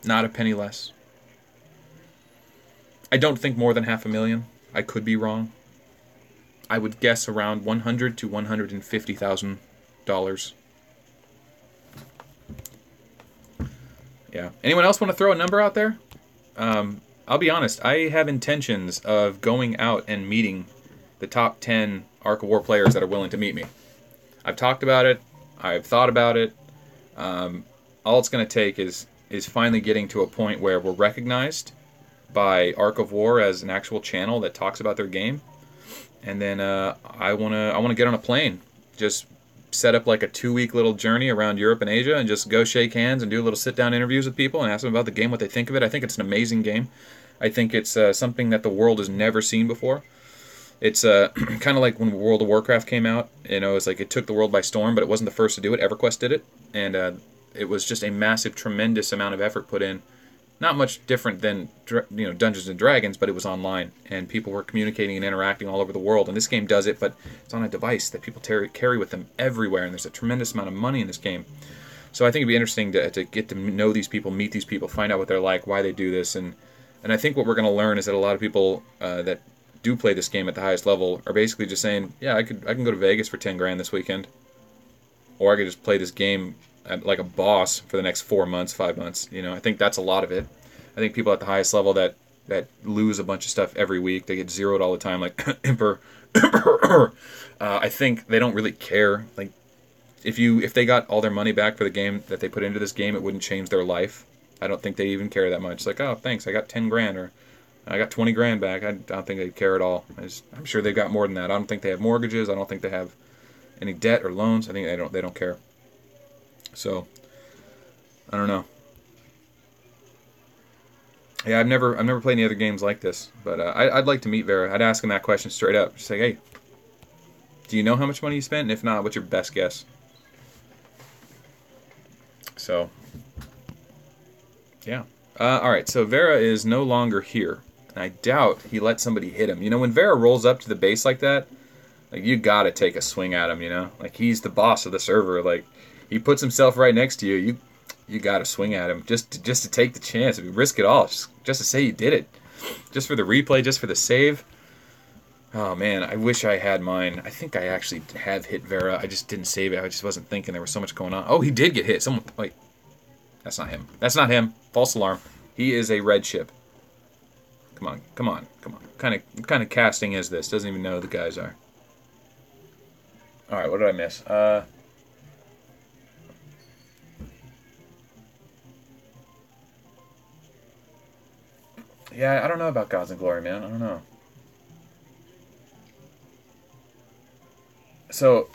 not a penny less. I don't think more than 500,000. I could be wrong. I would guess around $100,000 to $150,000. Yeah. Anyone else want to throw a number out there? I'll be honest. I have intentions of going out and meeting the top 10 Ark of War players that are willing to meet me. I've talked about it. I've thought about it. All it's going to take is finally getting to a point where we're recognized by Ark of War as an actual channel that talks about their game. And then I wanna get on a plane, just set up like a 2-week little journey around Europe and Asia, and just go shake hands and do little sit-down interviews with people and ask them about the game, what they think of it. I think it's an amazing game. I think it's something that the world has never seen before. It's kind of like when World of Warcraft came out. You know, it's like it took the world by storm, but it wasn't the first to do it. EverQuest did it, and it was just a massive, tremendous amount of effort put in. Not much different than Dungeons and Dragons, but it was online, and people were communicating and interacting all over the world. And this game does it, but it's on a device that people carry with them everywhere, and there's a tremendous amount of money in this game. So I think it'd be interesting to get to know these people, meet these people, find out what they're like, why they do this, and I think what we're going to learn is that a lot of people that do play this game at the highest level are basically just saying, yeah, I can go to Vegas for 10 grand this weekend, or I could just play this game like a boss for the next 4 months, 5 months. I think that's a lot of it. I think people at the highest level that lose a bunch of stuff every week, they get zeroed all the time, like Emperor. I think they don't really care. Like if they got all their money back for the game that they put into this game, it wouldn't change their life. I don't think they even care that much. It's like, oh, thanks, I got 10 grand, or I got 20 grand back. I don't think they care at all. I'm sure they've got more than that. I don't think they have mortgages. I don't think they have any debt or loans. I think they don't care. So, I don't know. Yeah, I've never played any other games like this, but I'd like to meet Vera. I'd ask him that question straight up. Just say, hey, do you know how much money you spent? And if not, what's your best guess? So, yeah. All right, so Vera is no longer here. And I doubt he let somebody hit him. When Vera rolls up to the base like that, like, you gotta take a swing at him, Like, he's the boss of the server. Like, he puts himself right next to you. You got to swing at him just to take the chance. Risk it all just to say you did it. Just for the replay, just for the save. Oh, man, I wish I had mine. I think I actually have hit Vera. I just didn't save it. I just wasn't thinking there was so much going on. Oh, he did get hit. Someone, wait. That's not him. That's not him. False alarm. He is a red ship. Come on. What kind of casting is this? Doesn't even know who the guys are. All right, what did I miss? Yeah, I don't know about Gods and Glory, man. I don't know. So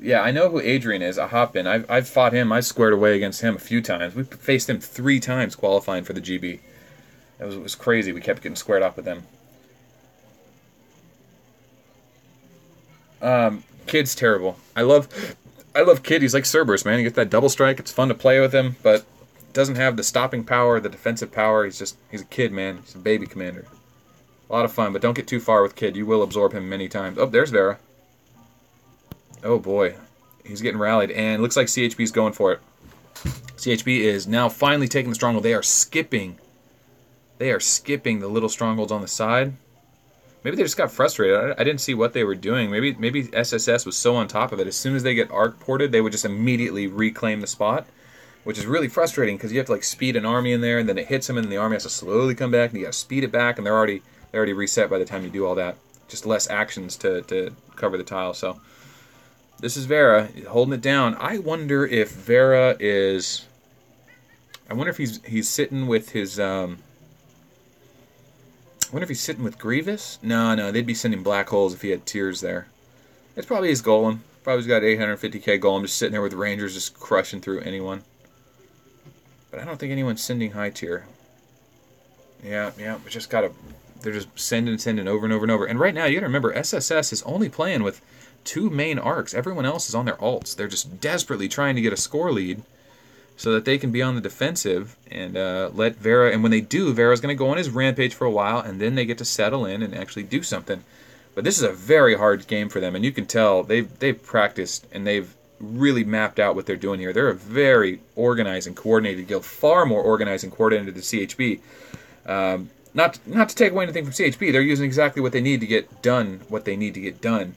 yeah, I know who Adrian is. I hop in. I've fought him. I squared away against him a few times. We faced him 3 times qualifying for the GB. It was crazy. We kept getting squared up with them. Kid's terrible. I love Kid. He's like Cerberus, man. He gets that double strike. It's fun to play with him, but doesn't have the stopping power, the defensive power. He's a kid, man. He's a baby commander. A lot of fun, but don't get too far with Kid. You will absorb him many times. Oh, there's Vera. Oh boy, he's getting rallied, and looks like CHB's going for it. CHB is now finally taking the stronghold. They are skipping the little strongholds on the side. Maybe they just got frustrated. I didn't see what they were doing. Maybe SSS was so on top of it. As soon as they get arc ported, they would just immediately reclaim the spot, which is really frustrating because you have to like speed an army in there, and then it hits them, and then the army has to slowly come back, and you got to speed it back, and they're already reset by the time you do all that. Just less actions to cover the tile. So this is Vera holding it down. I wonder if Vera is. I wonder if he's sitting with his. I wonder if he's sitting with Grievous. No, they'd be sending black holes if he had tiers there. It's probably his golem. Probably's got 850k golem just sitting there with Rangers just crushing through anyone. But I don't think anyone's sending high tier. Yeah, yeah. We just gotta. They're just sending over and over and over. And right now, you gotta remember, SSS is only playing with 2 main arcs. Everyone else is on their alts. They're just desperately trying to get a score lead so that they can be on the defensive and let Vera. And when they do, Vera's gonna go on his rampage for a while, and then they get to settle in and actually do something. But this is a very hard game for them, and you can tell they've practiced and they've really mapped out what they're doing here. They're a very organized and coordinated guild, far more organized and coordinated than CHB. Not to take away anything from CHB, they're using exactly what they need to get done, what they need to get done.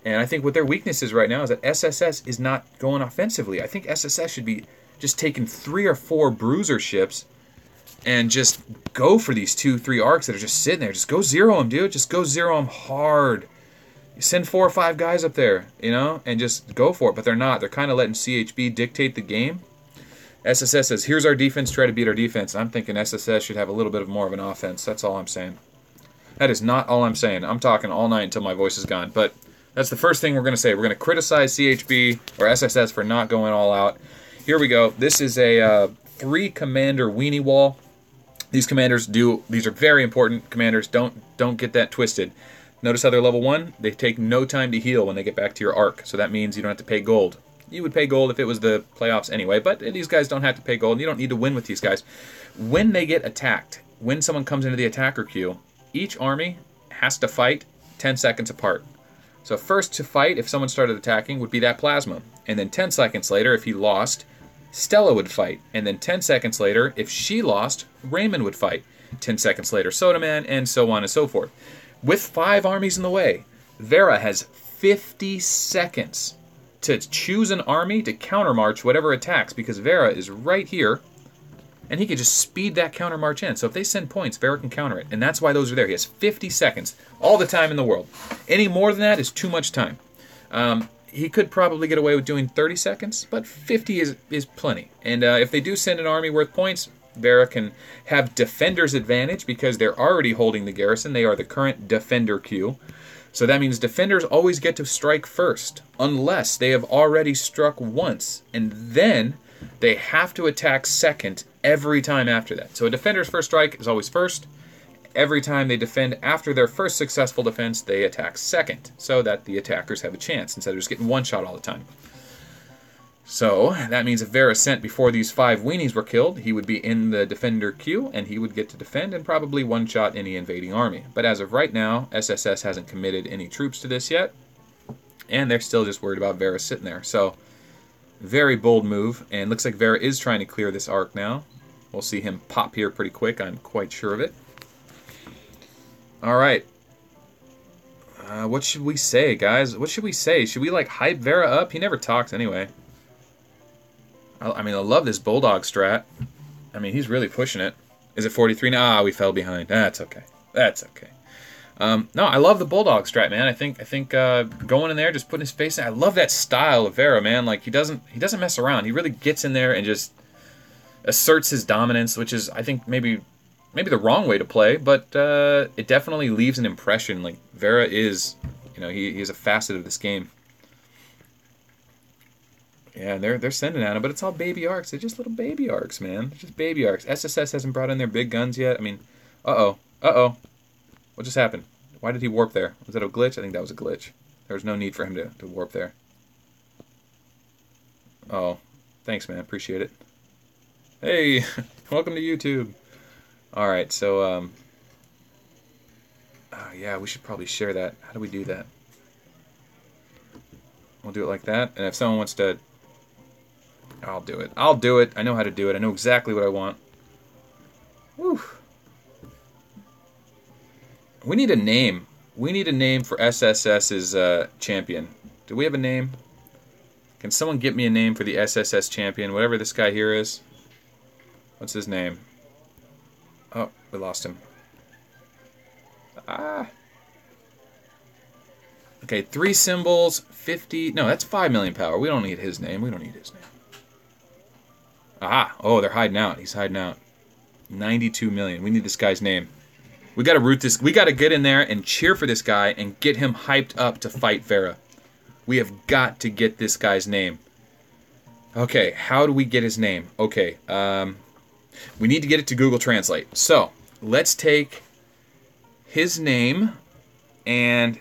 And I think what their weakness is right now is that SSS is not going offensively. I think SSS should be just taking 3 or 4 bruiser ships and just go for these 2-3 arcs that are just sitting there. Just go zero them, dude. Just go zero them hard. You send 4 or 5 guys up there, you know, and just go for it. But they're not. They're kind of letting CHB dictate the game. SSS says, here's our defense, try to beat our defense. I'm thinking SSS should have a little bit of more of an offense. That's all I'm saying. That is not all I'm saying. I'm talking all night until my voice is gone. But that's the first thing we're going to say. We're going to criticize CHB or SSS for not going all out. Here we go. This is a 3-commander weenie wall. These commanders these are very important commanders. Don't get that twisted. Notice how they're level 1? They take no time to heal when they get back to your arc. So that means you don't have to pay gold. You would pay gold if it was the playoffs anyway, but these guys don't have to pay gold. You don't need to win with these guys. When they get attacked, when someone comes into the attacker queue, each army has to fight 10 seconds apart. So first to fight, if someone started attacking, would be that plasma. And then 10 seconds later, if he lost, Stella would fight. And then 10 seconds later, if she lost, Raymond would fight. 10 seconds later, Soda Man, and so on and so forth. With 5 armies in the way, Vera has 50 seconds to choose an army to countermarch whatever attacks, because Vera is right here, and he can just speed that countermarch in. So if they send points, Vera can counter it, and that's why those are there. He has 50 seconds, all the time in the world. Any more than that is too much time. He could probably get away with doing 30 seconds, but 50 is plenty. And if they do send an army worth points, Vera can have defender's advantage because they're already holding the garrison. They are the current defender queue. So that means defenders always get to strike first, unless they have already struck once, and then they have to attack second every time after that. So a defender's first strike is always first. Every time they defend after their first successful defense, they attack second, so that the attackers have a chance, instead of just getting one shot all the time. So that means if Vera sent before these 5 weenies were killed, he would be in the defender queue, and he would get to defend and probably one-shot any invading army. But as of right now, SSS hasn't committed any troops to this yet, and they're still just worried about Vera sitting there. So, very bold move, and looks like Vera is trying to clear this arc now. We'll see him pop here pretty quick, I'm quite sure of it. Alright. What should we say, guys? What should we say? Should we, like, hype Vera up? He never talks anyway. I mean, I love this Bulldog strat. I mean, he's really pushing it. Is it 43 now? Ah, we fell behind. That's okay. That's okay. No, I love the Bulldog strat, man. I think going in there, just putting his face in. I love that style of Vera, man. Like, he doesn't mess around. He really gets in there and just asserts his dominance, which is, I think, maybe the wrong way to play, but it definitely leaves an impression. Like, Vera is, you know, he is a facet of this game. Yeah, they're sending at him, but it's all baby arcs. They're just little baby arcs, man. They're just baby arcs. SSS hasn't brought in their big guns yet. I mean, uh-oh. What just happened? Why did he warp there? Was that a glitch? I think that was a glitch. There was no need for him to warp there. Oh, thanks, man. Appreciate it. Hey, welcome to YouTube. Alright, so, oh, yeah, we should probably share that. How do we do that? We'll do it like that, and if someone wants to... I'll do it. I'll do it. I know how to do it. I know exactly what I want. Whew. We need a name. We need a name for SSS's champion. Do we have a name? Can someone get me a name for the SSS champion? Whatever this guy here is. What's his name? Oh, we lost him. Ah. Okay, 3 symbols, 50... No, that's 5 million power. We don't need his name. We don't need his name. Aha! Oh, they're hiding out. He's hiding out. 92 million. We need this guy's name. We gotta root this. We gotta get in there and cheer for this guy and get him hyped up to fight Vera. We have got to get this guy's name. Okay, how do we get his name? Okay, we need to get it to Google Translate. So, let's take his name and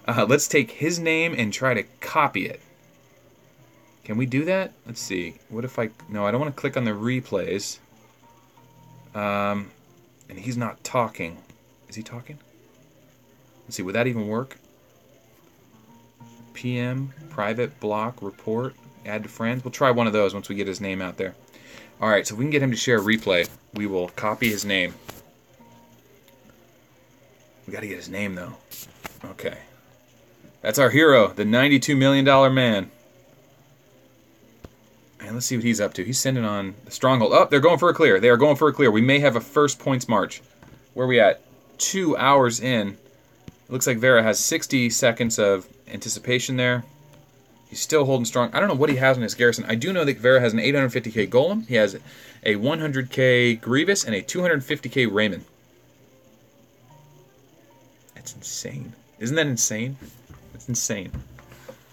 let's take his name and try to copy it. Can we do that? Let's see. What if no, I don't want to click on the replays. And he's not talking. Is he talking? Let's see, would that even work? PM, private, block, report, add to friends. We'll try one of those once we get his name out there. Alright, so if we can get him to share a replay, we will copy his name. We gotta get his name, though. Okay. That's our hero, the $92 million man. And let's see what he's up to. He's sending on the stronghold. Oh, they're going for a clear. They are going for a clear. We may have a first points march. Where are we at? 2 hours in. It looks like Vera has 60 seconds of anticipation there. He's still holding strong. I don't know what he has in his garrison. I do know that Vera has an 850k Golem. He has a 100k Grievous and a 250k Raymond. That's insane. Isn't that insane? That's insane.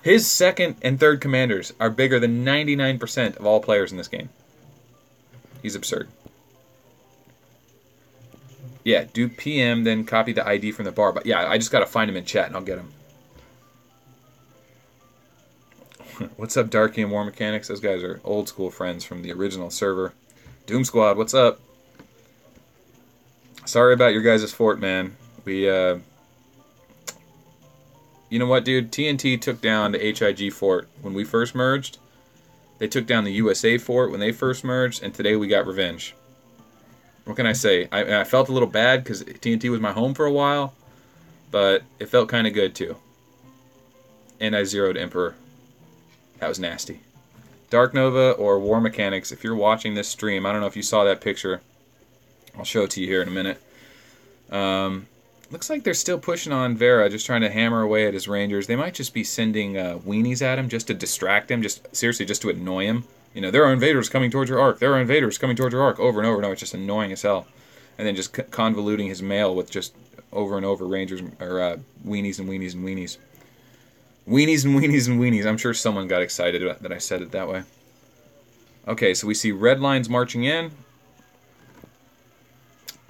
His second and third commanders are bigger than 99% of all players in this game. He's absurd. Yeah, do PM, then copy the ID from the bar. But yeah, I just got to find him in chat and I'll get him. What's up, Darky and War Mechanics? Those guys are old school friends from the original server. Doom Squad, what's up? Sorry about your guys' fort, man. You know what, dude? TNT took down the HIG fort when we first merged. They took down the USA fort when they first merged, and today we got revenge. What can I say? I felt a little bad because TNT was my home for a while, but it felt kind of good, too. And I zeroed Emperor. That was nasty. Dark Nova or War Mechanics, if you're watching this stream, I don't know if you saw that picture. I'll show it to you here in a minute. Looks like they're still pushing on Vera, just trying to hammer away at his Rangers. They might just be sending weenies at him just to distract him, seriously, just to annoy him. You know, there are invaders coming towards your arc. There are invaders coming towards your arc, over and over. No, it's just annoying as hell. And then just convoluting his mail with just over and over Rangers, or weenies and weenies and weenies. Weenies and weenies and weenies. I'm sure someone got excited that I said it that way. Okay, so we see red lines marching in.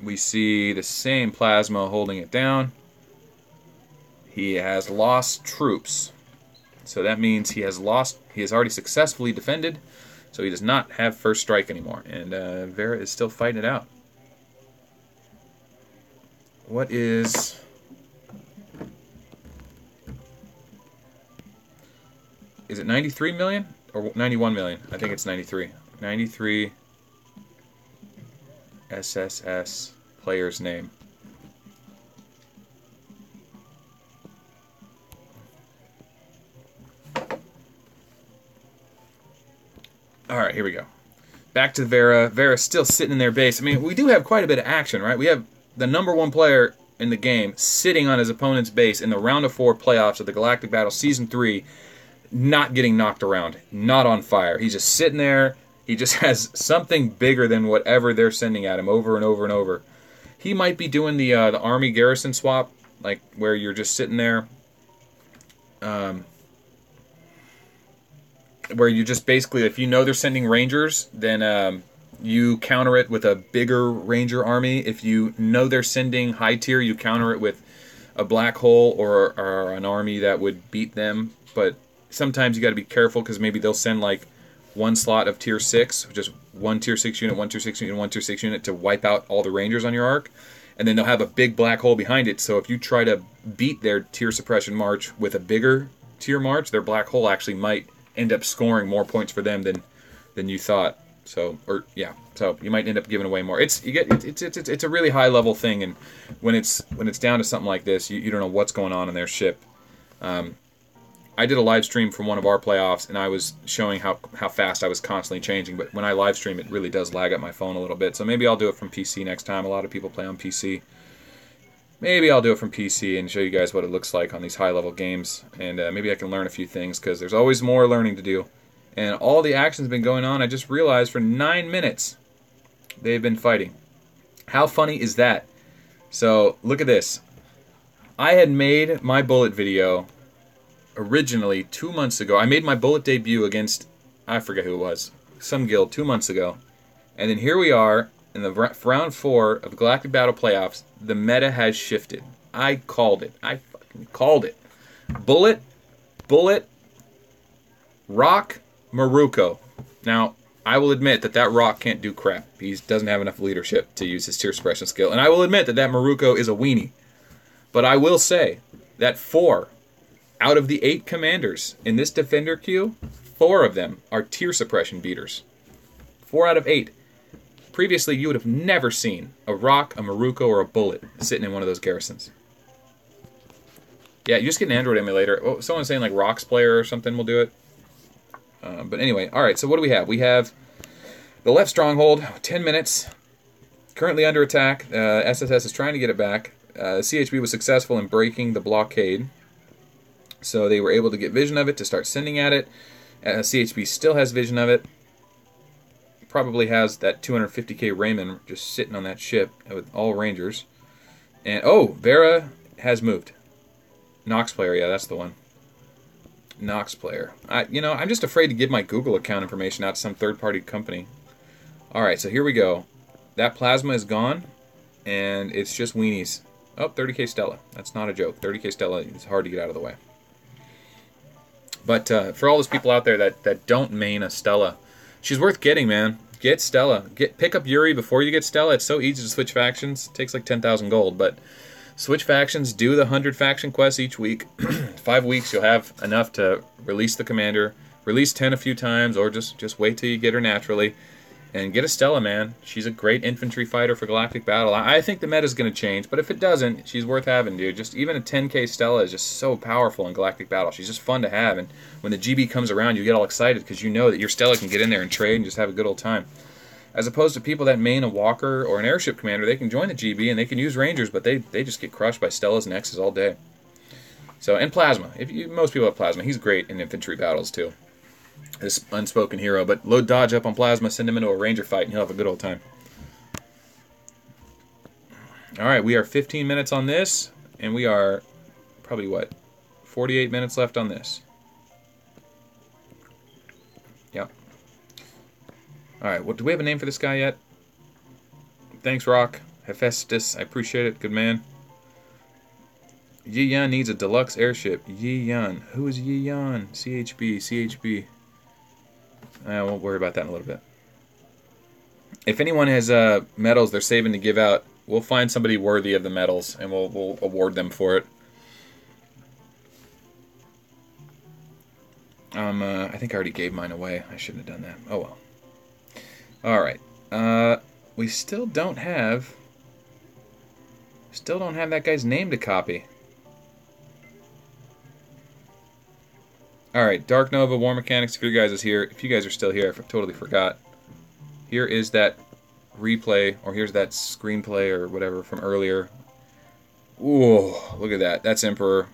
We see the same Plasma holding it down. He has lost troops. So that means he has already successfully defended. So he does not have first strike anymore. And Vera is still fighting it out. What is... Is it 93 million? Or 91 million? I think it's 93. 93... SSS player's name. Alright, here we go. Back to Vera. Vera's still sitting in their base. I mean, we do have quite a bit of action, right? We have the #1 player in the game sitting on his opponent's base in the round of 4 playoffs of the Galactic Battle Season 3, not getting knocked around, not on fire. He's just sitting there. He just has something bigger than whatever they're sending at him over and over and over. He might be doing the army garrison swap, like where you're just sitting there, where you just basically, if you know they're sending rangers, then you counter it with a bigger ranger army. If you know they're sending high tier, you counter it with a black hole or an army that would beat them. But sometimes you got to be careful because maybe they'll send like one slot of tier 6, just one tier 6 unit, one tier 6 unit, one tier 6 unit to wipe out all the rangers on your arc. And then they'll have a big black hole behind it. So if you try to beat their tier suppression march with a bigger tier march, their black hole actually might end up scoring more points for them than you thought. So you might end up giving away more. It's a really high level thing, and when it's down to something like this, you don't know what's going on in their ship. I did a live stream from one of our playoffs, and I was showing how fast I was constantly changing. But when I live stream, it really does lag up my phone a little bit. So maybe I'll do it from PC next time. A lot of people play on PC. Maybe I'll do it from PC and show you guys what it looks like on these high-level games. And maybe I can learn a few things, because there's always more learning to do. And all the action's been going on. I just realized for 9 minutes they've been fighting. How funny is that? So look at this. I had made my bullet video originally 2 months ago. I made my bullet debut against, I forget who it was, some guild 2 months ago. And then here we are, and in the round 4 of the Galactic Battle Playoffs, the meta has shifted. I called it. I fucking called it. Bullet, Rock, Maruko. Now, I will admit that Rock can't do crap. He doesn't have enough leadership to use his tier suppression skill. And I will admit that Maruko is a weenie. But I will say that 4 out of the 8 commanders in this defender queue, 4 of them are tier suppression beaters. 4 out of 8. Previously, you would have never seen a Rock, a Maruko, or a Bullet sitting in one of those garrisons. Yeah, you just get an Android emulator. Oh, someone's saying like Rock's player or something will do it. But anyway, all right, so what do we have? We have the left stronghold, 10 minutes, currently under attack. SSS is trying to get it back. CHB was successful in breaking the blockade, so they were able to get vision of it to start sending at it. CHB still has vision of it. Probably has that 250k Raymond just sitting on that ship with all Rangers. And, oh, Vera has moved. Nox player, yeah, that's the one. Nox player. I'm just afraid to give my Google account information out to some third-party company. Alright, so here we go. That plasma is gone, and it's just weenies. Oh, 30k Stella. That's not a joke. 30k Stella is hard to get out of the way. But for all those people out there that don't main a Stella, she's worth getting, man. Get Stella. Pick up Yuri before you get Stella. It's so easy to switch factions. It takes like 10,000 gold, but switch factions, do the 100 faction quests each week. 5 weeks, you'll have enough to release the commander, release 10 a few times, or just wait till you get her naturally. And get a Stella, man. She's a great infantry fighter for Galactic Battle. I think the meta's going to change, but if it doesn't, she's worth having, dude. Just even a 10k Stella is just so powerful in Galactic Battle. She's just fun to have, and when the GB comes around, you get all excited because you know that your Stella can get in there and trade and just have a good old time. As opposed to people that main a Walker or an Airship Commander, they can join the GB and they can use Rangers, but they just get crushed by Stellas and X's all day. So, and Plasma. Most people have Plasma. He's great in infantry battles, too. This unspoken hero, but load dodge up on Plasma, send him into a Ranger fight, and he'll have a good old time. Alright, we are 15 minutes on this, and we are probably, what, 48 minutes left on this. Yep. Alright, do we have a name for this guy yet? Thanks, Rock. Hephaestus, I appreciate it. Good man. Yi Yun needs a deluxe airship. Yi Yun. Who is Yi Yun? CHB. I won't worry about that in a little bit. If anyone has medals they're saving to give out, we'll find somebody worthy of the medals, and we'll award them for it. I think I already gave mine away. I shouldn't have done that. Oh well. Alright. We still don't have that guy's name to copy. Alright, Dark Nova, War Mechanics, if you guys are still here, I totally forgot. Here is that replay, or here's that screenplay, or whatever, from earlier. Ooh, look at that. That's Emperor.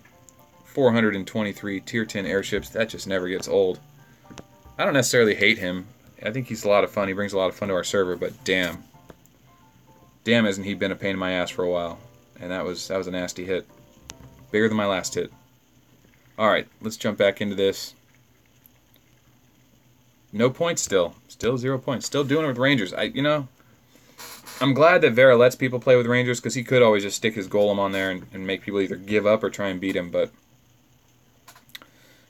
423 Tier 10 airships. That just never gets old. I don't necessarily hate him. I think he's a lot of fun. He brings a lot of fun to our server, but damn. Damn, hasn't he been a pain in my ass for a while. And that was a nasty hit. Bigger than my last hit. Alright, let's jump back into this. No points still. Still 0 points. Still doing it with Rangers. I'm glad that Vera lets people play with Rangers, because he could always just stick his Golem on there and make people either give up or try and beat him, but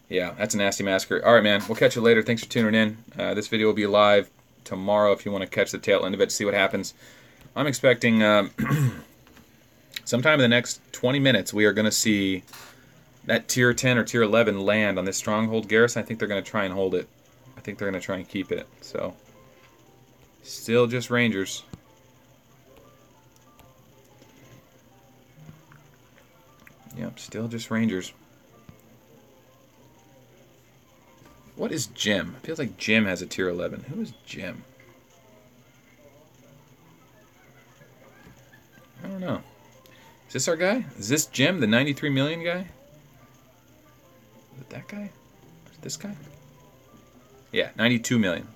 yeah, that's a nasty massacre. Alright, man, we'll catch you later. Thanks for tuning in. This video will be live tomorrow if you want to catch the tail end of it to see what happens. I'm expecting sometime in the next 20 minutes we are going to see that Tier 10 or Tier 11 land on this Stronghold Garrison. I think they're going to try and hold it. I think they're going to try and keep it. So, still just Rangers. Yep, still just Rangers. What is Jim? It feels like Jim has a Tier 11. Who is Jim? I don't know. Is this our guy? Is this Jim, the 93 million guy? Is it that guy? Is it this guy? Yeah, 92 million.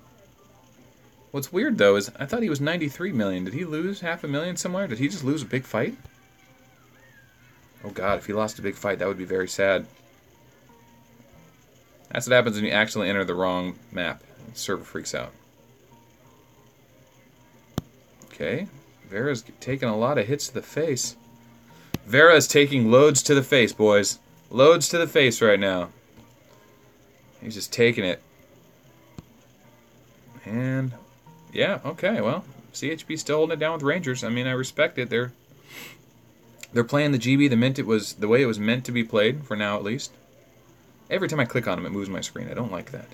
What's weird, though, is I thought he was 93 million. Did he lose half a million somewhere? Did he just lose a big fight? Oh, God, if he lost a big fight, that would be very sad. That's what happens when you accidentally enter the wrong map. The server freaks out. Okay. Vera's taking a lot of hits to the face. Vera is taking loads to the face, boys. Loads to the face right now. He's just taking it. And, yeah, okay, well, CHB still holding it down with Rangers. I mean, I respect it. They're playing the GB the way it was meant to be played, for now at least. Every time I click on him, it moves my screen. I don't like that.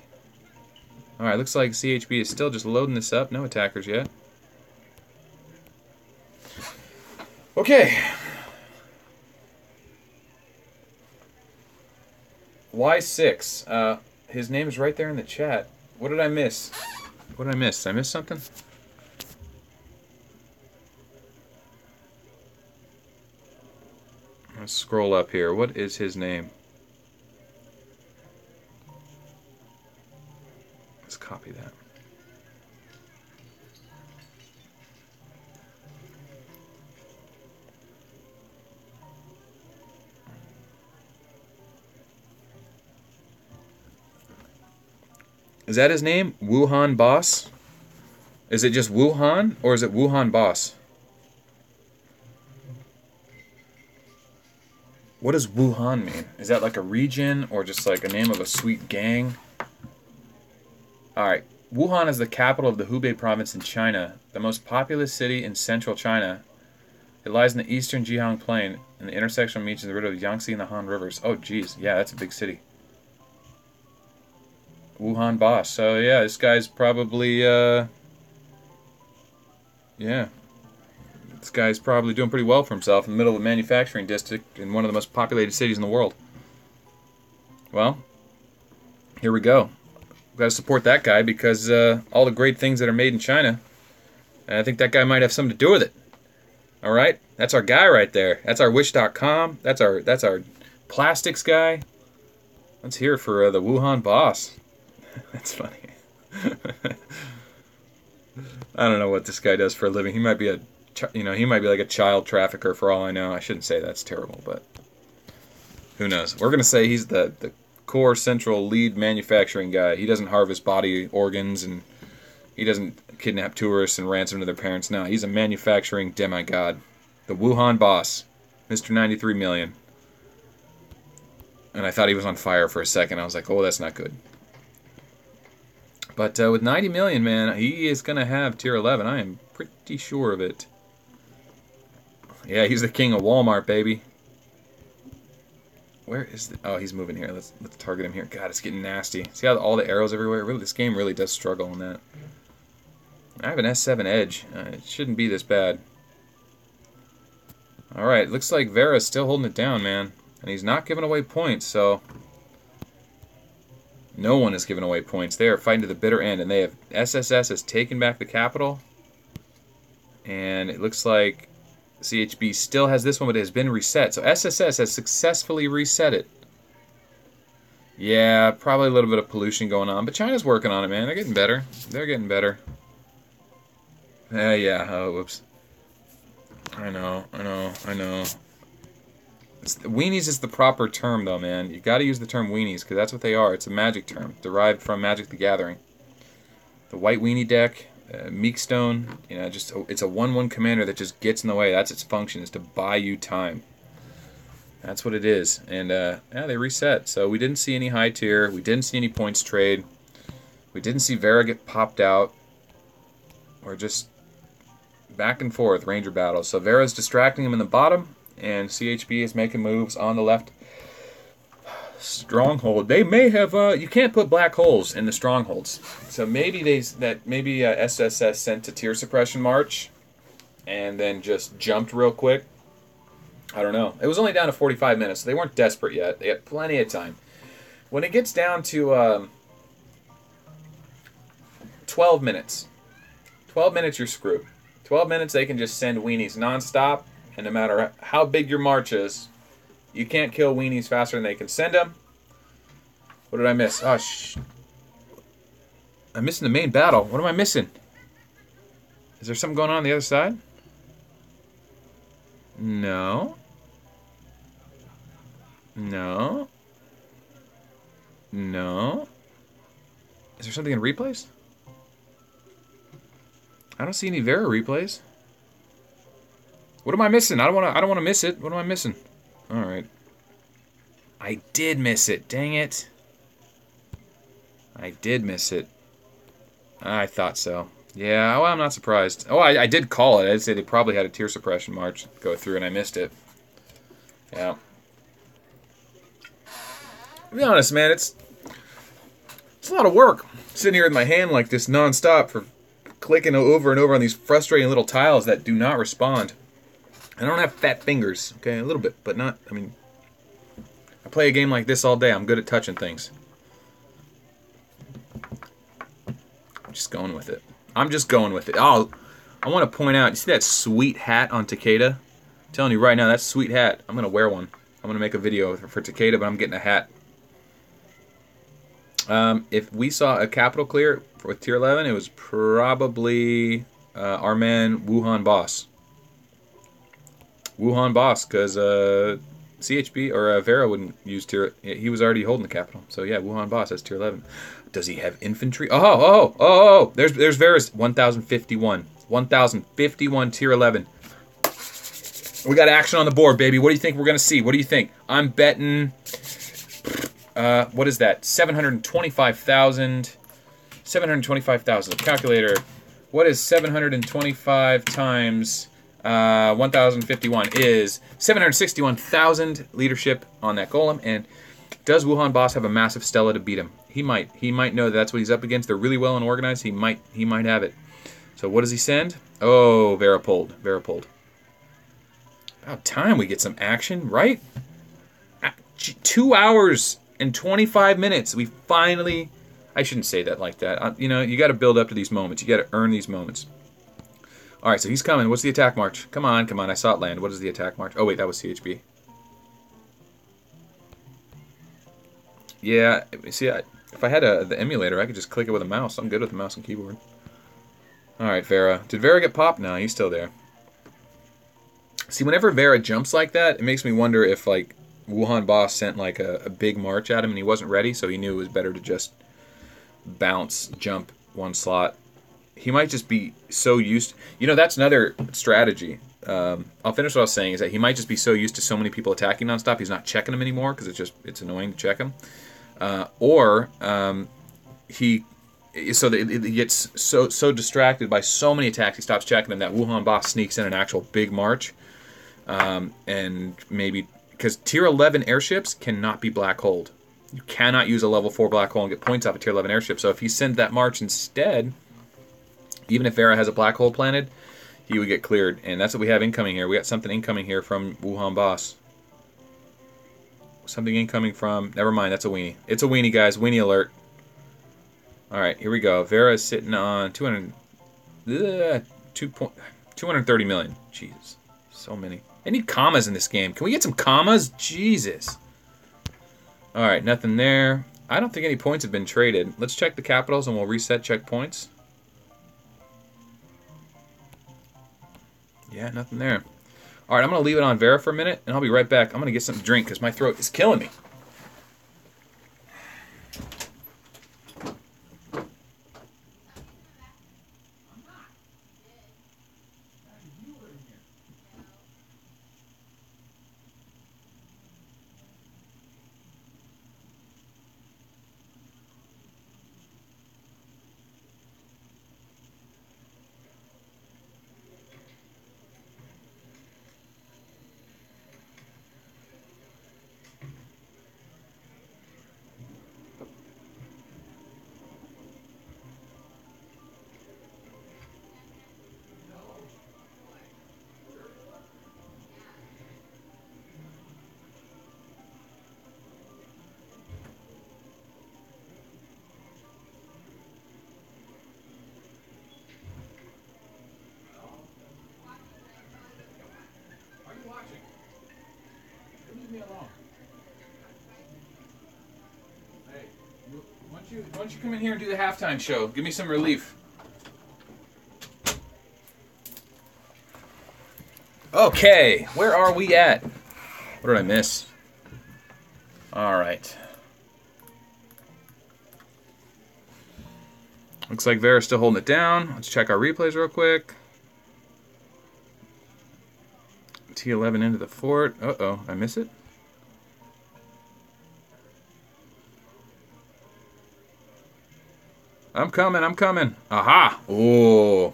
Alright, looks like CHB is still just loading this up. No attackers yet. Okay. Y6. His name is right there in the chat. What did I miss? What did I miss? Did I miss something? Let's scroll up here. What is his name? Let's copy that. Is that his name? Wuhan Boss? Is it just Wuhan, or is it Wuhan Boss? What does Wuhan mean? Is that like a region, or just like a name of a sweet gang? Alright. Wuhan is the capital of the Hubei province in China, the most populous city in central China. It lies in the eastern Jiang Plain, in the intersection of the river of the Yangtze and the Han rivers. Oh, geez. Yeah, that's a big city. Wuhan Boss. So, yeah, this guy's probably, yeah. This guy's probably doing pretty well for himself in the middle of a manufacturing district in one of the most populated cities in the world. Well, here we go. We've got to support that guy because all the great things that are made in China, and I think that guy might have something to do with it. All right? That's our guy right there. That's our Wish.com. That's our plastics guy. Let's hear it for the Wuhan Boss. That's funny. I don't know what this guy does for a living. He might be he might be like a child trafficker for all I know. I shouldn't say that's terrible, but who knows? We're gonna say he's the core central lead manufacturing guy. He doesn't harvest body organs and he doesn't kidnap tourists and ransom to their parents. No, he's a manufacturing demigod. The Wuhan Boss, Mr. 93 million. And I thought he was on fire for a second. I was like, oh, that's not good. But with 90 million, man, he is going to have tier 11. I am pretty sure of it. Yeah, he's the king of Walmart, baby. Where is the... Oh, he's moving here. Let's target him here. God, it's getting nasty. See how all the arrows everywhere? Really, this game really does struggle on that. I have an S7 Edge. It shouldn't be this bad. Alright, looks like Vera's still holding it down, man. And he's not giving away points, so... No one is giving away points. They are fighting to the bitter end, and they have... SSS has taken back the capital. And it looks like CHB still has this one, but it has been reset. So SSS has successfully reset it. Yeah, probably a little bit of pollution going on, but China's working on it, man. They're getting better. They're getting better. Yeah, oh, whoops. I know. Weenies is the proper term, though, man. You got to use the term weenies, because that's what they are. It's a magic term, derived from Magic the Gathering. The white weenie deck, Meekstone, just it's a 1/1 commander that just gets in the way. That's its function, is to buy you time. That's what it is. And, yeah, they reset. So we didn't see any high tier. We didn't see any points trade. We didn't see Vera get popped out. We're just back and forth, Ranger battles. So Vera's distracting him in the bottom, and CHB is making moves on the left stronghold. They may have, you can't put black holes in the strongholds. So maybe SSS sent a tier suppression march and then just jumped real quick. I don't know. It was only down to 45 minutes, so they weren't desperate yet. They had plenty of time. When it gets down to 12 minutes, 12 minutes you're screwed. 12 minutes they can just send weenies nonstop, and no matter how big your march is, you can't kill weenies faster than they can send them. What did I miss? Oh, I'm missing the main battle. What am I missing? Is there something going on the other side? No. No. No. Is there something in replays? I don't see any Vera replays. What am I missing? I don't want to miss it. What am I missing? All right. I did miss it. Dang it. I did miss it. I thought so. Yeah, well, I'm not surprised. Oh, I did call it. I'd say they probably had a tier suppression march go through, and I missed it. Yeah. To be honest, man, it's a lot of work sitting here with my hand like this nonstop for clicking over and over on these frustrating little tiles that do not respond. I don't have fat fingers, okay? A little bit, but not, I mean, I play a game like this all day. I'm good at touching things. I'm just going with it. I'm just going with it. Oh, I want to point out, you see that sweet hat on Takeda? I'm telling you right now, that sweet hat, I'm going to wear one. I'm going to make a video for Takeda, but I'm getting a hat. If we saw a capital clear with tier 11, it was probably our man Wuhan Boss. Wuhan Boss, because CHB or Vera wouldn't use tier. He was already holding the capital, so yeah, Wuhan Boss has tier 11. Does he have infantry? Oh! There's Vera's 1,051. 1,051 tier 11. We got action on the board, baby. What do you think we're gonna see? What do you think? I'm betting. What is that? 725,000. 725,000. Calculator. What is 725 times 1,051 is 761,000 leadership on that golem. And does Wuhan Boss have a massive Stella to beat him? He might. He might know that's what he's up against. They're really well and organized. He might have it. So what does he send? Oh, Vera pulled. Vera pulled. About time we get some action, right? 2 hours and 25 minutes. We finally... I shouldn't say that like that. You know, you got to build up to these moments. You got to earn these moments. All right, so he's coming. What's the attack march? Come on, come on. I saw it land. What is the attack march? Oh, wait, that was CHB. Yeah, see, if I had the emulator, I could just click it with a mouse. I'm good with the mouse and keyboard. All right, Vera. Did Vera get popped? No, he's still there. See, whenever Vera jumps like that, it makes me wonder if, like, Wuhan Boss sent, like, a big march at him and he wasn't ready, so he knew it was better to just bounce, jump one slot. He might just be so used... You know, that's another strategy. I'll finish what I was saying, is that he might just be so used to so many people attacking nonstop, he's not checking them anymore, because it's annoying to check him. He gets so distracted by so many attacks, he stops checking them, that Wuhan Boss sneaks in an actual big march. And maybe... Because tier 11 airships cannot be black holed. You cannot use a level 4 black hole and get points off a tier 11 airship. So if he sends that march instead, even if Vera has a black hole planted, he would get cleared. And that's what we have incoming here. We got something incoming here from Wuhan Boss. Something incoming from... Never mind, that's a weenie. It's a weenie, guys. Weenie alert. Alright, here we go. Vera is sitting on 230 million. Jesus. So many. I need commas in this game. Can we get some commas? Jesus. Alright, nothing there. I don't think any points have been traded. Let's check the capitals and we'll reset checkpoints. Yeah, nothing there. Alright, I'm going to leave it on Vera for a minute, and I'll be right back. I'm going to get something to drink because my throat is killing me. Why don't you come in here and do the halftime show? Give me some relief. Okay, where are we at? What did I miss? Alright. Looks like Vera's still holding it down. Let's check our replays real quick. T11 into the fort. Uh-oh, I miss it? I'm coming, I'm coming. Aha! Oh.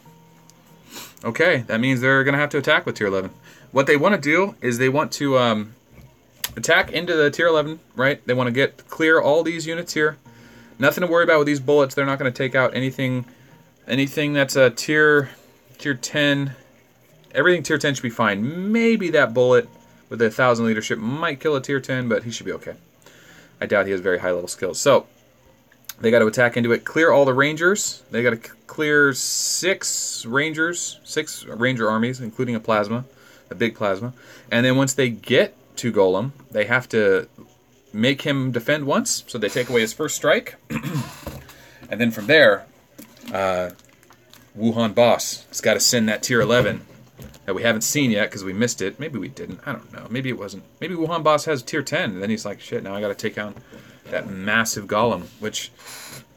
Okay, that means they're going to have to attack with tier 11. What they want to do is they want to attack into the tier 11, right? They want to clear all these units here. Nothing to worry about with these bullets. They're not going to take out anything that's a tier 10. Everything tier 10 should be fine. Maybe that bullet with a 1,000 leadership might kill a tier 10, but he should be okay. I doubt he has very high level skills. So they got to attack into it, clear all the rangers. They got to clear 6 ranger armies, including a big plasma. And then once they get to Golem, they have to make him defend once. So they take away his first strike. And then from there, Wuhan Boss has got to send that tier 11 that we haven't seen yet because we missed it. Maybe we didn't. I don't know. Maybe it wasn't. Maybe Wuhan Boss has tier 10. And then he's like, shit, now I got to take out that massive golem, which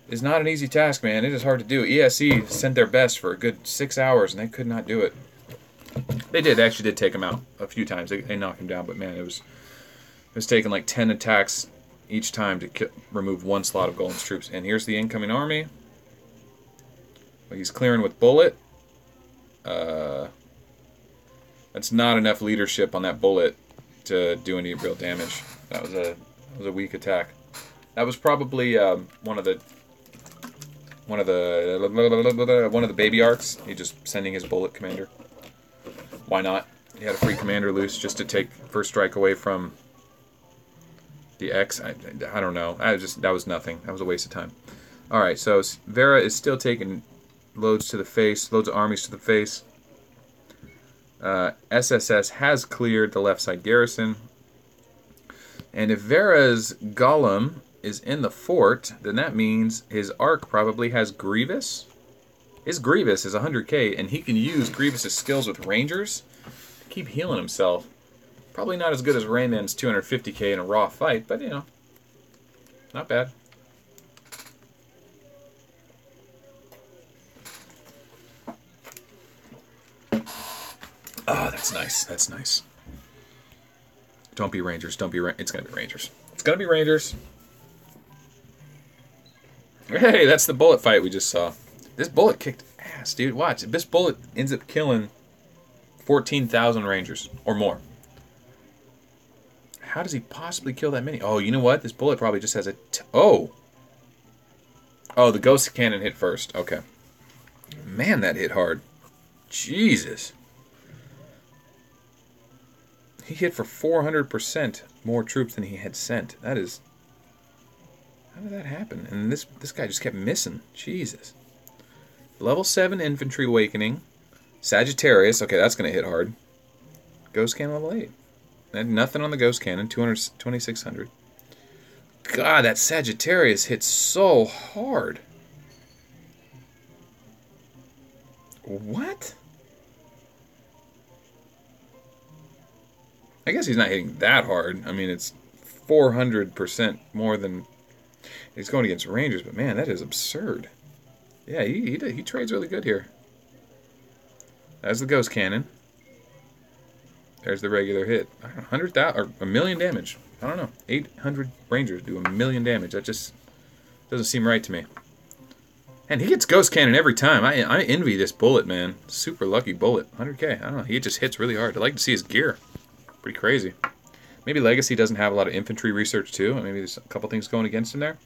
is not an easy task, man. It is hard to do. ESE sent their best for a good 6 hours, and they could not do it. They actually did take him out a few times. They knocked him down, but man, it was taking like 10 attacks each time to remove one slot of Golem's troops. And here's the incoming army. He's clearing with bullet. That's not enough leadership on that bullet to do any real damage. That was a weak attack. That was probably one of the baby arcs. He just sending his bullet commander. Why not? He had a free commander loose just to take first strike away from the X. I don't know. That was nothing. That was a waste of time. All right, so Vera is still taking loads to the face, loads of armies to the face. SSS has cleared the left side garrison. And if Vera's golem is in the fort, then that means his arc probably has Grievous. His Grievous is 100k, and he can use Grievous's skills with Rangers to keep healing himself. Probably not as good as Rayman's 250k in a raw fight, but, you know, not bad. Oh, that's nice. That's nice. Don't be Rangers. Don't be It's going to be Rangers. It's going to be Rangers. Hey, that's the bullet fight we just saw. This bullet kicked ass, dude. Watch. This bullet ends up killing 14,000 Rangers or more. How does he possibly kill that many? Oh, you know what? This bullet probably just has a... Oh, the ghost cannon hit first. Okay. Man, that hit hard. Jesus. He hit for 400% more troops than he had sent. That is... How did that happen? And this guy just kept missing. Jesus. Level 7 Infantry Awakening. Sagittarius. Okay, that's going to hit hard. Ghost Cannon level 8. And nothing on the Ghost Cannon. 2,600. God, that Sagittarius hits so hard. What? I guess he's not hitting that hard. I mean, it's 400% more than... He's going against Rangers, but man, that is absurd. Yeah, he trades really good here. That's the Ghost Cannon. There's the regular hit. 100,000 or 1,000,000 damage. I don't know. 800 Rangers do 1,000,000 damage. That just doesn't seem right to me. And he gets Ghost Cannon every time. I envy this bullet, man. Super lucky bullet. 100k. I don't know. He just hits really hard. I'd like to see his gear. Pretty crazy. Maybe Legacy doesn't have a lot of infantry research too. Maybe there's a couple things going against him there.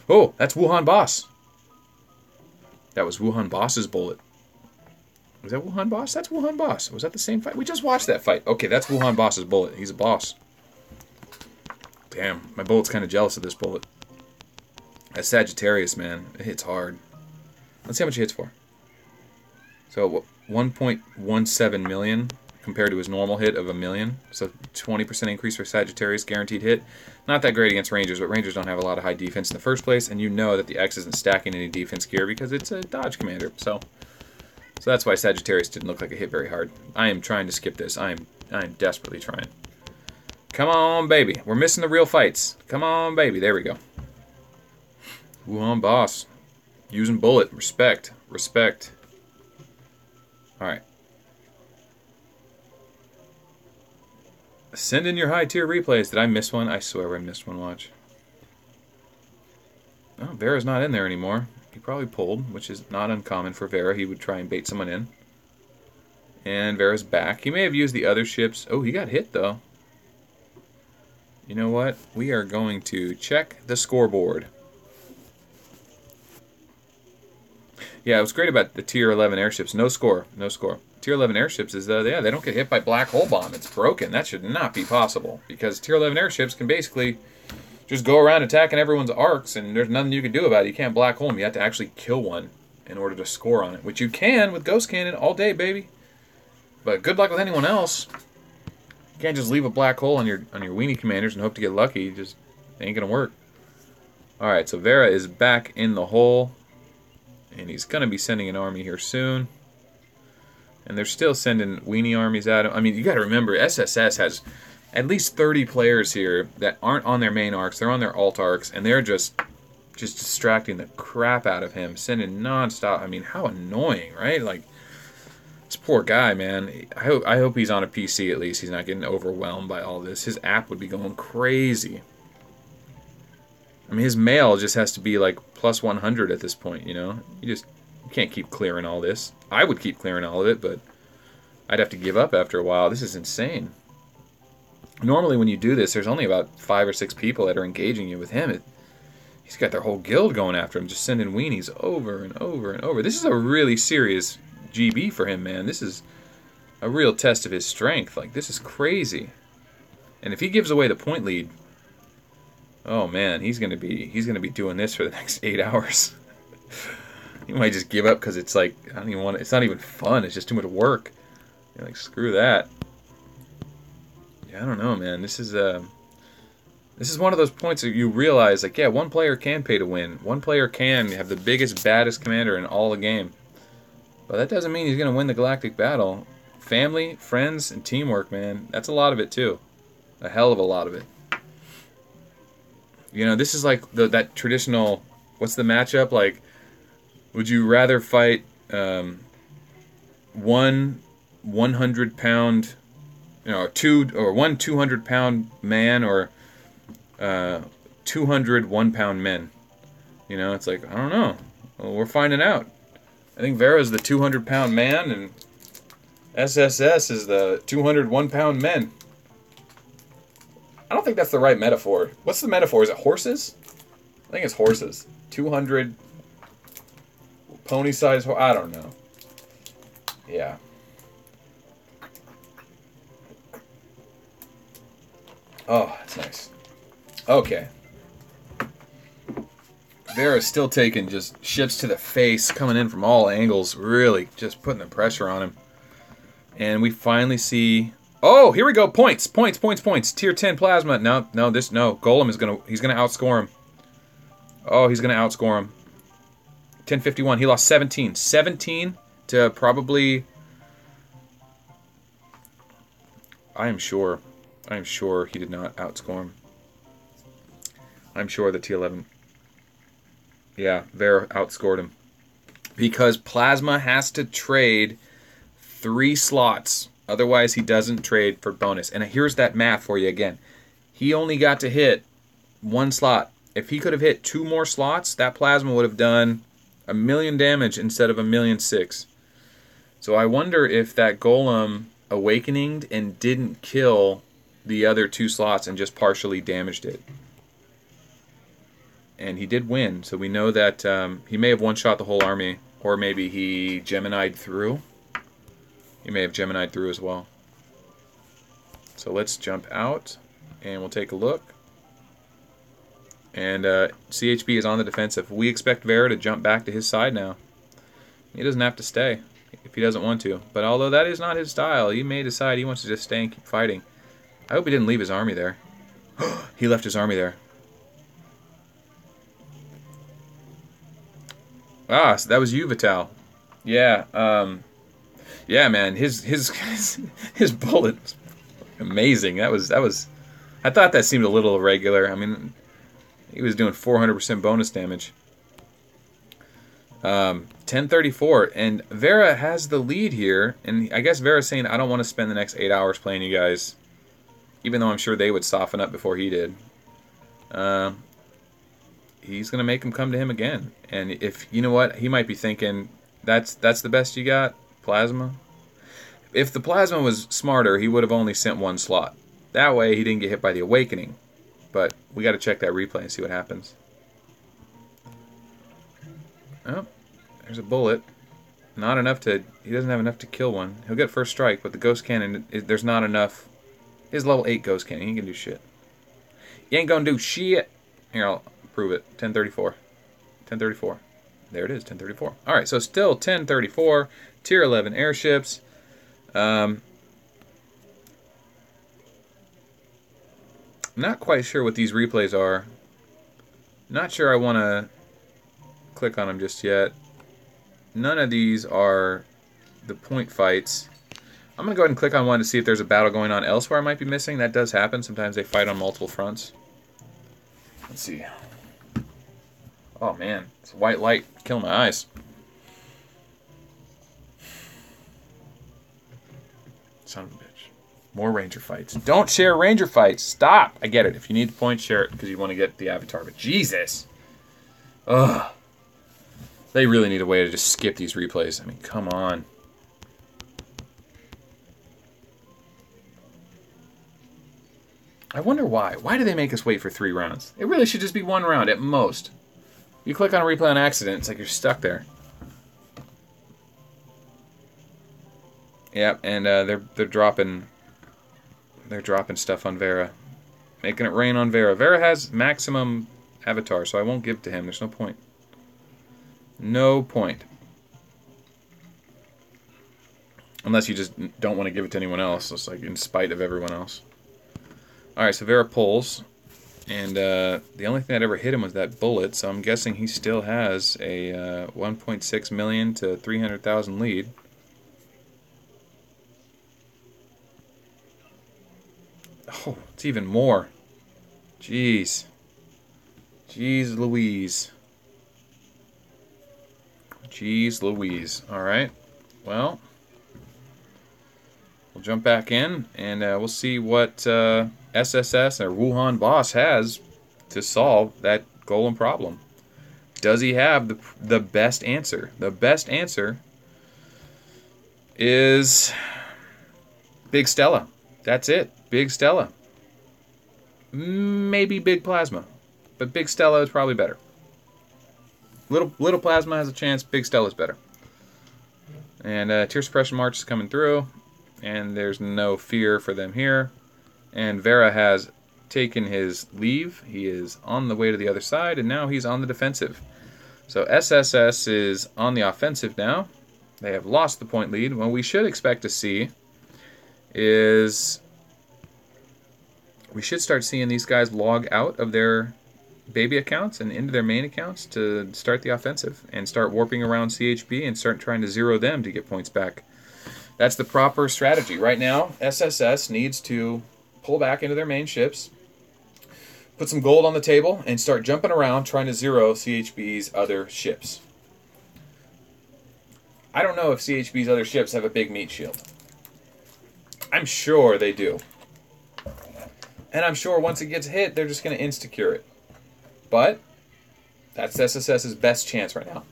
Oh, that's Wuhan Boss. That was Wuhan Boss's bullet. Was that Wuhan Boss? That's Wuhan Boss. Was that the same fight? We just watched that fight. Okay, that's Wuhan Boss's bullet. He's a boss. Damn, my bullet's kind of jealous of this bullet. That Sagittarius, man, it hits hard. Let's see how much it hits for. So 1.17 million compared to his normal hit of 1 million. So 20% increase for Sagittarius, guaranteed hit. Not that great against Rangers, but Rangers don't have a lot of high defense in the first place, and you know that the X isn't stacking any defense gear because it's a dodge commander. So that's why Sagittarius didn't look like it hit very hard. I am trying to skip this. I am desperately trying. Come on, baby. We're missing the real fights. Come on, baby. There we go. Wuhan Boss. Using bullet. Respect. Respect. Alright. Send in your high tier replays. Did I miss one? I swear I missed one. Watch. Oh, Vera's not in there anymore. He probably pulled, which is not uncommon for Vera. He would try and bait someone in. And Vera's back. He may have used the other ships. Oh, he got hit, though. You know what? We are going to check the scoreboard. Yeah, it was great about the Tier 11 airships. No score. No score. Tier 11 airships is, yeah, they don't get hit by black hole bomb. It's broken. That should not be possible. Because Tier 11 airships can basically just go around attacking everyone's arcs, and there's nothing you can do about it. You can't black hole them. You have to actually kill one in order to score on it, which you can with Ghost Cannon all day, baby. But good luck with anyone else. You can't just leave a black hole on your weenie commanders and hope to get lucky. It just ain't gonna work. All right, so Vera is back in the hole, and he's gonna be sending an army here soon. And they're still sending weenie armies at him. I mean, you got to remember, SSS has at least 30 players here that aren't on their main arcs. They're on their alt arcs, and they're just distracting the crap out of him, sending nonstop. I mean, how annoying, right? Like, this poor guy, man. I hope he's on a PC at least. He's not getting overwhelmed by all this. His app would be going crazy. I mean, his mail just has to be like plus 100 at this point, you know? You can't keep clearing all this. I would keep clearing all of it, but I'd have to give up after a while. This is insane. Normally when you do this, there's only about 5 or 6 people that are engaging you. With him, he's got their whole guild going after him, just sending weenies over and over and over. This is a really serious GB for him, man. This is a real test of his strength. Like, this is crazy. And if he gives away the point lead, oh man, he's gonna be doing this for the next 8 hours. He might just give up because it's like, I don't even want it. It's not even fun. It's just too much work. You're like, screw that. Yeah, I don't know, man. This is one of those points that you realize, like, yeah, one player can pay to win. One player can have the biggest, baddest commander in all the game. But that doesn't mean he's going to win the galactic battle. Family, friends, and teamwork, man. That's a lot of it, too. A hell of a lot of it. You know, this is like that traditional, what's the matchup? Like, would you rather fight one 100-pound, you know, one 200-pound man, or 200 1-pound men? You know, it's like, I don't know. Well, we're finding out. I think Vera's the 200-pound man, and SSS is the 200 1-pound men. I don't think that's the right metaphor. What's the metaphor? Is it horses? I think it's horses. 200 pony-sized horse. I don't know. Yeah. Oh, that's nice. Okay. Vera's still taking just ships to the face, coming in from all angles, really just putting the pressure on him. And we finally see... Oh, here we go. Points. Tier 10 plasma. No. Golem he's gonna outscore him. Oh, he's gonna outscore him. 1051. He lost 17. 17 to probably... I am sure he did not outscore him. I'm sure the T11... Yeah, Vera outscored him. Because Plasma has to trade 3 slots. Otherwise, he doesn't trade for bonus. And here's that math for you again. He only got to hit 1 slot. If he could have hit 2 more slots, that Plasma would have done 1,000,000 damage instead of 1,000,006. So I wonder if that Golem awakeninged and didn't kill the other 2 slots and just partially damaged it. And he did win, so we know that he may have one-shot the whole army, or maybe he Gemini'd through. He may have Gemini'd through as well. So let's jump out, and we'll take a look. And CHB is on the defensive. We expect Vera to jump back to his side now. He doesn't have to stay if he doesn't want to. But although that is not his style, he may decide he wants to just stay and keep fighting. I hope he didn't leave his army there. He left his army there. Ah, so that was you, Vital. Yeah, yeah, man. His bullet was amazing. That was. I thought that seemed a little irregular. I mean, he was doing 400% bonus damage. 1034, and Vera has the lead here, and I guess Vera's saying, I don't want to spend the next 8 hours playing you guys. Even though I'm sure they would soften up before he did. He's going to make them come to him again. And if, you know what, he might be thinking, that's the best you got? Plasma? If the Plasma was smarter, he would have only sent one slot. That way he didn't get hit by the Awakening. But we got to check that replay and see what happens. Oh, there's a bullet. Not enough to... He doesn't have enough to kill one. He'll get first strike, but the Ghost Cannon, there's not enough. His level 8 Ghost Cannon, he can do shit. You ain't gonna do shit. Here, I'll prove it. 1034. 1034. There it is, 1034. Alright, so still 1034. Tier 11 airships. Not quite sure what these replays are. Not sure I want to click on them just yet. None of these are the point fights. I'm going to go ahead and click on one to see if there's a battle going on elsewhere I might be missing. That does happen. Sometimes they fight on multiple fronts. Let's see. Oh man, it's a white light killing my eyes. Son of a bitch. More Ranger fights. Don't share Ranger fights. Stop. I get it. If you need the points, share it because you want to get the avatar. But Jesus. Ugh. They really need a way to just skip these replays. I mean, come on. I wonder why. Why do they make us wait for 3 rounds? It really should just be 1 round at most. You click on a replay on accident, it's like you're stuck there. Yep, and they're dropping stuff on Vera, making it rain on Vera. Vera has maximum avatar, so I won't give it to him. There's no point. No point. Unless you just don't want to give it to anyone else. It's like in spite of everyone else. Alright, so Vera pulls. And the only thing that ever hit him was that bullet, so I'm guessing he still has a 1.6 million to 300,000 lead. Oh, it's even more. Jeez. Jeez Louise. Jeez Louise. Alright. Well, we'll jump back in and we'll see what SSS or Wuhan Boss has to solve that golem problem. Does he have the best answer? The best answer is Big Stella. That's it. Big Stella. Maybe Big Plasma. But Big Stella is probably better. Little Plasma has a chance. Big Stella's better. And Tier Suppression March is coming through. And there's no fear for them here. And Vera has taken his leave. He is on the way to the other side. And now he's on the defensive. So SSS is on the offensive now. They have lost the point lead. What we should expect to see is... we should start seeing these guys log out of their baby accounts and into their main accounts to start the offensive and start warping around CHB and start trying to zero them to get points back. That's the proper strategy. Right now, SSS needs to pull back into their main ships, put some gold on the table, and start jumping around trying to zero CHB's other ships. I don't know if CHB's other ships have a big meat shield. I'm sure they do. And I'm sure once it gets hit, they're just going to insta-cure it. But that's SSS's best chance right now.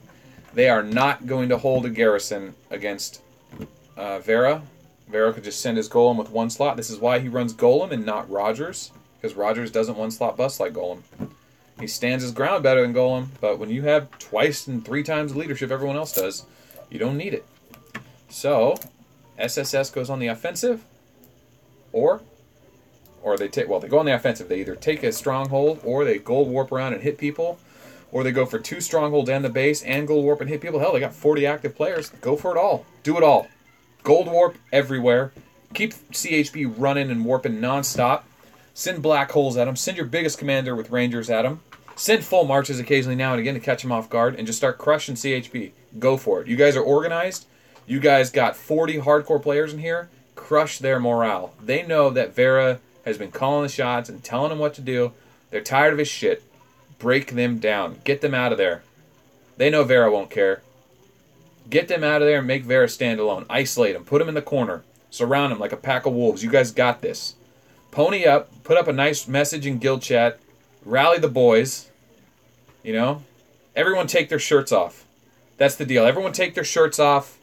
They are not going to hold a garrison against Vera. Vera could just send his golem with 1 slot. This is why he runs golem and not Rogers, because Rogers doesn't 1-slot bust like golem. He stands his ground better than golem, but when you have twice and 3 times the leadership everyone else does, you don't need it. So SSS goes on the offensive, or they take, well, they go on the offensive. They either take a stronghold, or they gold warp around and hit people, or they go for 2 strongholds and the base and gold warp and hit people. Hell, they got 40 active players. Go for it all. Do it all. Gold warp everywhere. Keep CHB running and warping non-stop. Send black holes at them. Send your biggest commander with rangers at them. Send full marches occasionally now and again to catch them off guard, and just start crushing CHB. Go for it. You guys are organized. You guys got 40 hardcore players in here. Crush their morale. They know that Vera has been calling the shots and telling them what to do. They're tired of his shit. Break them down. Get them out of there. They know Vera won't care. Get them out of there and make Vera stand alone. Isolate them. Put them in the corner. Surround them like a pack of wolves. You guys got this. Pony up, put up a nice message in guild chat, rally the boys, you know? Everyone take their shirts off. That's the deal. Everyone take their shirts off,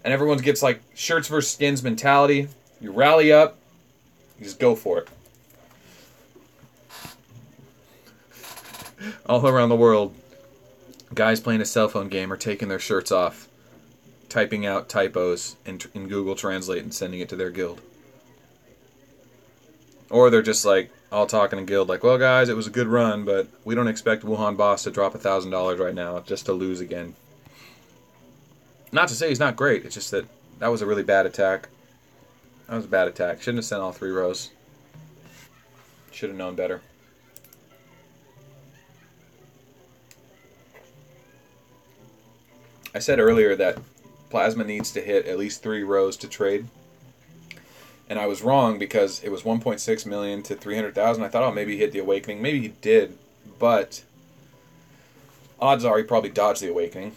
and everyone gets like shirts versus skins mentality. You rally up, you just go for it. All around the world, guys playing a cell phone game are taking their shirts off, typing out typos in Google Translate and sending it to their guild. Or they're just like all talking in guild like, well guys, it was a good run, but we don't expect Wuhan Boss to drop $1,000 right now just to lose again. Not to say he's not great, it's just that was a really bad attack. That was a bad attack. Shouldn't have sent all 3 rows. Should have known better. I said earlier that Plasma needs to hit at least 3 rows to trade. And I was wrong because it was 1.6 million to 300,000. I thought, oh, maybe he hit the Awakening. Maybe he did, but odds are he probably dodged the Awakening.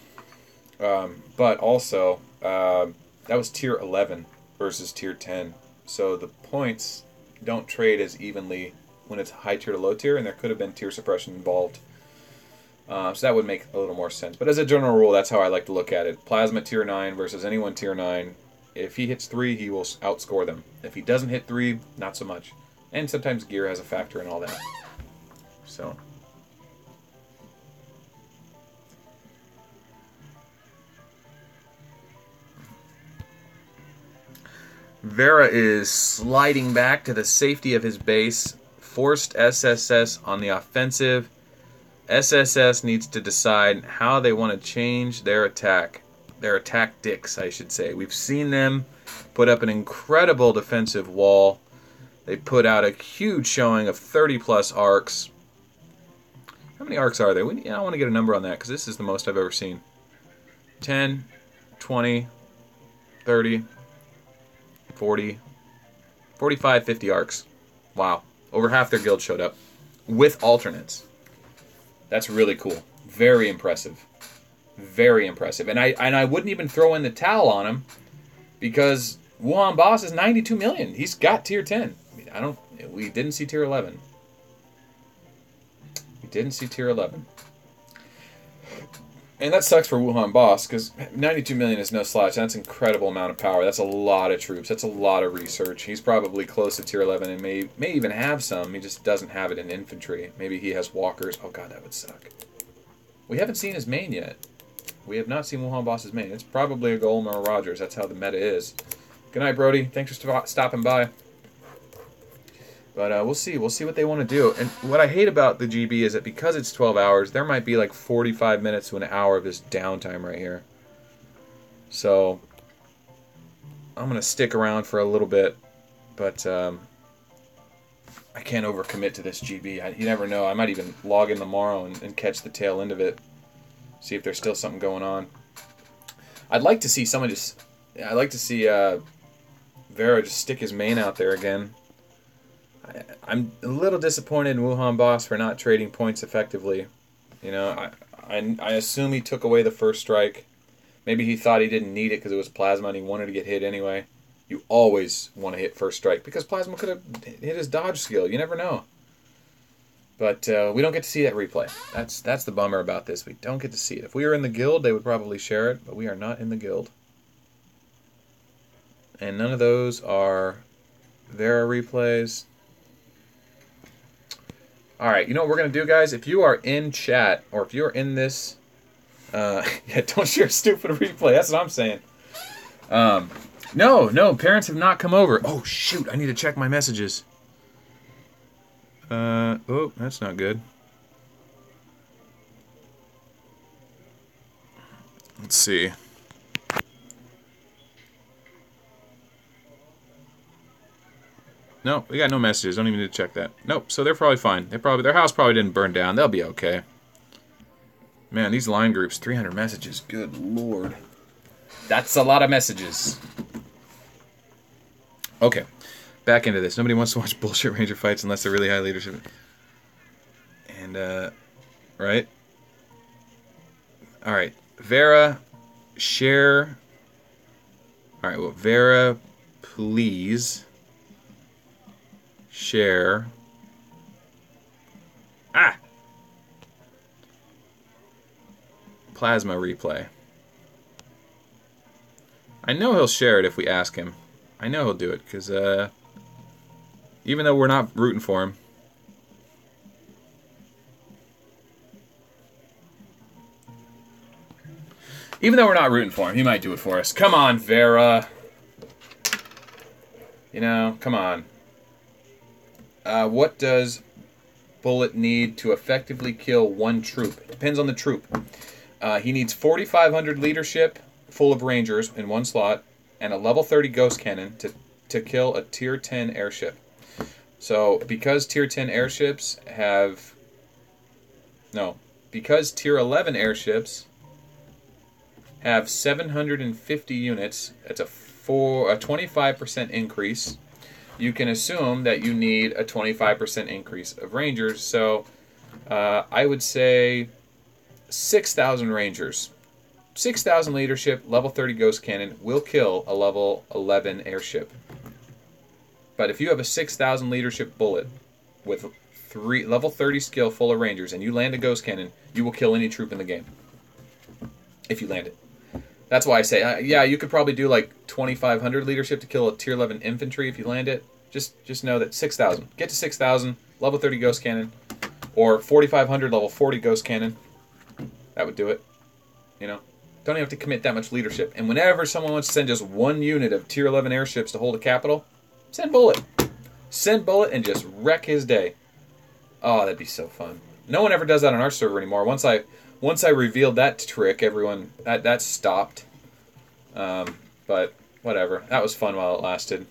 But also, that was tier 11 versus tier 10. So the points don't trade as evenly when it's high tier to low tier, and there could have been tier suppression involved. So that would make a little more sense. But as a general rule, that's how I like to look at it. Plasma tier 9 versus anyone tier 9. If he hits 3, he will outscore them. If he doesn't hit 3, not so much. And sometimes gear has a factor in all that. So. Vera is sliding back to the safety of his base. Forced SSS on the offensive. SSS needs to decide how they want to change their attack. Their tactics, I should say. We've seen them put up an incredible defensive wall. They put out a huge showing of 30-plus arcs. How many arcs are there? I want to get a number on that because this is the most I've ever seen. 10, 20, 30, 40, 45, 50 arcs. Wow. Over half their guild showed up with alternates. That's really cool. Very impressive. Very impressive. And I wouldn't even throw in the towel on him because Wuhan Boss is 92 million. He's got tier 10. We didn't see tier 11. We didn't see tier 11. And that sucks for Wuhan Boss because 92 million is no slouch. That's an incredible amount of power. That's a lot of troops. That's a lot of research. He's probably close to tier 11 and may even have some. He just doesn't have it in infantry. Maybe he has walkers. Oh god, that would suck. We haven't seen his main yet. We have not seen Wuhan Boss's main. It's probably a Golem or a Rogers. That's how the meta is. Good night, Brody. Thanks for stopping by. But we'll see. We'll see what they want to do. And what I hate about the GB is that because it's 12 hours, there might be like 45 minutes to an hour of this downtime right here. So I'm going to stick around for a little bit. But I can't overcommit to this GB. You never know. I might even log in tomorrow and catch the tail end of it. See if there's still something going on. I'd like to see someone just... I'd like to see Vera just stick his main out there again. I'm a little disappointed in Wuhan Boss for not trading points effectively. You know, I assume he took away the first strike. Maybe he thought he didn't need it because it was Plasma and he wanted to get hit anyway. You always want to hit first strike because Plasma could have hit his dodge skill. You never know. But we don't get to see that replay. That's the bummer about this. We don't get to see it. If we were in the guild, they would probably share it, but we are not in the guild. And none of those are Vera replays. Alright, you know what we're going to do, guys? If you are in chat, or if you're in this... yeah, don't share stupid replay. That's what I'm saying. No, parents have not come over. Oh, shoot, I need to check my messages. Oh, that's not good. Let's see. No, we got no messages. Don't even need to check that. Nope, so they're probably fine. Their house probably didn't burn down. They'll be okay. Man, these line groups, 300 messages. Good lord. That's a lot of messages. Okay, back into this. Nobody wants to watch bullshit Ranger fights unless they're really high leadership. And, right? Alright, Vera, share. Alright, well, Vera, please share. Ah! Plasma replay. I know he'll share it if we ask him. I know he'll do it, because even though we're not rooting for him. Even though we're not rooting for him, he might do it for us. Come on, Vera. You know, come on. What does Bullet need to effectively kill one troop? It depends on the troop. He needs 4,500 leadership full of rangers in one slot and a level 30 ghost cannon to kill a tier 10 airship. So because tier 10 airships have... No. Because tier 11 airships have 750 units, it's a 25% increase. You can assume that you need a 25% increase of rangers. So I would say 6,000 rangers. 6,000 leadership, level 30 ghost cannon will kill a level 11 airship. But if you have a 6,000 leadership bullet with level 30 skill full of rangers and you land a ghost cannon, you will kill any troop in the game. If you land it. That's why I say, yeah, you could probably do like 2,500 leadership to kill a tier 11 infantry if you land it. Just know that 6,000. Get to 6,000, level 30 ghost cannon, or 4,500 level 40 ghost cannon. That would do it. You know, don't even have to commit that much leadership. And whenever someone wants to send just one unit of tier 11 airships to hold a capital, send Bullet. Send Bullet and just wreck his day. Oh, that'd be so fun. No one ever does that on our server anymore. Once I revealed that trick, everyone that stopped. But whatever. That was fun while it lasted.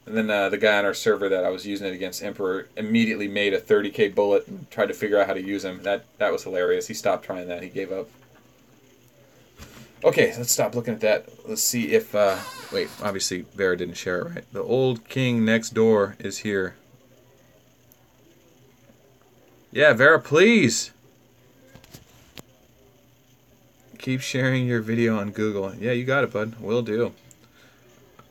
And then the guy on our server that I was using it against, Emperor, immediately made a 30k bullet and tried to figure out how to use him. That was hilarious. He stopped trying that. He gave up. Okay, let's stop looking at that. Let's see if... wait, obviously Vera didn't share it right. The old king next door is here. Yeah, Vera, please! Keep sharing your video on Google. Yeah, you got it, bud. Will do.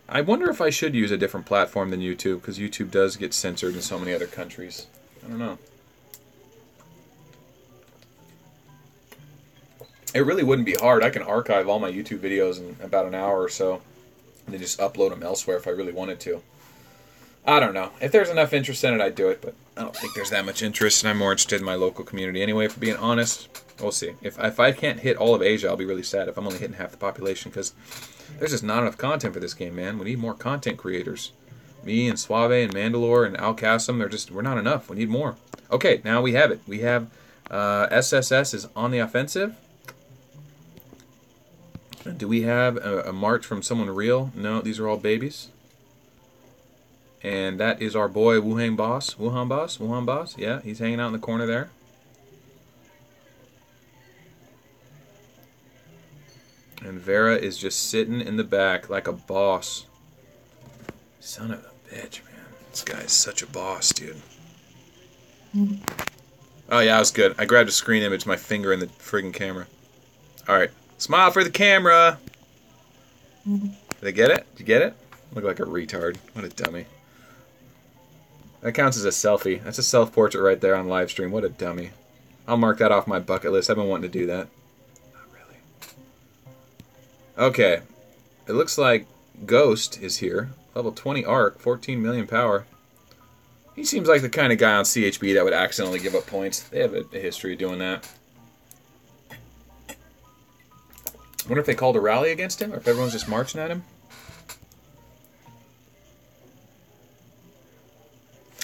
I wonder if I should use a different platform than YouTube, because YouTube does get censored in so many other countries. I don't know. It really wouldn't be hard. I can archive all my YouTube videos in about an hour or so, and then just upload them elsewhere if I really wanted to. I don't know. If there's enough interest in it, I'd do it, but I don't think there's that much interest, and I'm more interested in my local community anyway, for being honest. We'll see. If I can't hit all of Asia, I'll be really sad if I'm only hitting half the population, because there's just not enough content for this game, man. We need more content creators. Me and Suave and Mandalore and Al Qasim, we're not enough. We need more. Okay, now we have it. We have SSS is on the offensive. Do we have a march from someone real? No, these are all babies. And that is our boy Wuhan Boss. Wuhan Boss. Yeah, he's hanging out in the corner there. And Vera is just sitting in the back like a boss. Son of a bitch, man. This guy is such a boss, dude. Oh, yeah, that was good. I grabbed a screen image, my finger in the friggin' camera. Alright. Smile for the camera! Did I get it? Did you get it? Look like a retard. What a dummy. That counts as a selfie. That's a self-portrait right there on live stream. What a dummy. I'll mark that off my bucket list. I've been wanting to do that. Not really. Okay. It looks like Ghost is here. Level 20 arc, 14 million power. He seems like the kind of guy on CHB that would accidentally give up points. They have a history of doing that. I wonder if they called a rally against him, or if everyone's just marching at him.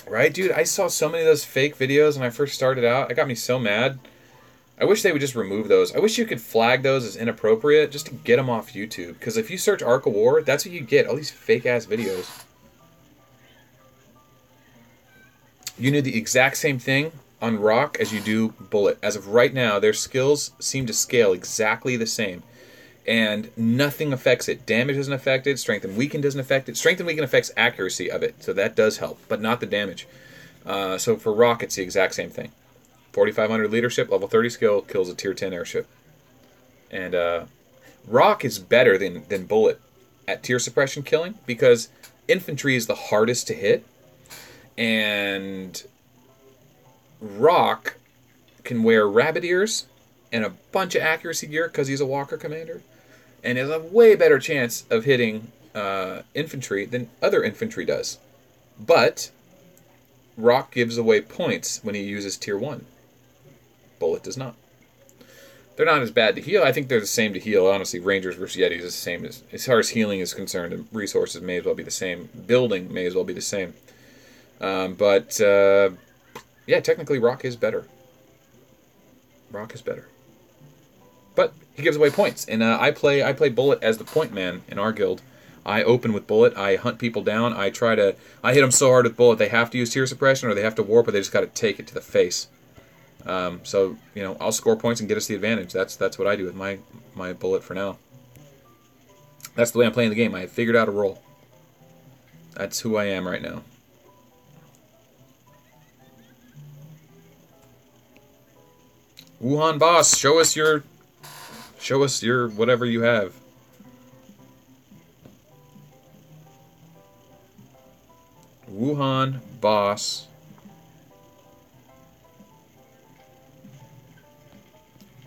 Right, dude? I saw so many of those fake videos when I first started out. It got me so mad. I wish they would just remove those. I wish you could flag those as inappropriate just to get them off YouTube. Because if you search Arc of War, that's what you get. All these fake-ass videos. You do the exact same thing on Rock as you do Bullet. As of right now, their skills seem to scale exactly the same. And nothing affects it. Damage isn't affected. Strength and Weaken doesn't affect it. Strength and Weaken affects accuracy of it. So that does help, but not the damage. So for Rock, it's the exact same thing. 4,500 leadership, level 30 skill, kills a tier 10 airship. And Rock is better than Bullet at tier suppression killing, because infantry is the hardest to hit. And Rock can wear rabbit ears and a bunch of accuracy gear because he's a Walker commander, and has a way better chance of hitting infantry than other infantry does. But Rock gives away points when he uses tier 1. Bullet does not. They're not as bad to heal. I think they're the same to heal. Honestly, Rangers versus Yetis is the same. As far as healing is concerned, and resources may as well be the same. Building may as well be the same. Yeah, technically Rock is better. Rock is better. But he gives away points. And I play Bullet as the point man in our guild. I open with Bullet. I hunt people down. I hit them so hard with Bullet they have to use tear suppression or they have to warp, or they just got to take it to the face. So, you know, I'll score points and get us the advantage. That's what I do with my Bullet for now. That's the way I'm playing the game. I have figured out a role. That's who I am right now. Wuhan boss, show us your whatever you have. Wuhan boss.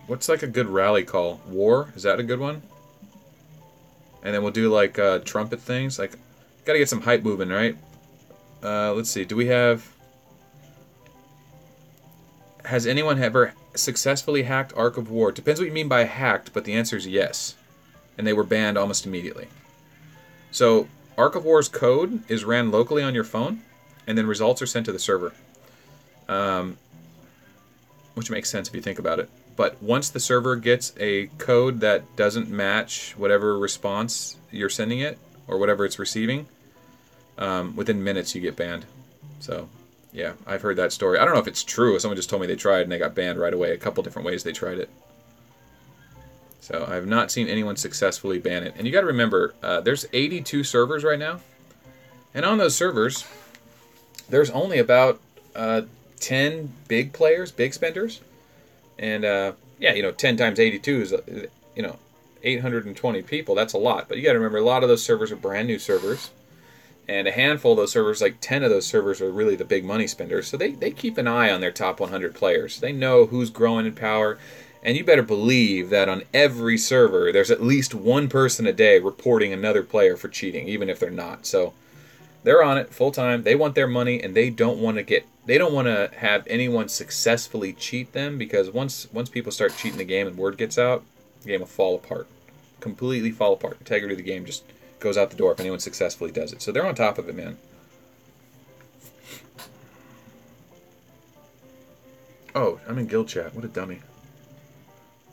What's like a good rally call? War? Is that a good one? And then we'll do like trumpet things. Like, gotta get some hype moving, right? Let's see. Do we have? Has anyone ever successfully hacked Ark of War? Depends what you mean by hacked, but the answer is yes. And they were banned almost immediately. So, Ark of War's code is ran locally on your phone, and then results are sent to the server. Which makes sense if you think about it. But once the server gets a code that doesn't match whatever response you're sending it, or whatever it's receiving, within minutes you get banned. So, yeah, I've heard that story. I don't know if it's true. Someone just told me they tried and they got banned right away. A couple different ways they tried it. So I've not seen anyone successfully ban it. And you got to remember, there's 82 servers right now. And on those servers, there's only about 10 big players, big spenders. And, yeah, you know, 10 times 82 is, you know, 820 people. That's a lot. But you got to remember, a lot of those servers are brand new servers. And a handful of those servers, like 10 of those servers, are really the big money spenders. So they keep an eye on their top 100 players. They know who's growing in power. And you better believe that on every server, there's at least one person a day reporting another player for cheating, even if they're not. So they're on it full time. They want their money, and they don't want to have anyone successfully cheat them, because once people start cheating the game and word gets out, the game will fall apart. Completely fall apart. Integrity of the game just goes out the door if anyone successfully does it. So they're on top of it, man. Oh, I'm in guild chat. What a dummy.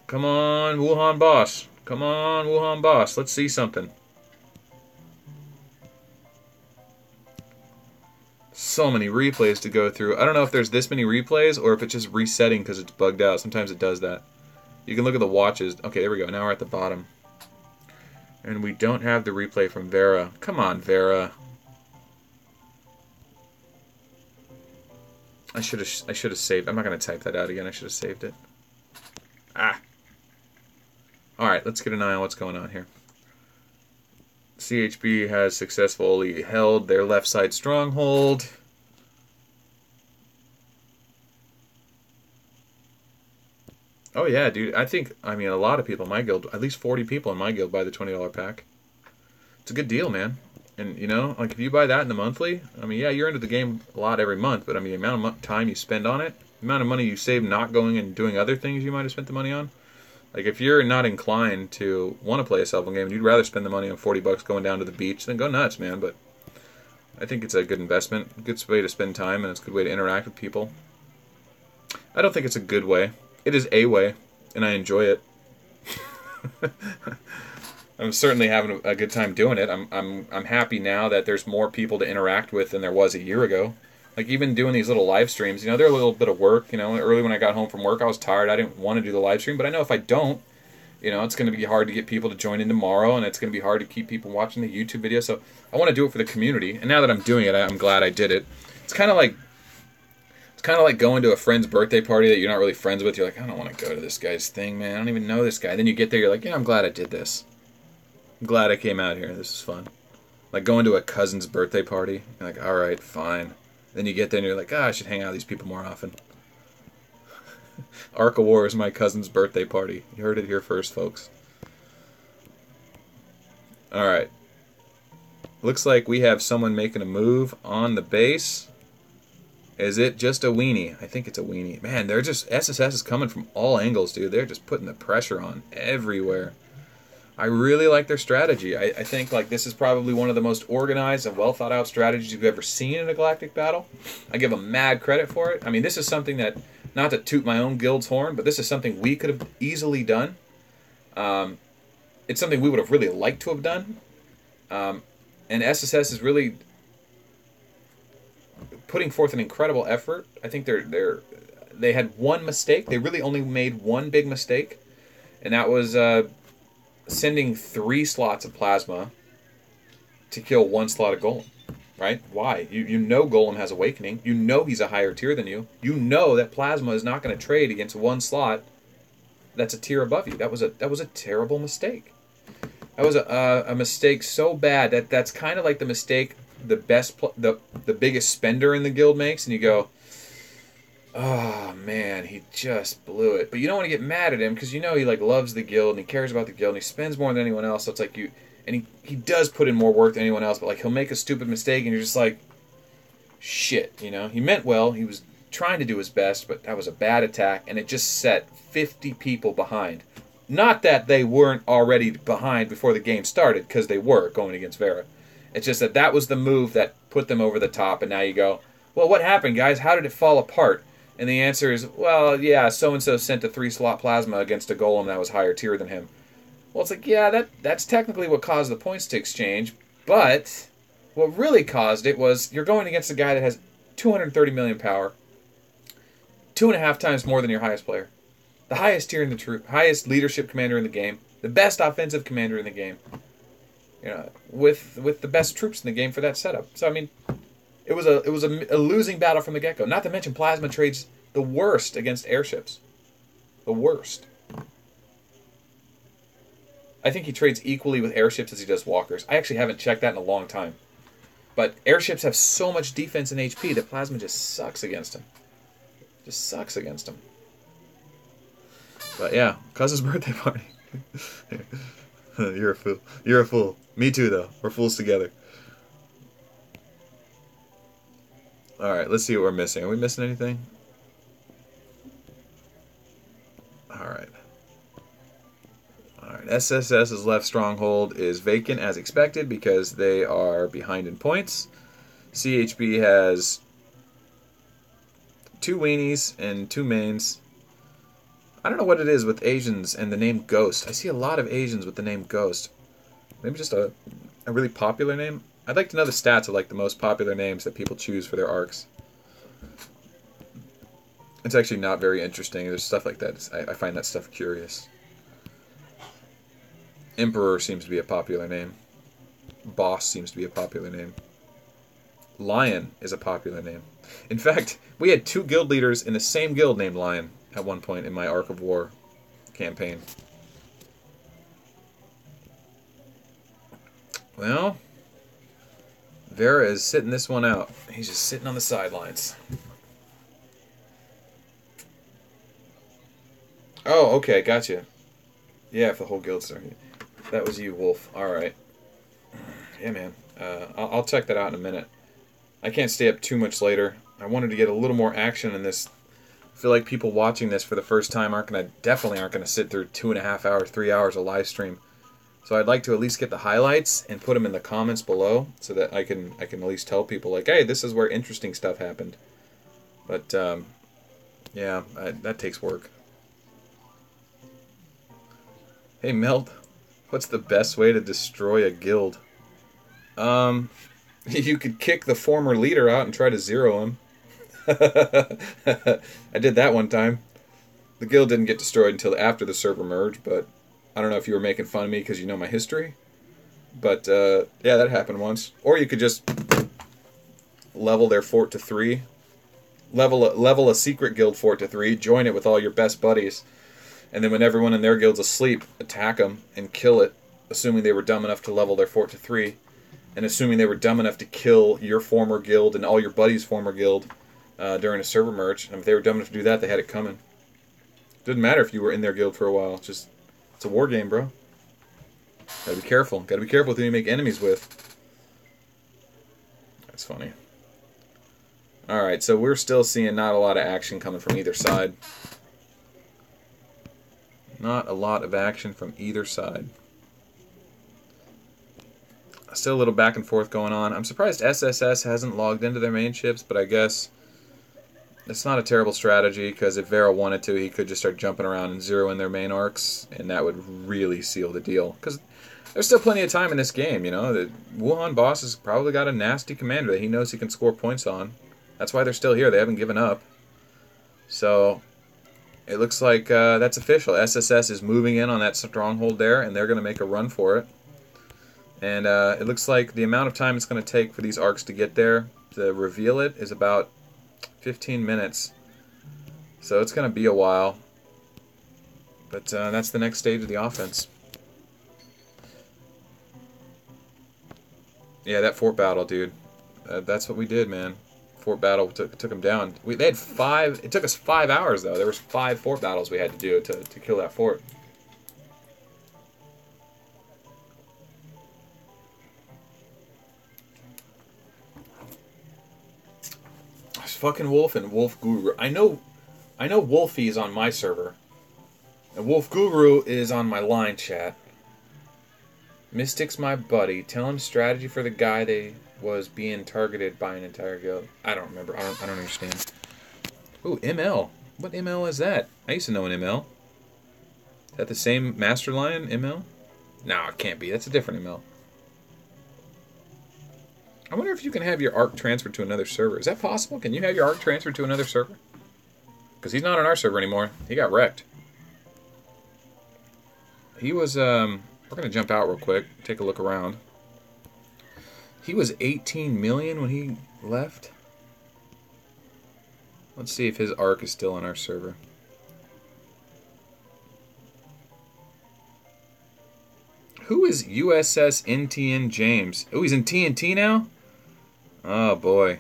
Come on, Wuhan boss. Come on, Wuhan boss. Let's see something. So many replays to go through. I don't know if there's this many replays or if it's just resetting because it's bugged out. Sometimes it does that. You can look at the watches. Okay, there we go. Now we're at the bottom. And we don't have the replay from Vera. Come on, Vera. I should have saved. I'm not going to type that out again. I should have saved it. Ah. All right, let's get an eye on what's going on here. CHB has successfully held their left side stronghold. Oh yeah, dude. I mean, a lot of people in my guild, at least 40 people in my guild buy the $20 pack. It's a good deal, man. And, you know, like if you buy that in the monthly, I mean, yeah, you're into the game a lot every month, but I mean, the amount of time you spend on it, the amount of money you save not going and doing other things you might have spent the money on. Like, if you're not inclined to want to play a cell phone game and you'd rather spend the money on 40 bucks going down to the beach, then go nuts, man. But I think it's a good investment, a good way to spend time, and it's a good way to interact with people. I don't think it's a good way. It is a way, and I enjoy it. I'm certainly having a good time doing it. I'm happy now that there's more people to interact with than there was a year ago. Like, even doing these little live streams, you know, they're a little bit of work. You know, early when I got home from work, I was tired. I didn't want to do the live stream, but I know if I don't, you know, it's going to be hard to get people to join in tomorrow, and it's going to be hard to keep people watching the YouTube video. So I want to do it for the community, and now that I'm doing it, I'm glad I did it. It's kind of like going to a friend's birthday party that you're not really friends with. You're like, I don't want to go to this guy's thing, man. I don't even know this guy. Then you get there, you're like, yeah, I'm glad I did this. I'm glad I came out here. This is fun. Like going to a cousin's birthday party. You're like, all right, fine. Then you get there and you're like, I should hang out with these people more often. Arc of War is my cousin's birthday party. You heard it here first, folks. Alright. Looks like we have someone making a move on the base. Is it just a weenie? I think it's a weenie. Man, they're just... SSS is coming from all angles, dude. They're just putting the pressure on everywhere. I really like their strategy. I think like this is probably one of the most organized and well thought out strategies you've ever seen in a galactic battle. I give them mad credit for it. I mean, this is something that, not to toot my own guild's horn, but this is something we could have easily done. It's something we would have really liked to have done. And SSS is really putting forth an incredible effort. I think they had one mistake. They really only made one big mistake, and that was sending 3 slots of plasma to kill 1 slot of Golem. Right? Why? You know Golem has Awakening. You know he's a higher tier than you. You know that plasma is not going to trade against 1 slot that's a tier above you. That was a terrible mistake. That was a mistake so bad that that's kind of like the mistake the biggest spender in the guild makes, and you go, oh man, he just blew it. But you don't want to get mad at him because you know he like loves the guild and he cares about the guild and he spends more than anyone else. So it's like he does put in more work than anyone else, but like he'll make a stupid mistake and you're just like, shit, you know. He meant well. He was trying to do his best, but that was a bad attack and it just set 50 people behind. Not that they weren't already behind before the game started, because they were going against Vera. It's just that that was the move that put them over the top, and now you go, well, what happened, guys? How did it fall apart? And the answer is, well, yeah, so-and-so sent a 3-slot plasma against a golem that was higher tier than him. Well, it's like, yeah, that's technically what caused the points to exchange, but what really caused it was you're going against a guy that has 230 million power, 2.5 times more than your highest player. The highest tier in the troop, highest leadership commander in the game, the best offensive commander in the game, you know, with the best troops in the game for that setup. So I mean, it was a losing battle from the get-go. Not to mention, Plasma trades the worst against airships, the worst. I think he trades equally with airships as he does walkers. I actually haven't checked that in a long time, but airships have so much defense and HP that Plasma just sucks against him. Just sucks against him. But yeah, cousin's birthday party. You're a fool. You're a fool. Me too, though. We're fools together. Alright, let's see what we're missing. Are we missing anything? Alright. Alright, SSS's left stronghold is vacant as expected because they are behind in points. CHB has 2 weenies and 2 mains. I don't know what it is with Asians and the name Ghost. I see a lot of Asians with the name Ghost. Maybe just a really popular name? I'd like to know the stats of like the most popular names that people choose for their arcs. It's actually not very interesting. There's stuff like that. I find that stuff curious. Emperor seems to be a popular name. Boss seems to be a popular name. Lion is a popular name. In fact, we had 2 guild leaders in the same guild named Lion at one point in my Arc of War campaign. Well, Vera is sitting this one out. He's just sitting on the sidelines. Oh, okay, gotcha. Yeah, if the whole guild started. That was you, Wolf. Alright. Yeah, man. I'll check that out in a minute. I can't stay up too much later. I wanted to get a little more action in this. I feel like people watching this for the first time definitely aren't gonna sit through 2.5 hours, 3 hours of live stream. So I'd like to at least get the highlights and put them in the comments below so that I can at least tell people like, hey, this is where interesting stuff happened. But yeah, that takes work. Hey Melt, what's the best way to destroy a guild? You could kick the former leader out and try to zero him. I did that one time. The guild didn't get destroyed until after the server merged, but I don't know if you were making fun of me because you know my history. But yeah, that happened once. Or you could just level their fort to 3. Level a secret guild fort to 3, join it with all your best buddies, and then when everyone in their guild's asleep, attack them and kill it, assuming they were dumb enough to level their fort to 3. and assuming they were dumb enough to kill your former guild and all your buddies' former guild during a server merge. And if they were dumb enough to do that, they had it coming. Doesn't matter if you were in their guild for a while. It's a war game, bro. Gotta be careful. Gotta be careful with who you make enemies with. That's funny. Alright, so we're still seeing not a lot of action coming from either side. Not a lot of action from either side. Still a little back and forth going on. I'm surprised SSS hasn't logged into their main ships, but I guess it's not a terrible strategy, because if Vera wanted to, he could just start jumping around and zeroing their main arcs, and that would really seal the deal. Because there's still plenty of time in this game, you know. The Wuhan boss has probably got a nasty commander that he knows he can score points on. That's why they're still here. They haven't given up. So it looks like that's official. SSS is moving in on that stronghold there, and they're going to make a run for it. And it looks like the amount of time it's going to take for these arcs to get there to reveal it is about 15 minutes. So it's going to be a while. But that's the next stage of the offense. Yeah, that fort battle, dude. That's what we did, man. Fort battle took them down. They had 5. It took us 5 hours, though. There was 5 fort battles we had to do to kill that fort. It's fucking Wolf and Wolf Guru. I know Wolfie is on my server. And Wolf Guru is on my line chat. Mystic's my buddy. Tell him strategy for the guy they was being targeted by an entire guild. I don't remember. I don't understand. Ooh, ML. What ML is that? I used to know an ML. Is that the same Master Lion ML? No, it can't be. That's a different ML. I wonder if you can have your ARC transferred to another server. Is that possible? Can you have your ARC transferred to another server? Because he's not on our server anymore. He got wrecked. He was, we're going to jump out real quick, take a look around. He was 18 million when he left. Let's see if his ARC is still on our server. Who is USS NTN James? Oh, he's in TNT now? Oh, boy.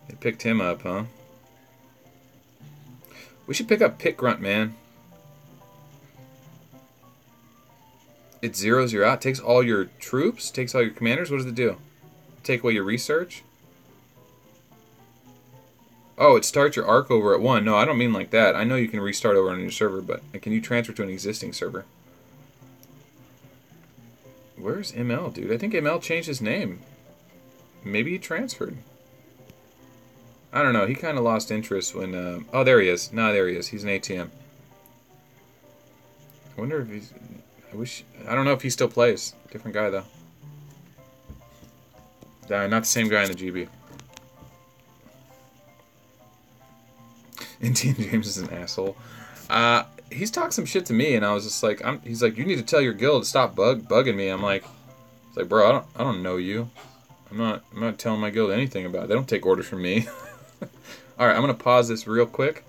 They picked him up, huh? We should pick up Pit Grunt, man. It zeroes you out. Takes all your troops? Takes all your commanders? What does it do? Take away your research? Oh, it starts your arc over at 1. No, I don't mean like that. I know you can restart over on your server, but can you transfer to an existing server? Where's ML, dude? I think ML changed his name. Maybe he transferred. I don't know. He kind of lost interest when... oh, there he is. No, there he is. He's an ATM. I wonder if he's... I don't know if he still plays. Different guy, though. Not the same guy in the GB. Indian James is an asshole. He's talked some shit to me, and I was just like, he's like, you need to tell your guild to stop bugging me. I'm like, it's like, bro, I don't know you. I'm not telling my guild anything about it. They don't take orders from me. All right, I'm gonna pause this real quick.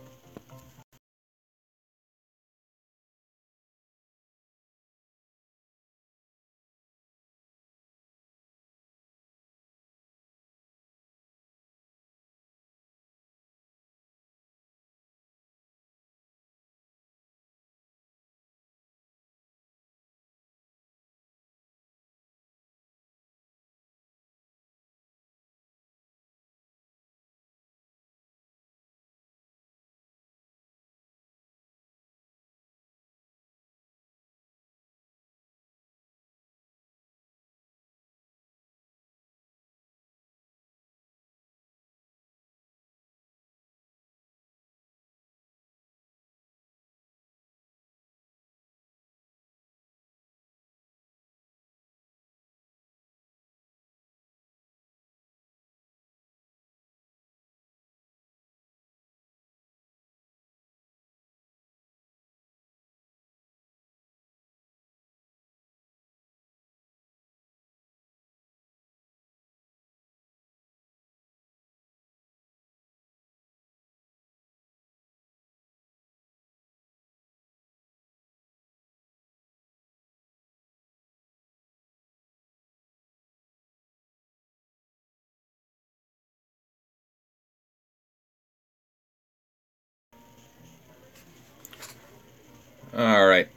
Alright.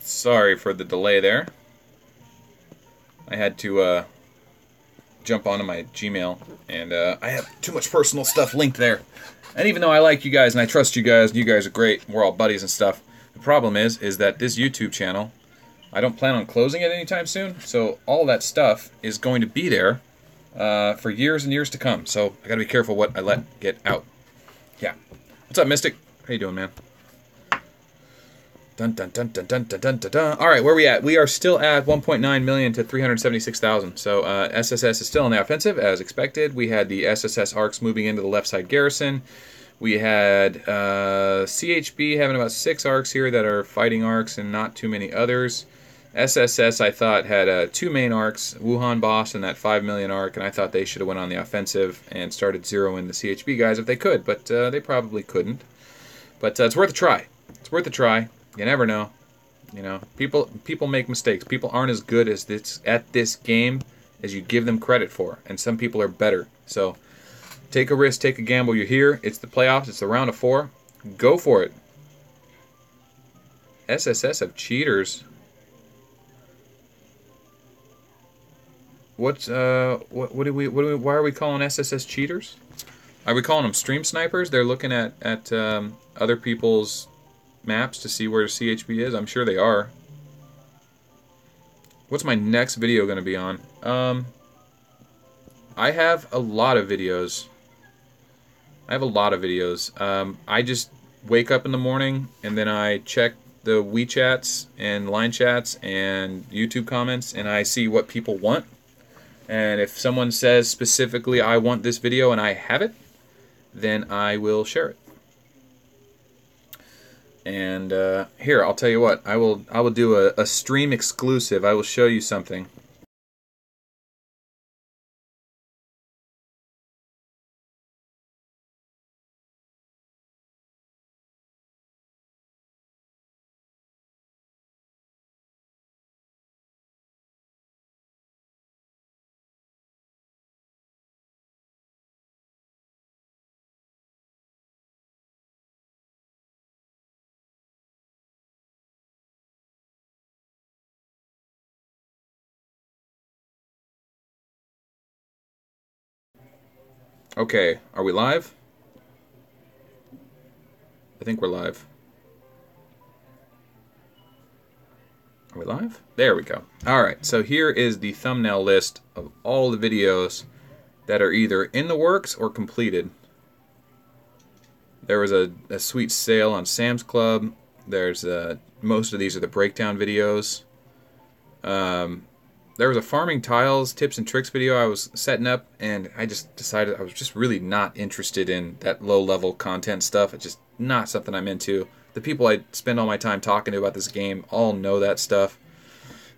Sorry for the delay there. I had to jump onto my Gmail, and I have too much personal stuff linked there. And even though I like you guys and I trust you guys are great, we're all buddies and stuff, the problem is that this YouTube channel, I don't plan on closing it anytime soon, so all that stuff is going to be there for years and years to come. So I gotta be careful what I let get out. Yeah. What's up, Mystic? How you doing, man? Dun dun dun dun dun dun dun dun dun. All right, where are we at? We are still at 1.9 million to 376,000. So SSS is still on the offensive as expected. We had the SSS arcs moving into the left side garrison. We had CHB having about 6 arcs here that are fighting arcs and not too many others. SSS, I thought, had 2 main arcs, Wuhan Boss and that 5 million arc, and I thought they should have went on the offensive and started zeroing the CHB guys if they could, but they probably couldn't. But it's worth a try. It's worth a try. You never know. You know, people make mistakes. People aren't as good as at this game as you give them credit for, and some people are better. So take a risk, take a gamble. You're here. It's the playoffs. It's the round of 4. Go for it. SSS have cheaters. Why are we calling SSS cheaters? Are we calling them stream snipers? They're looking at other people's maps to see where CHB is. I'm sure they are. What's my next video going to be on? I have a lot of videos. I just wake up in the morning and then I check the WeChats and line chats and YouTube comments and I see what people want. And if someone says specifically I want this video and I have it, then I will share it. And here, I'll tell you what, I will do a stream exclusive. I will show you something. Okay, are we live? I think we're live. Are we live? There we go. Alright, so here is the thumbnail list of all the videos that are either in the works or completed. There was a sweet sale on Sam's Club. There's most of these are the breakdown videos. There was a farming tiles tips and tricks video I was setting up, and I just decided I was just really not interested in that low-level content stuff. It's just not something I'm into. The people I spend all my time talking to about this game all know that stuff.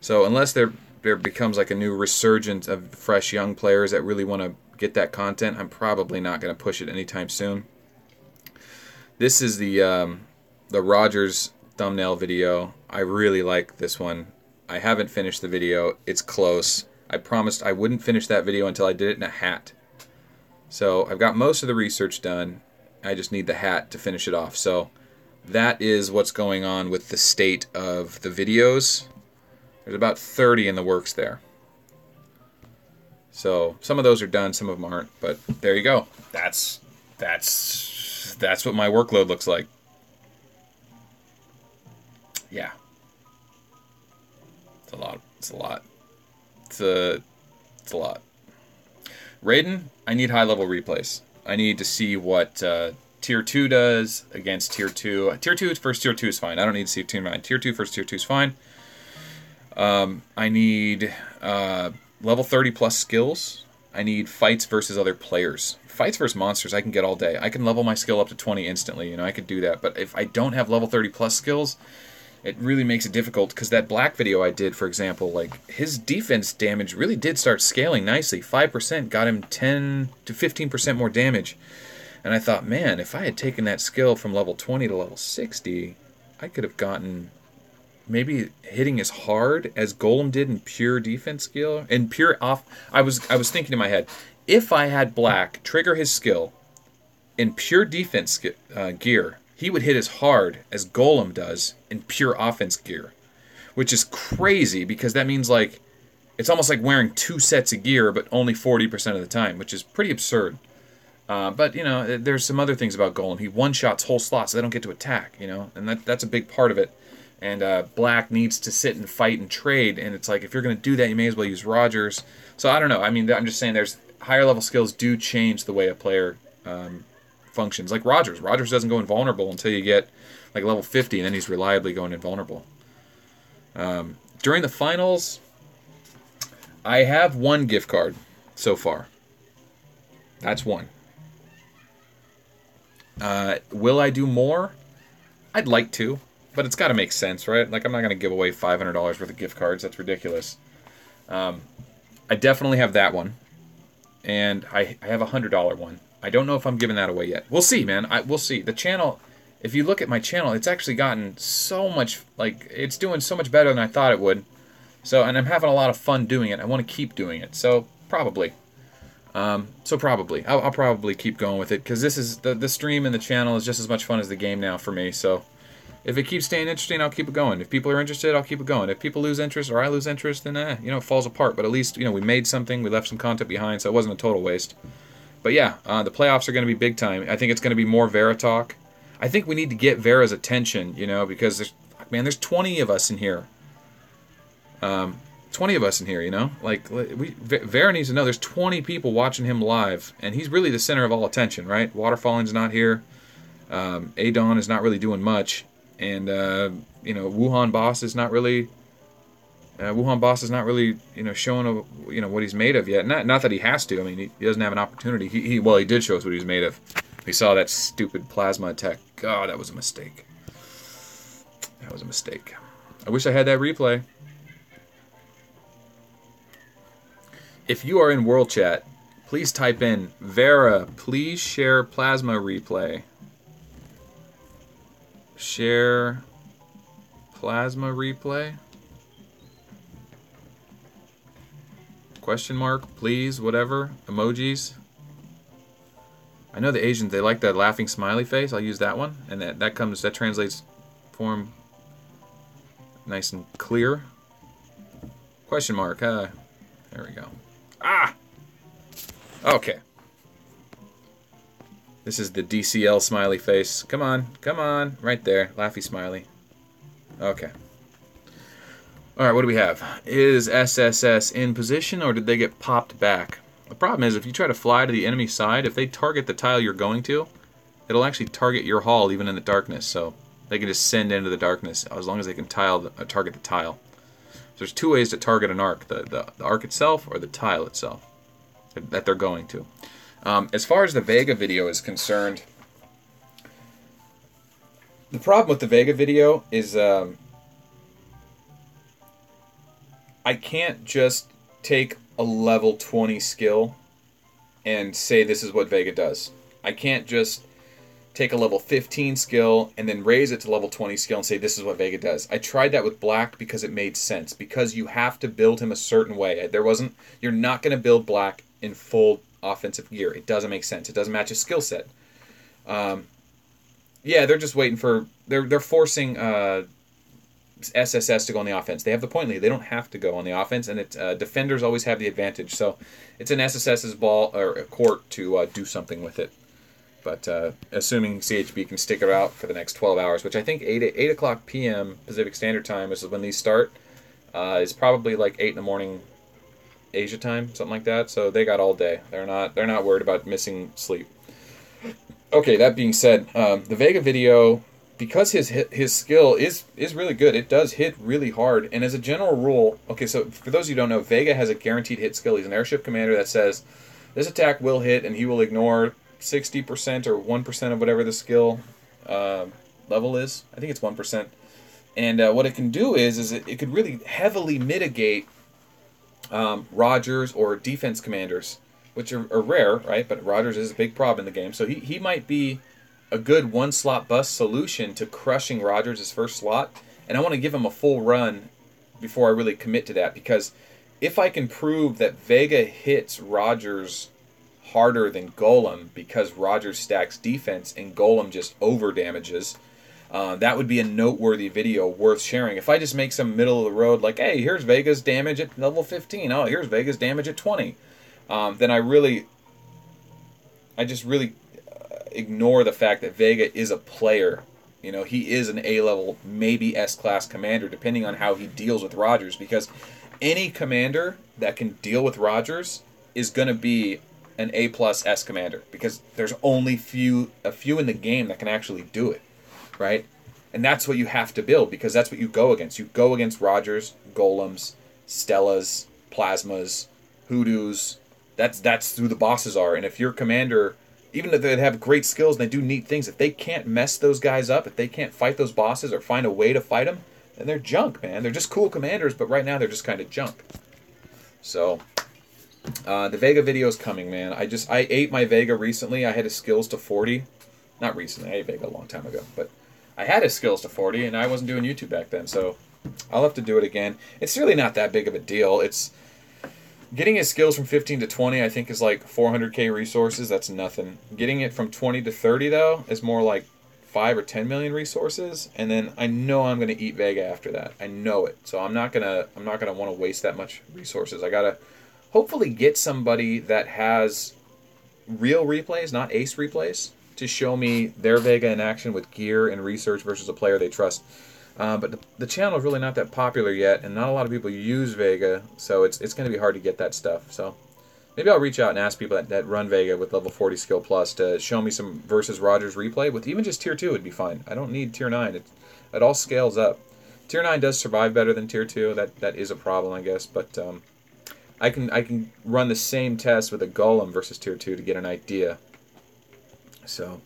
So unless there becomes like a new resurgence of fresh young players that really want to get that content, I'm probably not going to push it anytime soon. This is the Rogers thumbnail video. I really like this one. I haven't finished the video. It's close. I promised I wouldn't finish that video until I did it in a hat. So I've got most of the research done. I just need the hat to finish it off. So that is what's going on with the state of the videos. There's about 30 in the works there. So some of those are done, some of them aren't. But there you go. That's what my workload looks like. Yeah. It's a lot. It's a lot. Raiden, I need high-level replays. I need to see what Tier 2 does against Tier 2. Tier 2 versus Tier 2 is fine. I don't need to see Tier 9. Tier 2 versus Tier 2 is fine. I need level 30 plus skills. I need fights versus other players. Fights versus monsters I can get all day. I can level my skill up to 20 instantly. You know, I could do that. But if I don't have level 30 plus skills, it really makes it difficult, because that black video I did, for example, like, his defense damage really did start scaling nicely. 5% got him 10 to 15% more damage. And I thought, man, if I had taken that skill from level 20 to level 60, I could have gotten maybe hitting as hard as Golem did in pure defense skill. In pure off, I was thinking in my head, if I had black trigger his skill in pure defense gear, he would hit as hard as Golem does in pure offense gear, which is crazy because that means like it's almost like wearing 2 sets of gear, but only 40% of the time, which is pretty absurd. But, you know, there's some other things about Golem. He one-shots whole slots, so they don't get to attack, you know, and that's a big part of it. And Black needs to sit and fight and trade, and it's like, if you're going to do that, you may as well use Rogers. So, I don't know. I mean, I'm just saying there's higher-level skills do change the way a player functions. Like Rogers. Rogers doesn't go invulnerable until you get, like, level 50, and then he's reliably going invulnerable. During the finals, I have 1 gift card so far. That's 1. Will I do more? I'd like to, but it's got to make sense, right? Like, I'm not going to give away $500 worth of gift cards. That's ridiculous. I definitely have that one, and I have a $100 one. I don't know if I'm giving that away yet. We'll see, man. We'll see. The channel, if you look at my channel, it's actually gotten so much, like, it's doing so much better than I thought it would. So, and I'm having a lot of fun doing it. I want to keep doing it. So, probably. I'll probably keep going with it because this is the stream and the channel is just as much fun as the game now for me. So if it keeps staying interesting, I'll keep it going. If people are interested, I'll keep it going. If people lose interest or I lose interest, then you know, it falls apart. But at least, you know, we made something, we left some content behind, so it wasn't a total waste. But yeah, the playoffs are going to be big time. I think it's going to be more Vera talk. I think we need to get Vera's attention, you know, because there's 20 of us in here. 20 of us in here, you know? Like, Vera needs to know there's 20 people watching him live, and he's really the center of all attention, right? Waterfalling's not here. Adon is not really doing much. And, you know, Wuhan Boss is not really... you know, showing, you know, what he's made of yet. Not that he has to. I mean, he doesn't have an opportunity. He did show us what he was made of. We saw that stupid plasma attack. God, that was a mistake. That was a mistake. I wish I had that replay. If you are in World Chat, please type in, Vera, please share plasma replay. Share plasma replay? Question mark, please, whatever. Emojis. I know the Asians, they like that laughing smiley face. I'll use that one. And that translates form nice and clear. Question mark, there we go. Ah! Okay. This is the DCL smiley face. Come on, come on. Right there. Laughy smiley. Okay. Alright, what do we have? Is SSS in position or did they get popped back? The problem is if you try to fly to the enemy side, if they target the tile you're going to, it'll actually target your hull even in the darkness. So they can just send into the darkness as long as they can target the tile. There's 2 ways to target an arc, the arc itself or the tile itself that they're going to. As far as the Vega video is concerned, the problem with the Vega video is I can't just take a level 20 skill and say this is what Vega does. I can't just take a level 15 skill and then raise it to level 20 skill and say this is what Vega does. I tried that with Black because it made sense. Because you have to build him a certain way. You're not going to build Black in full offensive gear. It doesn't make sense. It doesn't match his skill set. Yeah, they're just waiting for... They're forcing SSS to go on the offense. They have the point lead. They don't have to go on the offense, and defenders always have the advantage. So it's an SSS's ball or a court to do something with it. But assuming CHB can stick it out for the next 12 hours, which I think 8 o'clock p.m. Pacific Standard Time is when these start, is probably like 8 in the morning Asia time, something like that. So they got all day. They're not worried about missing sleep. Okay, that being said, the Vega video, because his skill is really good, it does hit really hard. And as a general rule, okay, so for those of you who don't know, Vega has a guaranteed hit skill. He's an airship commander that says this attack will hit and he will ignore 60% or 1% of whatever the skill level is. I think it's 1%. And what it can do is it could really heavily mitigate Rogers or defense commanders, which are rare, right? But Rogers is a big problem in the game. So he might be a good one-slot bust solution to crushing Rogers' first slot. And I want to give him a full run before I really commit to that. Because if I can prove that Vega hits Rogers harder than Golem because Rogers stacks defense and Golem just over damages, that would be a noteworthy video worth sharing. If I just make some middle of the road, like, hey, here's Vega's damage at level 15. Oh, here's Vega's damage at 20. Then I just really ignore the fact that Vega is a player. You know, he is an A-level, maybe S-class commander, depending on how he deals with Rogers. Because any commander that can deal with Rogers is going to be an A+ S commander. Because there's only a few in the game that can actually do it, right? And that's what you have to build, because that's what you go against. You go against Rogers, Golems, Stellas, Plasmas, Hoodoos. That's who the bosses are. And if your commander, even if they have great skills and they do neat things, if they can't mess those guys up, if they can't fight those bosses or find a way to fight them, then they're junk, man. They're just cool commanders, but right now they're just kind of junk. So, the Vega video is coming, man. I ate my Vega recently. I had his skills to 40. Not recently. I ate Vega a long time ago. But I had his skills to 40, and I wasn't doing YouTube back then. So, I'll have to do it again. It's really not that big of a deal. It's getting his skills from 15 to 20, I think, is like 400k resources. That's nothing. Getting it from 20 to 30, though, is more like 5 or 10 million resources. And then I know I'm going to eat Vega after that. I know it. So I'm not gonna want to waste that much resources. I gotta hopefully get somebody that has real replays, not ace replays, to show me their Vega in action with gear and research versus a player they trust. But the channel is really not that popular yet, and not a lot of people use Vega, so it's going to be hard to get that stuff. So maybe I'll reach out and ask people that run Vega with level 40 skill plus to show me some versus Rogers replay. With even just tier 2 would be fine. I don't need tier 9. It all scales up. Tier 9 does survive better than tier 2. That is a problem, I guess. But I can run the same test with a Golem versus tier 2 to get an idea. So.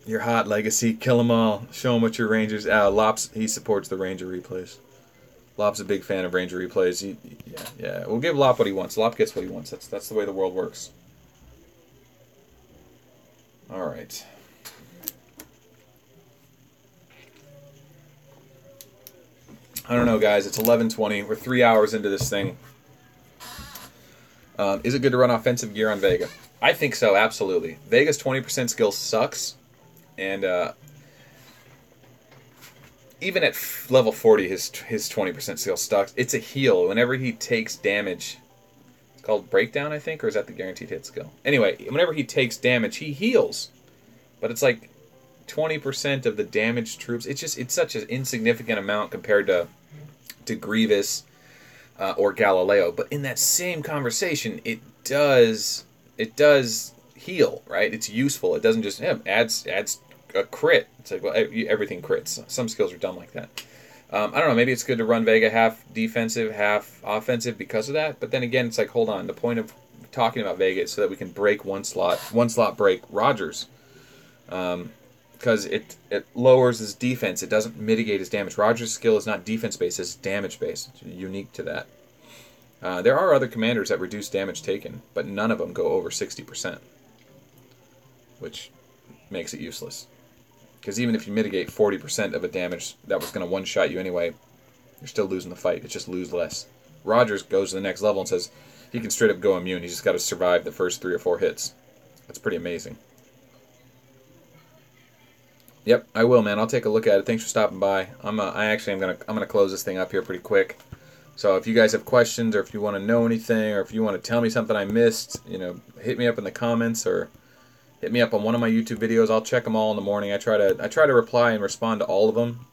You're hot, Legacy. Kill them all. Show them what your Rangers... Lops, he supports the Ranger replays. Lop's a big fan of Ranger replays. Yeah. We'll give Lop what he wants. Lop gets what he wants. That's the way the world works. Alright. I don't know, guys. It's 11:20. We're 3 hours into this thing. Is it good to run offensive gear on Vega? I think so, absolutely. Vega's 20% skill sucks. And even at level 40, his 20% skill sucks. It's a heal. Whenever he takes damage, it's called breakdown, I think, or is that the guaranteed hit skill? Anyway, whenever he takes damage, he heals. But it's like 20% of the damaged troops. It's such an insignificant amount compared to Grievous or Galileo. But in that same conversation, it does heal, right? It's useful. It doesn't just adds a crit. It's like, well, everything crits. Some skills are done like that. I don't know. Maybe it's good to run Vega half defensive, half offensive because of that. But then again, it's like, hold on. The point of talking about Vega is so that we can break one slot break Rogers, because it lowers his defense. It doesn't mitigate his damage. Rogers' skill is not defense based; it's damage based. It's unique to that. There are other commanders that reduce damage taken, but none of them go over 60%, which makes it useless. Because even if you mitigate 40% of a damage that was going to one-shot you anyway, you're still losing the fight. It's just lose less. Rogers goes to the next level and says he can straight up go immune. He's just got to survive the first 3 or 4 hits. That's pretty amazing. Yep, I will, man. I'll take a look at it. Thanks for stopping by. I'm gonna close this thing up here pretty quick. So if you guys have questions, or if you want to know anything, or if you want to tell me something I missed, hit me up in the comments, or hit me up on one of my YouTube videos. I'll check them all in the morning. I try to reply and respond to all of them.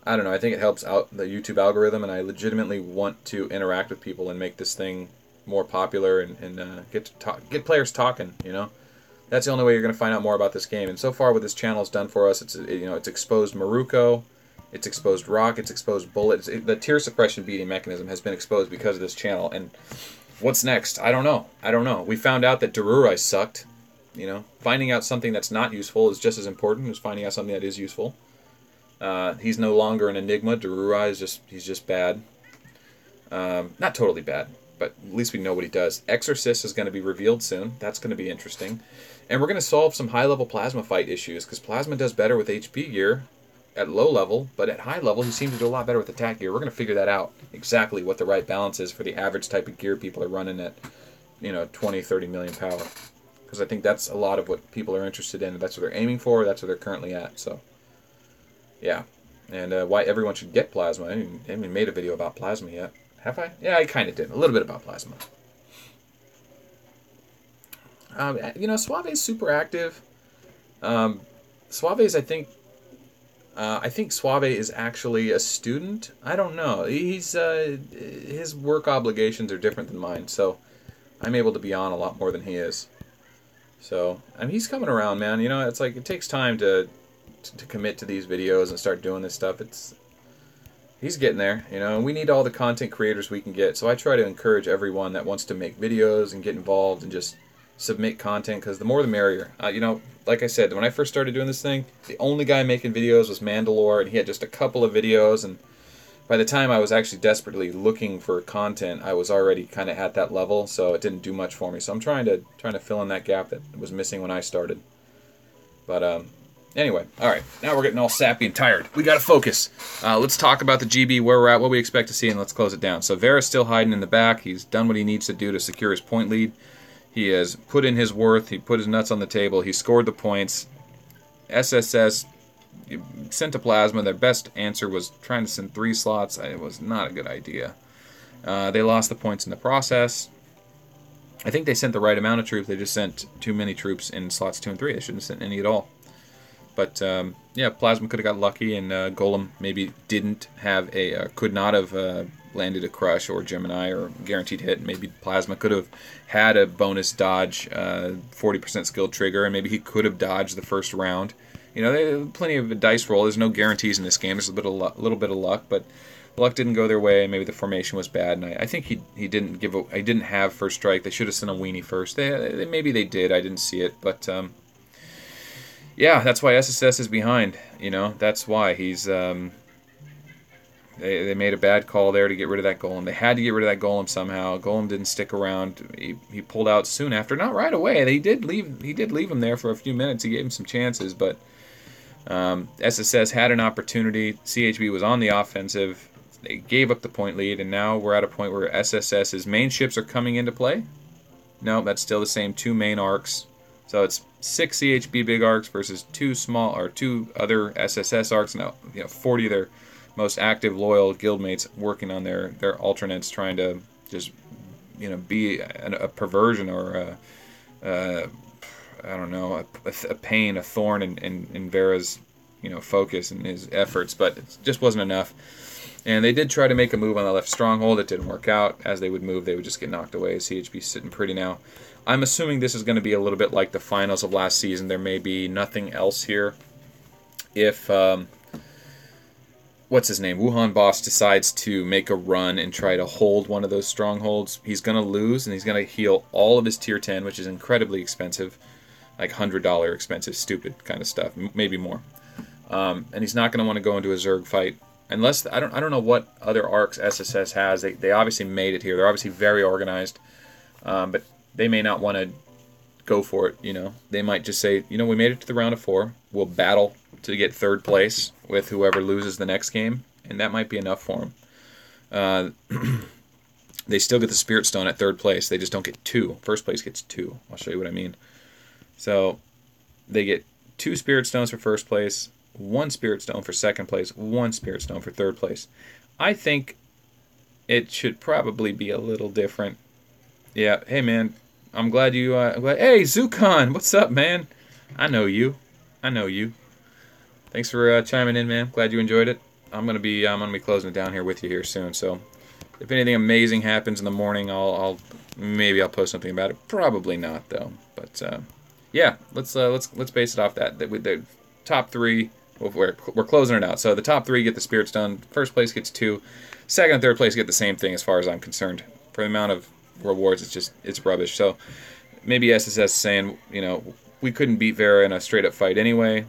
I don't know. I think it helps out the YouTube algorithm, and I legitimately want to interact with people and make this thing more popular and get players talking. That's the only way you're going to find out more about this game. And so far, what this channel has done for us, it's exposed Maruko, it's exposed Rock, it's exposed Bullet. The tier suppression beating mechanism has been exposed because of this channel. And what's next? I don't know. We found out that Darurai sucked. Finding out something that's not useful is just as important as finding out something that is useful. He's no longer an enigma. Darurai he's just bad. Not totally bad, but at least we know what he does. Exorcist is going to be revealed soon. That's going to be interesting. And we're going to solve some high-level plasma fight issues, because plasma does better with HP gear. at low level, but at high level, he seems to do a lot better with attack gear. We're going to figure that out, exactly what the right balance is for the average type of gear people are running at, 20, 30 million power. Because I think that's a lot of what people are interested in. That's what they're aiming for. That's what they're currently at. So, yeah. And why everyone should get plasma. I haven't even made a video about plasma yet. Have I? Yeah, I kind of did. A little bit about plasma. Suave is super active. Suave is, I think Suave is actually a student. I don't know. His work obligations are different than mine, so I'm able to be on a lot more than he is. So, he's coming around, man. It's like it takes time to commit to these videos and start doing this stuff. He's getting there, and we need all the content creators we can get. So I try to encourage everyone that wants to make videos and get involved and just submit content, because the more the merrier. Like I said, when I first started doing this thing, the only guy making videos was Mandalore, and he had just a couple of videos, and by the time I was actually desperately looking for content, I was already kind of at that level, so it didn't do much for me. So I'm trying to fill in that gap that was missing when I started. But anyway, all right, now we're getting all sappy and tired. We got to focus. Let's talk about the GB, where we're at, what we expect to see, and let's close it down. So Vera's still hiding in the back. He's done what he needs to do to secure his point lead. He has put in his worth. He put his nuts on the table. He scored the points. SSS sent to Plasma. Their best answer was trying to send 3 slots. It was not a good idea. They lost the points in the process. I think they sent the right amount of troops. They just sent too many troops in slots 2 and 3. They shouldn't have sent any at all. But yeah, Plasma could have got lucky, and Golem maybe didn't have could not have landed a crush or Gemini or guaranteed hit. Maybe Plasma could have had a bonus dodge, 40% skill trigger, and maybe he could have dodged the first round. Plenty of dice roll. There's no guarantees in this game. There's a little bit of luck, but luck didn't go their way. Maybe the formation was bad, and I think he didn't have first strike. They should have sent a weenie first. Maybe they did. I didn't see it, but yeah, that's why SSS is behind. That's why he's. They made a bad call there to get rid of that Golem. They had to get rid of that Golem somehow. Golem didn't stick around. He pulled out soon after, not right away. He did leave him there for a few minutes. He gave him some chances, but SSS had an opportunity. CHB was on the offensive. They gave up the point lead, and now we're at a point where SSS's main ships are coming into play. No, that's still the same 2 main arcs. So it's 6 CHB big arcs versus 2 other SSS arcs. Now 40 of their most active, loyal guildmates working on their alternates, trying to just be a perversion or I don't know, a pain, a thorn in Vera's focus and his efforts, but it just wasn't enough. And they did try to make a move on the left stronghold. It didn't work out. As they would move, they would just get knocked away. CHB sitting pretty now. I'm assuming this is going to be a little bit like the finals of last season. There may be nothing else here. If what's his name, Wuhan Boss, decides to make a run and try to hold one of those strongholds, he's going to lose, and he's going to heal all of his tier 10, which is incredibly expensive, like $100 expensive, stupid kind of stuff, maybe more. And he's not going to want to go into a Zerg fight unless I don't know what other arcs SSS has. They obviously made it here. They're obviously very organized, but they may not want to go for it. They might just say, we made it to the round of 4. We'll battle to get 3rd place with whoever loses the next game, and that might be enough for them. They still get the Spirit Stone at 3rd place. They just don't get 2. First place gets 2. I'll show you what I mean. So they get 2 Spirit Stones for 1st place, 1 Spirit Stone for 2nd place, 1 Spirit Stone for 3rd place. I think it should probably be a little different. Yeah, hey man, I'm glad you. Hey Zukan, what's up, man? I know you. Thanks for chiming in, man. Glad you enjoyed it. I'm gonna be closing it down here with you here soon. So if anything amazing happens in the morning, I'll post something about it. Probably not though. But yeah, let's base it off that with the top 3. We're closing it out. So the top 3 get the Spirit Stone. 1st place gets 2. 2nd and 3rd place get the same thing as far as I'm concerned. For the amount of rewards, it's rubbish. So maybe SSS saying, we couldn't beat Vera in a straight up fight anyway.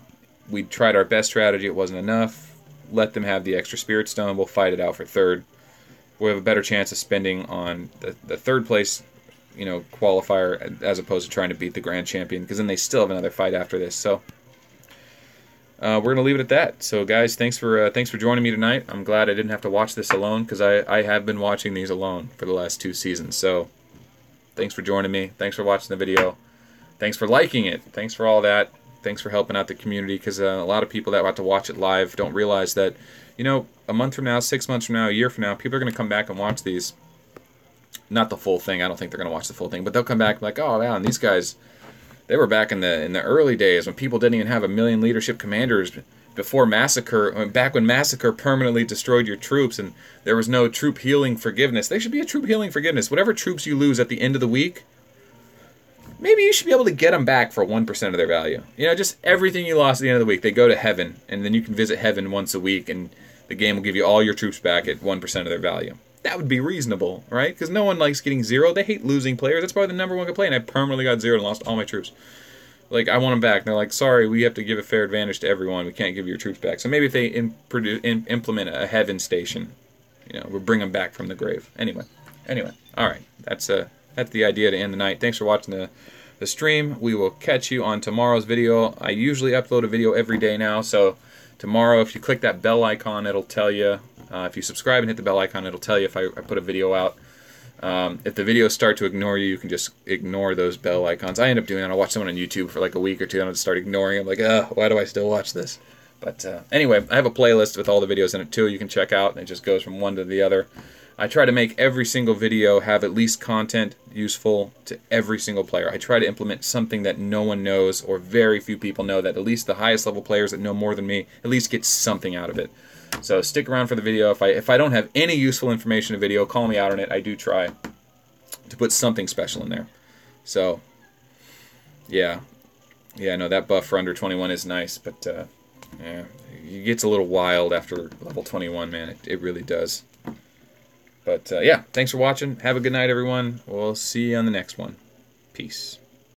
We tried our best strategy. It wasn't enough. Let them have the extra Spirit Stone. We'll fight it out for 3rd. We'll have a better chance of spending on the 3rd place, qualifier as opposed to trying to beat the Grand Champion, because then they still have another fight after this. So we're going to leave it at that. So, guys, thanks for joining me tonight. I'm glad I didn't have to watch this alone, because I have been watching these alone for the last 2 seasons. So, thanks for joining me. Thanks for watching the video. Thanks for liking it. Thanks for all that. Thanks for helping out the community, because a lot of people that have to watch it live don't realize that, you know, a month from now, 6 months from now, a year from now, people are going to come back and watch these. Not the full thing. I don't think they're going to watch the full thing, but they'll come back like, oh, man, these guys, they were back in the early days when people didn't even have 1,000,000 leadership commanders before Massacre, back when Massacre permanently destroyed your troops and there was no troop healing forgiveness. There should be a troop healing forgiveness. Whatever troops you lose at the end of the week, maybe you should be able to get them back for 1% of their value. You know, just everything you lost at the end of the week, they go to heaven, and then you can visit heaven once a week, and the game will give you all your troops back at 1% of their value. That would be reasonable, right? Because no one likes getting 0. They hate losing players. That's probably the #1 complaint. I permanently got 0 and lost all my troops. Like, I want them back. And they're like, sorry, we have to give a fair advantage to everyone. We can't give your troops back. So maybe if they implement a heaven station, you know, we'll bring them back from the grave. Anyway, all right. That's the idea to end the night. Thanks for watching the stream. We will catch you on tomorrow's video. I usually upload a video every day now, so tomorrow, if you click that bell icon, it'll tell you. If you subscribe and hit the bell icon, it'll tell you if I put a video out. If the videos start to ignore you, you can just ignore those bell icons. I end up doing that. I'll watch someone on YouTube for like a week or two, and I'll just start ignoring them. Like, why do I still watch this? But anyway, I have a playlist with all the videos in it too. You can check out, and it just goes from one to the other. I try to make every single video have at least content useful to every single player. I try to implement something that no one knows or very few people know, that at least the highest level players that know more than me at least get something out of it. So stick around for the video. If I don't have any useful information in a video, call me out on it. I do try to put something special in there. So, yeah, no, that buff for under 21 is nice, but yeah, it gets a little wild after level 21, man. It really does. But yeah, thanks for watching. Have a good night, everyone. We'll see you on the next one. Peace.